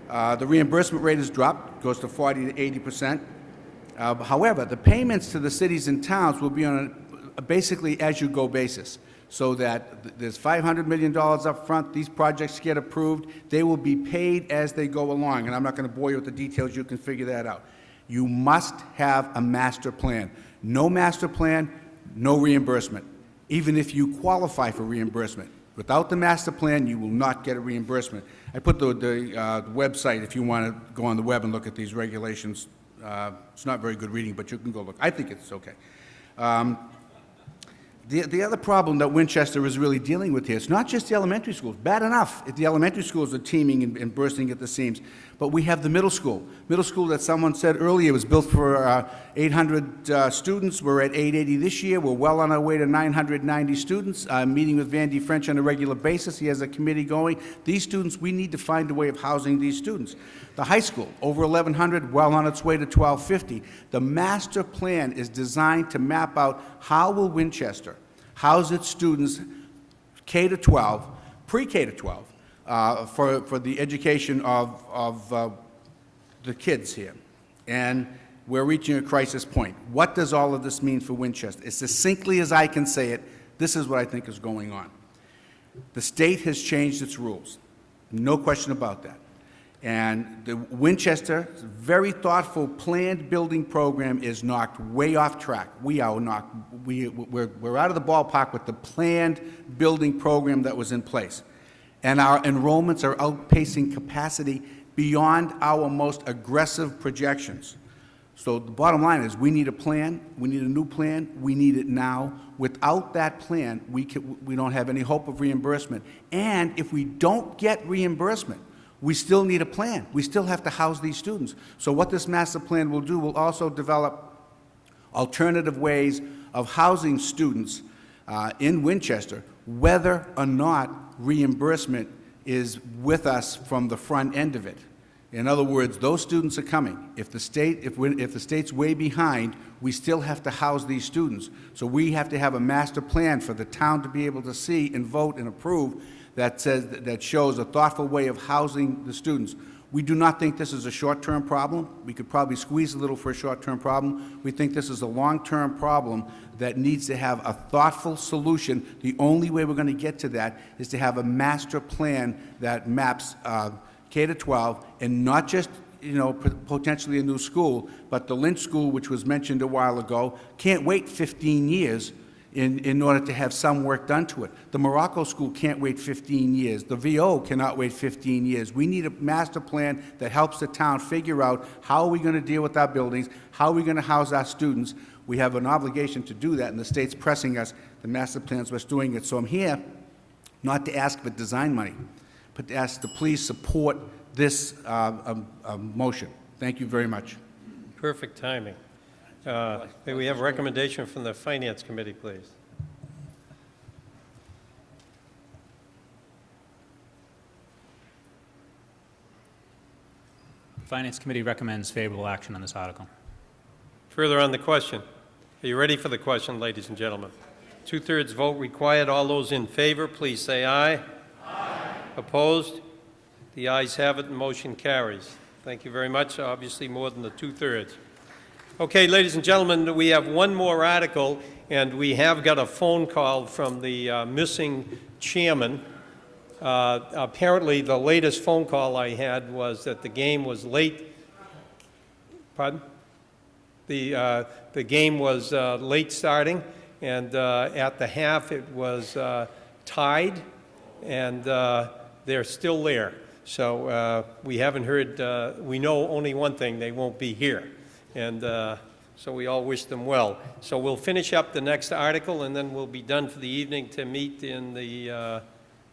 The reimbursement rate has dropped, goes to 40 to 80%. However, the payments to the cities and towns will be on a basically as-you-go basis, so that there's $500 million up front. These projects get approved. They will be paid as they go along, and I'm not going to bore you with the details. You can figure that out. You must have a master plan. No master plan, no reimbursement, even if you qualify for reimbursement. Without the master plan, you will not get a reimbursement. I put the website, if you want to go on the web and look at these regulations. It's not very good reading, but you can go look. I think it's okay. The other problem that Winchester is really dealing with here, it's not just the elementary schools. Bad enough if the elementary schools are teeming and bursting at the seams, but we have the middle school. Middle school that someone said earlier was built for 800 students. We're at 880 this year. We're well on our way to 990 students. I'm meeting with Vandy French on a regular basis. He has a committee going. These students, we need to find a way of housing these students. The high school, over 1,100, well on its way to 1,250. The master plan is designed to map out how will Winchester house its students K to 12, pre-K to 12, for the education of the kids here. And we're reaching a crisis point. What does all of this mean for Winchester? As succinctly as I can say it, this is what I think is going on. The state has changed its rules. No question about that. And the Winchester, very thoughtful, planned building program is knocked way off track. We're out of the ballpark with the planned building program that was in place. And our enrollments are outpacing capacity beyond our most aggressive projections. So the bottom line is we need a plan, we need a new plan, we need it now. Without that plan, we don't have any hope of reimbursement. And if we don't get reimbursement, we still need a plan. We still have to house these students. So what this master plan will do will also develop alternative ways of housing students in Winchester, whether or not reimbursement is with us from the front end of it. In other words, those students are coming. If the state's way behind, we still have to house these students. So we have to have a master plan for the town to be able to see and vote and approve that shows a thoughtful way of housing the students. We do not think this is a short-term problem. We could probably squeeze a little for a short-term problem. We think this is a long-term problem that needs to have a thoughtful solution. The only way we're going to get to that is to have a master plan that maps K to 12, and not just potentially a new school, but the Lynch School, which was mentioned a while ago, can't wait 15 years in order to have some work done to it. The Morocco School can't wait 15 years. The VO cannot wait 15 years. We need a master plan that helps the town figure out how are we going to deal with our buildings, how are we going to house our students. We have an obligation to do that, and the state's pressing us. The master plan's what's doing it. So I'm here not to ask for design money, but to ask to please support this motion. Thank you very much. Perfect timing. May we have a recommendation from the Finance Committee, please? The Finance Committee recommends favorable action on this article. Further on the question. Are you ready for the question, ladies and gentlemen? 2/3 vote required. All those in favor, please say aye. Aye. Opposed? The ayes have it and motion carries. Thank you very much. Obviously more than the 2/3. Okay, ladies and gentlemen, we have one more article, and we have got a phone call from the missing chairman. Apparently, the latest phone call I had was that the game was late. Pardon? The game was late starting, and at the half it was tied, and they're still there. So we haven't heard, we know only one thing, they won't be here. And so we all wish them well. So we'll finish up the next article, and then we'll be done for the evening to meet in the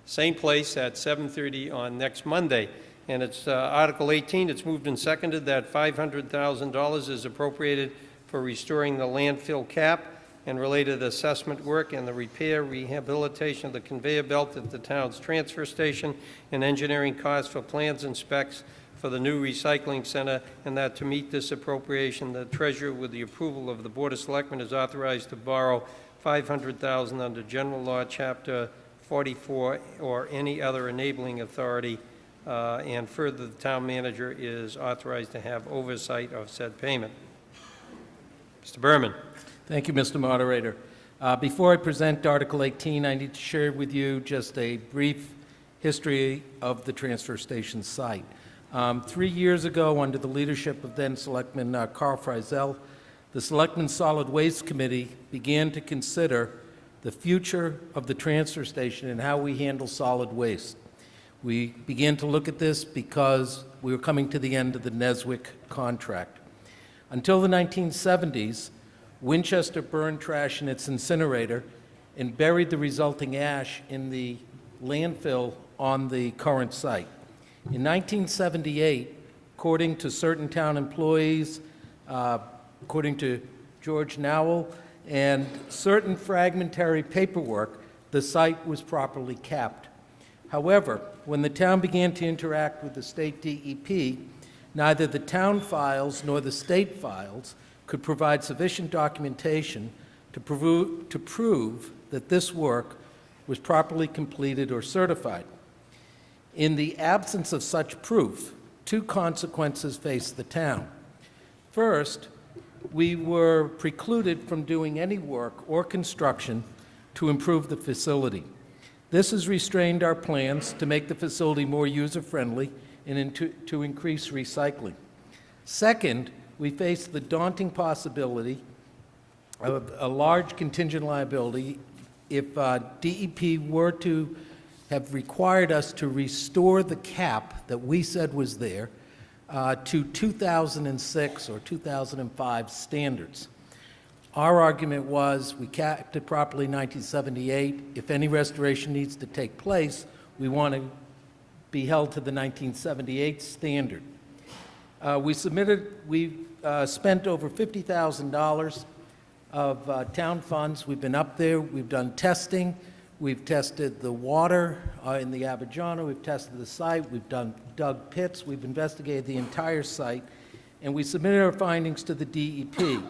same place at 7:30 on next Monday. And it's Article 18. It's moved and seconded that $500,000 is appropriated for restoring the landfill cap and related assessment work and the repair, rehabilitation of the conveyor belt at the town's transfer station, and engineering costs for plans and specs for the new recycling center, and that to meet this appropriation, the treasurer, with the approval of the Board of Selectmen, is authorized to borrow $500,000 under General Law, Chapter 44, or any other enabling authority, and further, the town manager is authorized to have oversight of said payment. Mr. Berman. Thank you, Mr. Moderator. Before I present Article 18, I need to share with you just a brief history of the transfer station site. 3 years ago, under the leadership of then Selectman Carl Friesel, the Selectmen's Solid Waste Committee began to consider the future of the transfer station and how we handle solid waste. We began to look at this because we were coming to the end of the Neswick contract. Until the 1970s, Winchester burned trash in its incinerator and buried the resulting ash in the landfill on the current site. In 1978, according to certain town employees, according to George Nowell, and certain fragmentary paperwork, the site was properly capped. However, when the town began to interact with the state DEP, neither the town files nor the state files could provide sufficient documentation to prove that this work was properly completed or certified. In the absence of such proof, two consequences faced the town. First, we were precluded from doing any work or construction to improve the facility. This has restrained our plans to make the facility more user-friendly and to increase recycling. Second, we faced the daunting possibility of a large contingent liability if DEP were to have required us to restore the cap that we said was there to 2006 or 2005 standards. Our argument was we capped it properly in 1978. If any restoration needs to take place, we want to be held to the 1978 standard. We spent over $50,000 of town funds. We've been up there, we've done testing, we've tested the water in the Abidjana, we've tested the site, we've dug pits, we've investigated the entire site, and we submitted our findings to the DEP.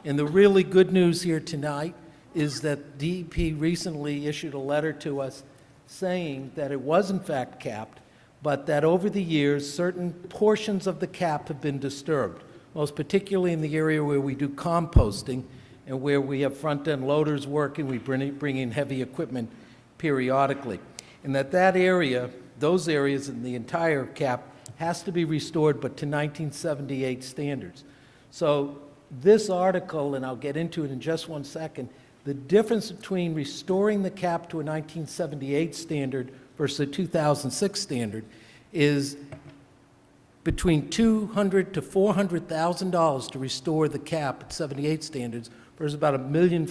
And the really good news here tonight is that DEP recently issued a letter to us saying that it was in fact capped, but that over the years, certain portions of the cap have been disturbed, most particularly in the area where we do composting and where we have front-end loaders working, we bring in heavy equipment periodically. And that area, those areas in the entire cap, has to be restored, but to 1978 standards. So this article, and I'll get into it in just one second, the difference between restoring the cap to a 1978 standard versus a 2006 standard is between $200,000 to $400,000 to restore the cap at 78 standards versus about $1.5 million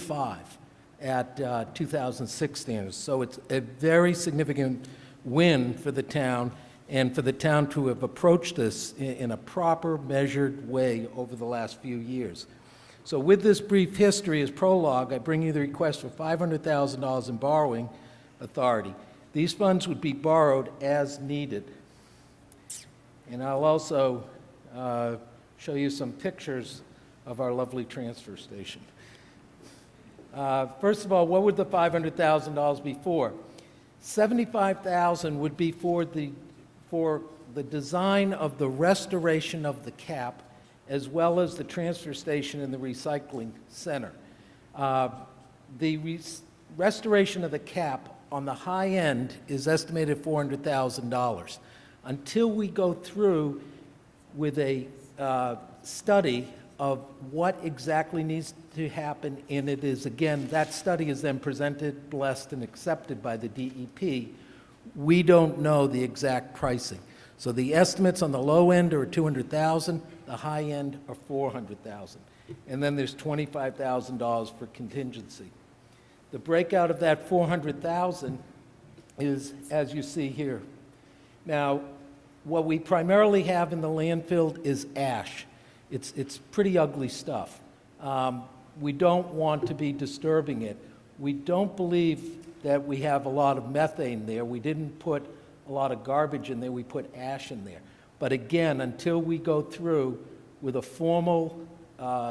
at 2006 standards. So it's a very significant win for the town, and for the town to have approached this in a proper, measured way over the last few years. So with this brief history as prologue, I bring you the request for $500,000 in borrowing authority. These funds would be borrowed as needed. And I'll also show you some pictures of our lovely transfer station. First of all, what would the $500,000 be for? $75,000 would be for the design of the restoration of the cap, as well as the transfer station and the recycling center. The restoration of the cap on the high end is estimated at $400,000. Until we go through with a study of what exactly needs to happen, and it is, again, that study is then presented, blessed, and accepted by the DEP, we don't know the exact pricing. So the estimates on the low end are $200,000, the high end are $400,000. And then there's $25,000 for contingency. The breakout of that $400,000 is, as you see here. Now, what we primarily have in the landfill is ash. It's pretty ugly stuff. We don't want to be disturbing it. We don't believe that we have a lot of methane there. We didn't put a lot of garbage in there. We put ash in there. But again, until we go through with a formal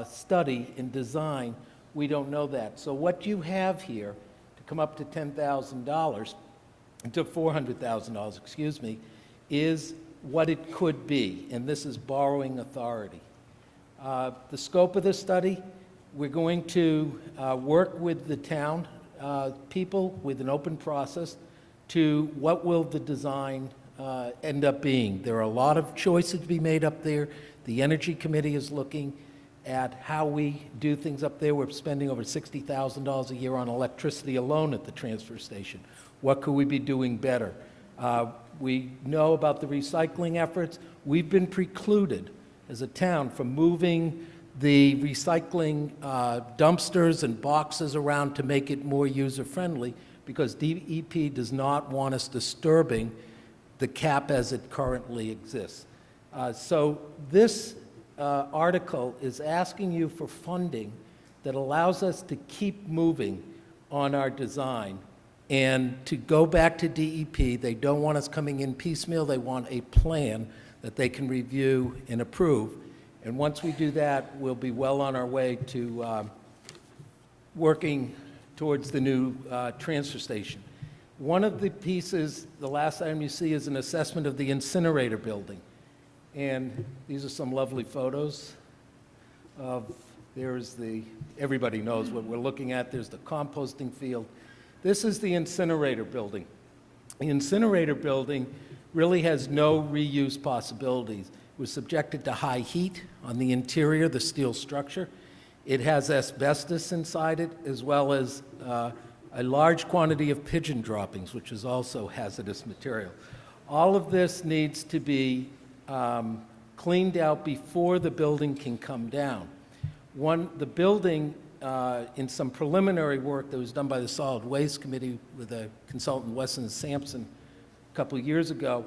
study and design, we don't know that. So what you have here to come up to $10,000, to $400,000, excuse me, is what it could be, and this is borrowing authority. The scope of this study, we're going to work with the town people with an open process to what will the design end up being. There are a lot of choices to be made up there. The Energy Committee is looking at how we do things up there. We're spending over $60,000 a year on electricity alone at the transfer station. What could we be doing better? We know about the recycling efforts. We've been precluded as a town from moving the recycling dumpsters and boxes around to make it more user-friendly because DEP does not want us disturbing the cap as it currently exists. So this article is asking you for funding that allows us to keep moving on our design and to go back to DEP. They don't want us coming in piecemeal. They want a plan that they can review and approve. And once we do that, we'll be well on our way to working towards the new transfer station. One of the pieces, the last item you see, is an assessment of the incinerator building. And these are some lovely photos of, there's the, everybody knows what we're looking at. There's the composting field. This is the incinerator building. The incinerator building really has no reuse possibilities. It was subjected to high heat on the interior, the steel structure. It has asbestos inside it, as well as a large quantity of pigeon droppings, which is also hazardous material. All of this needs to be cleaned out before the building can come down. The building, in some preliminary work that was done by the Solid Waste Committee with a consultant, Wesson Sampson, a couple of years ago,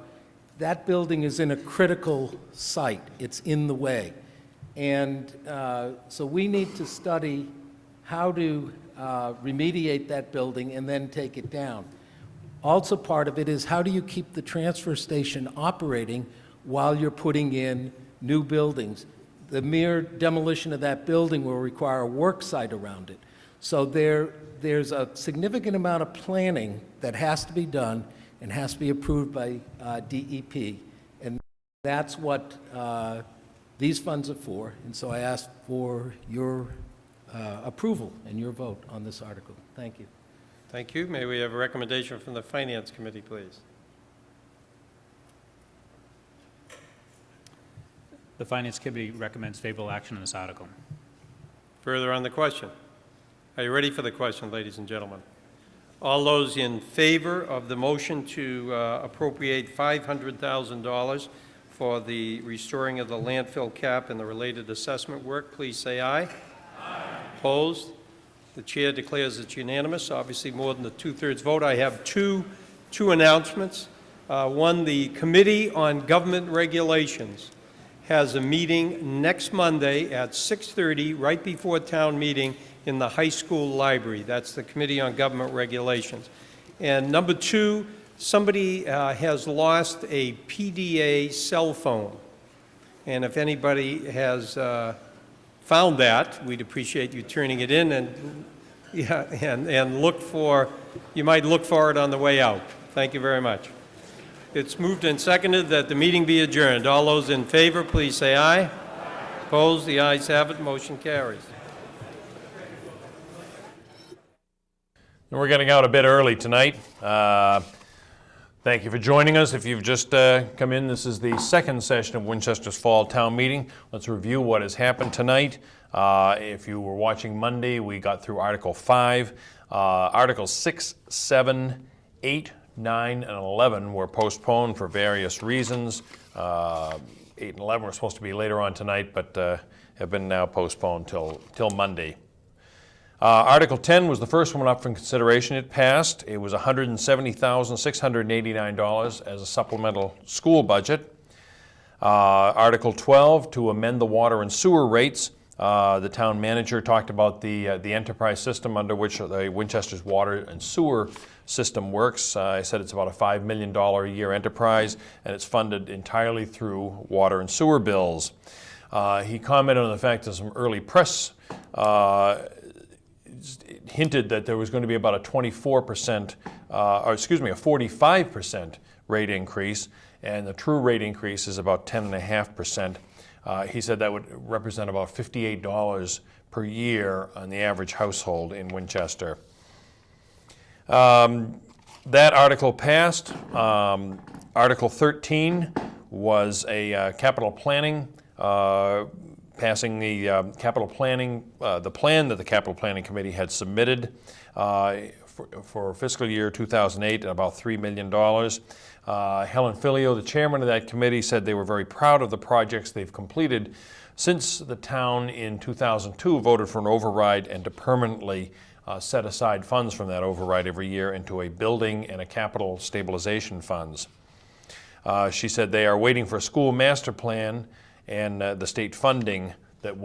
that building is in a critical site. It's in the way. And so we need to study how to remediate that building and then take it down. Also part of it is how do you keep the transfer station operating while you're putting in new buildings? The mere demolition of that building will require a work site around it. So there's a significant amount of planning that has to be done and has to be approved by DEP. And that's what these funds are for. And so I ask for your approval and your vote on this article. Thank you. Thank you. May we have a recommendation from the Finance Committee, please? The Finance Committee recommends favorable action on this article. Further on the question? Are you ready for the question, ladies and gentlemen? All those in favor of the motion to appropriate $500,000 for the restoring of the landfill cap and the related assessment work, please say aye. Aye. Opposed? The chair declares it's unanimous, obviously more than the two-thirds vote. I have two announcements. One, the Committee on Government Regulations has a meeting next Monday at 6:30, right before town meeting in the high school library. That's the Committee on Government Regulations. And number two, somebody has lost a PDA cell phone. And if anybody has found that, we'd appreciate you turning it in and look for, you might look for it on the way out. Thank you very much. It's moved and seconded that the meeting be adjourned. All those in favor, please say aye. Aye. Opposed? The ayes have it. Motion carries. And we're getting out a bit early tonight. Thank you for joining us. If you've just come in, this is the second session of Winchester's Fall Town Meeting. Let's review what has happened tonight. If you were watching Monday, we got through Article 5. Articles 6, 7, 8, 9, and 11 were postponed for various reasons. 8 and 11 were supposed to be later on tonight, but have been now postponed till Monday. Article 10 was the first one up for consideration. It passed. It was $170,689 as a supplemental school budget. Article 12, to amend the water and sewer rates. The town manager talked about the enterprise system under which the Winchester's water and sewer system works. I said it's about a $5 million a year enterprise, and it's funded entirely through water and sewer bills. He commented on the fact that some early press hinted that there was going to be about a 24%, or excuse me, a 45% rate increase, and the true rate increase is about 10.5%. He said that would represent about $58 per year on the average household in Winchester. That article passed. Article 13 was a capital planning, passing the capital planning, the plan that the Capital Planning Committee had submitted for fiscal year 2008 at about $3 million. Helen Filio, the chairman of that committee, said they were very proud of the projects they've completed since the town in 2002 voted for an override and to permanently set aside funds from that override every year into a building and a capital stabilization funds. She said they are waiting for a school master plan and the state funding that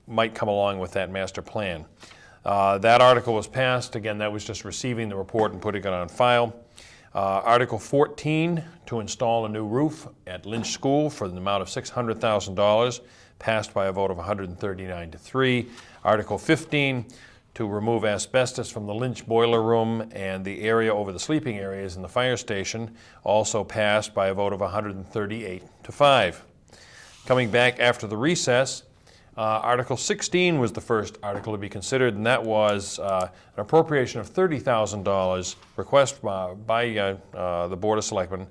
might come along with that master plan. That article was passed. Again, that was just receiving the report and putting it on file. Article 14, to install a new roof at Lynch School for the amount of $600,000, passed by a vote of 139 to 3. Article 15, to remove asbestos from the Lynch boiler room and the area over the sleeping areas in the fire station, also passed by a vote of 138 to 5. Coming back after the recess, Article 16 was the first article to be considered, and that was an appropriation of $30,000 request by the Board of Selectmen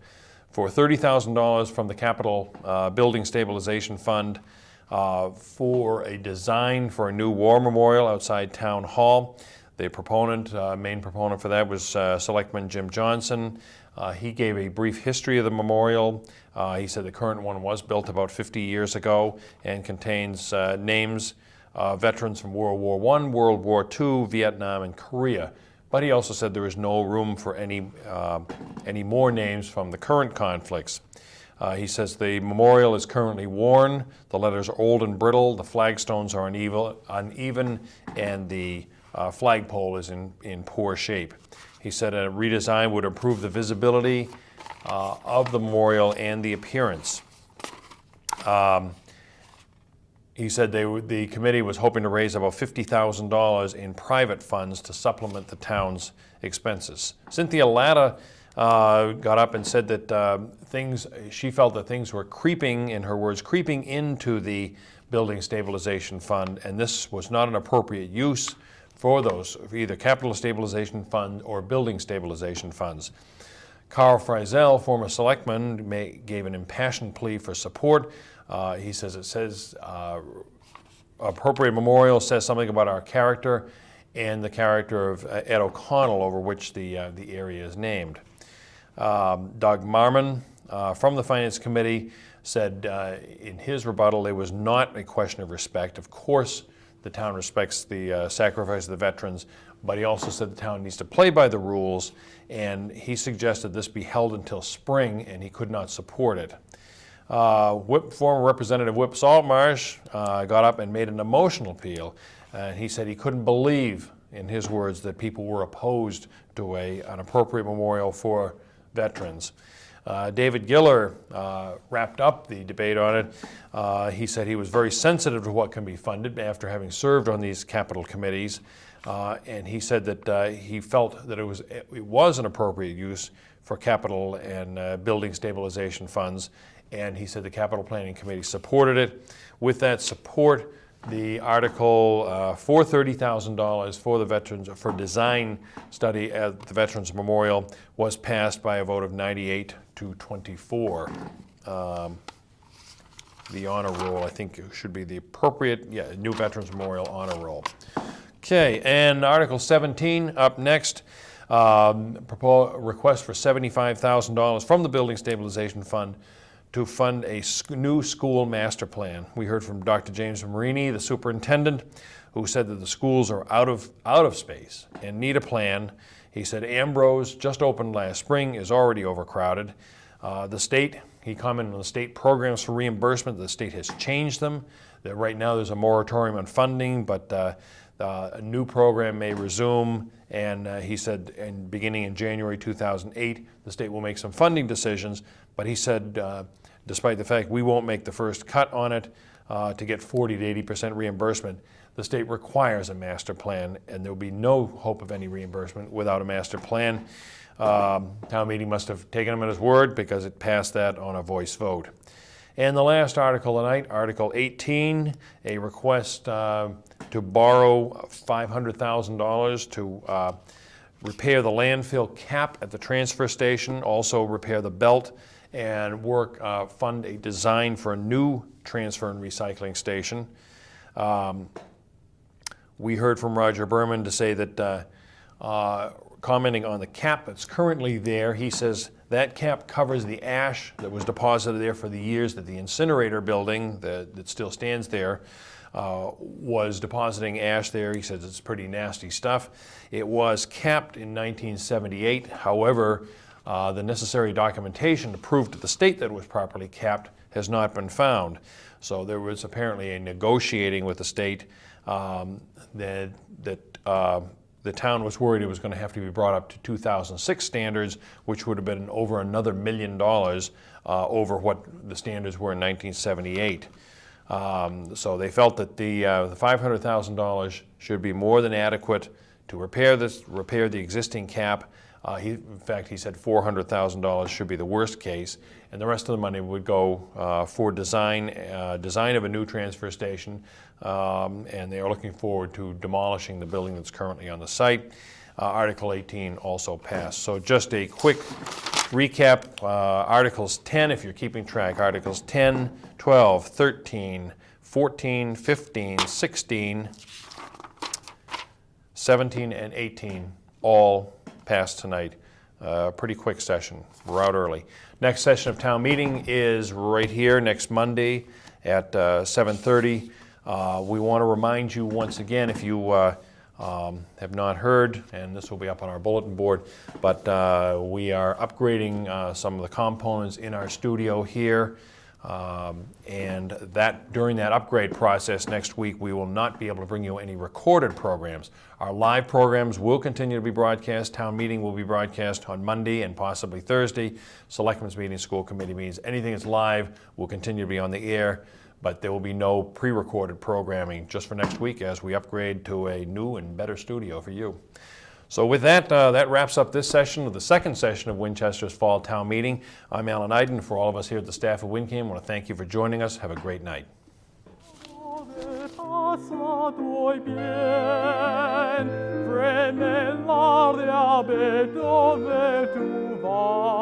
for $30,000 from the Capital Building Stabilization Fund for a design for a new war memorial outside Town Hall. The proponent, main proponent for that was Selectman Jim Johnson. He gave a brief history of the memorial. He said the current one was built about 50 years ago and contains names of veterans from World War I, World War II, Vietnam, and Korea. But he also said there is no room for any more names from the current conflicts. He says the memorial is currently worn, the letters are old and brittle, the flagstones are uneven, and the flagpole is in poor shape. He said a redesign would improve the visibility of the memorial and the appearance. He said the committee was hoping to raise about $50,000 in private funds to supplement the town's expenses. Cynthia Latta got up and said that she felt that things were creeping, in her words, creeping into the Building Stabilization Fund, and this was not an appropriate use for those, either Capital Stabilization Fund or Building Stabilization Funds. Carl Frizel, former selectman, gave an impassioned plea for support. He says appropriate memorial says something about our character and the character of Ed O'Connell, over which the area is named. Doug Marmon from the Finance Committee said in his rebuttal it was not a question of respect. Of course, the town respects the sacrifice of the veterans, but he also said the town needs to play by the rules, and he suggested this be held until spring, and he could not support it. Former Representative Whip Saltmarsh got up and made an emotional appeal, and he said he couldn't believe, in his words, that people were opposed to an appropriate memorial for veterans. David Giller wrapped up the debate on it. He said he was very sensitive to what can be funded after having served on these capital committees, and he said that he felt that it was an appropriate use for capital and building stabilization funds, and he said the Capital Planning Committee supported it. With that support, the article for $30,000 for the veterans for design study at the Veterans Memorial was passed by a vote of 98 to 24. The honor roll, I think, should be the appropriate, new Veterans Memorial honor roll. Okay, and Article 17 up next. Request for $75,000 from the Building Stabilization Fund to fund a new school master plan. We heard from Dr. James Marini, the superintendent, who said that the schools are out of space and need a plan. He said Ambrose, just opened last spring, is already overcrowded. The state He commented on the state programs for reimbursement. The state has changed them. That right now there's a moratorium on funding, but a new program may resume. And he said, beginning in January 2008, the state will make some funding decisions. But he said, despite the fact we won't make the first cut on it to get 40 to 80% reimbursement, the state requires a master plan, and there will be no hope of any reimbursement without a master plan. Town meeting must have taken him at his word because it passed that on a voice vote. And the last article tonight, Article 18, a request to borrow $500,000 to repair the landfill cap at the transfer station, also repair the belt, and fund a design for a new transfer and recycling station. We heard from Roger Berman to say that, commenting on the cap that's currently there, he says that cap covers the ash that was deposited there for the years that the incinerator building that still stands there was depositing ash there. He says it's pretty nasty stuff. It was capped in 1978. However, the necessary documentation to prove to the state that it was properly capped has not been found. So there was apparently a negotiating with the state that the town was worried it was going to have to be brought up to 2006 standards, which would have been over another $1 million over what the standards were in 1978. So they felt that the $500,000 should be more than adequate to repair the existing cap. In fact, he said $400,000 should be the worst case, and the rest of the money would go for design of a new transfer station, and they are looking forward to demolishing the building that's currently on the site. Article 18 also passed. So just a quick recap. Articles 10, if you're keeping track, Articles 10, 12, 13, 14, 15, 16, 17, and 18 all passed tonight. Pretty quick session. We're out early. Next session of town meeting is right here next Monday at 7:30. We want to remind you once again, if you have not heard, and this will be up on our bulletin board, but we are upgrading some of the components in our studio here. And that during that upgrade process next week, we will not be able to bring you any recorded programs. Our live programs will continue to be broadcast. Town meeting will be broadcast on Monday and possibly Thursday. Selectmen's meetings, school committee meetings, anything that's live will continue to be on the air, but there will be no pre-recorded programming just for next week as we upgrade to a new and better studio for you. So with that, that wraps up this session of the second session of Winchester's Fall Town Meeting. I'm Alan Iden. For all of us here at the staff of WinCam, I want to thank you for joining us. Have a great night. Fremen lar de abe dove tu vas.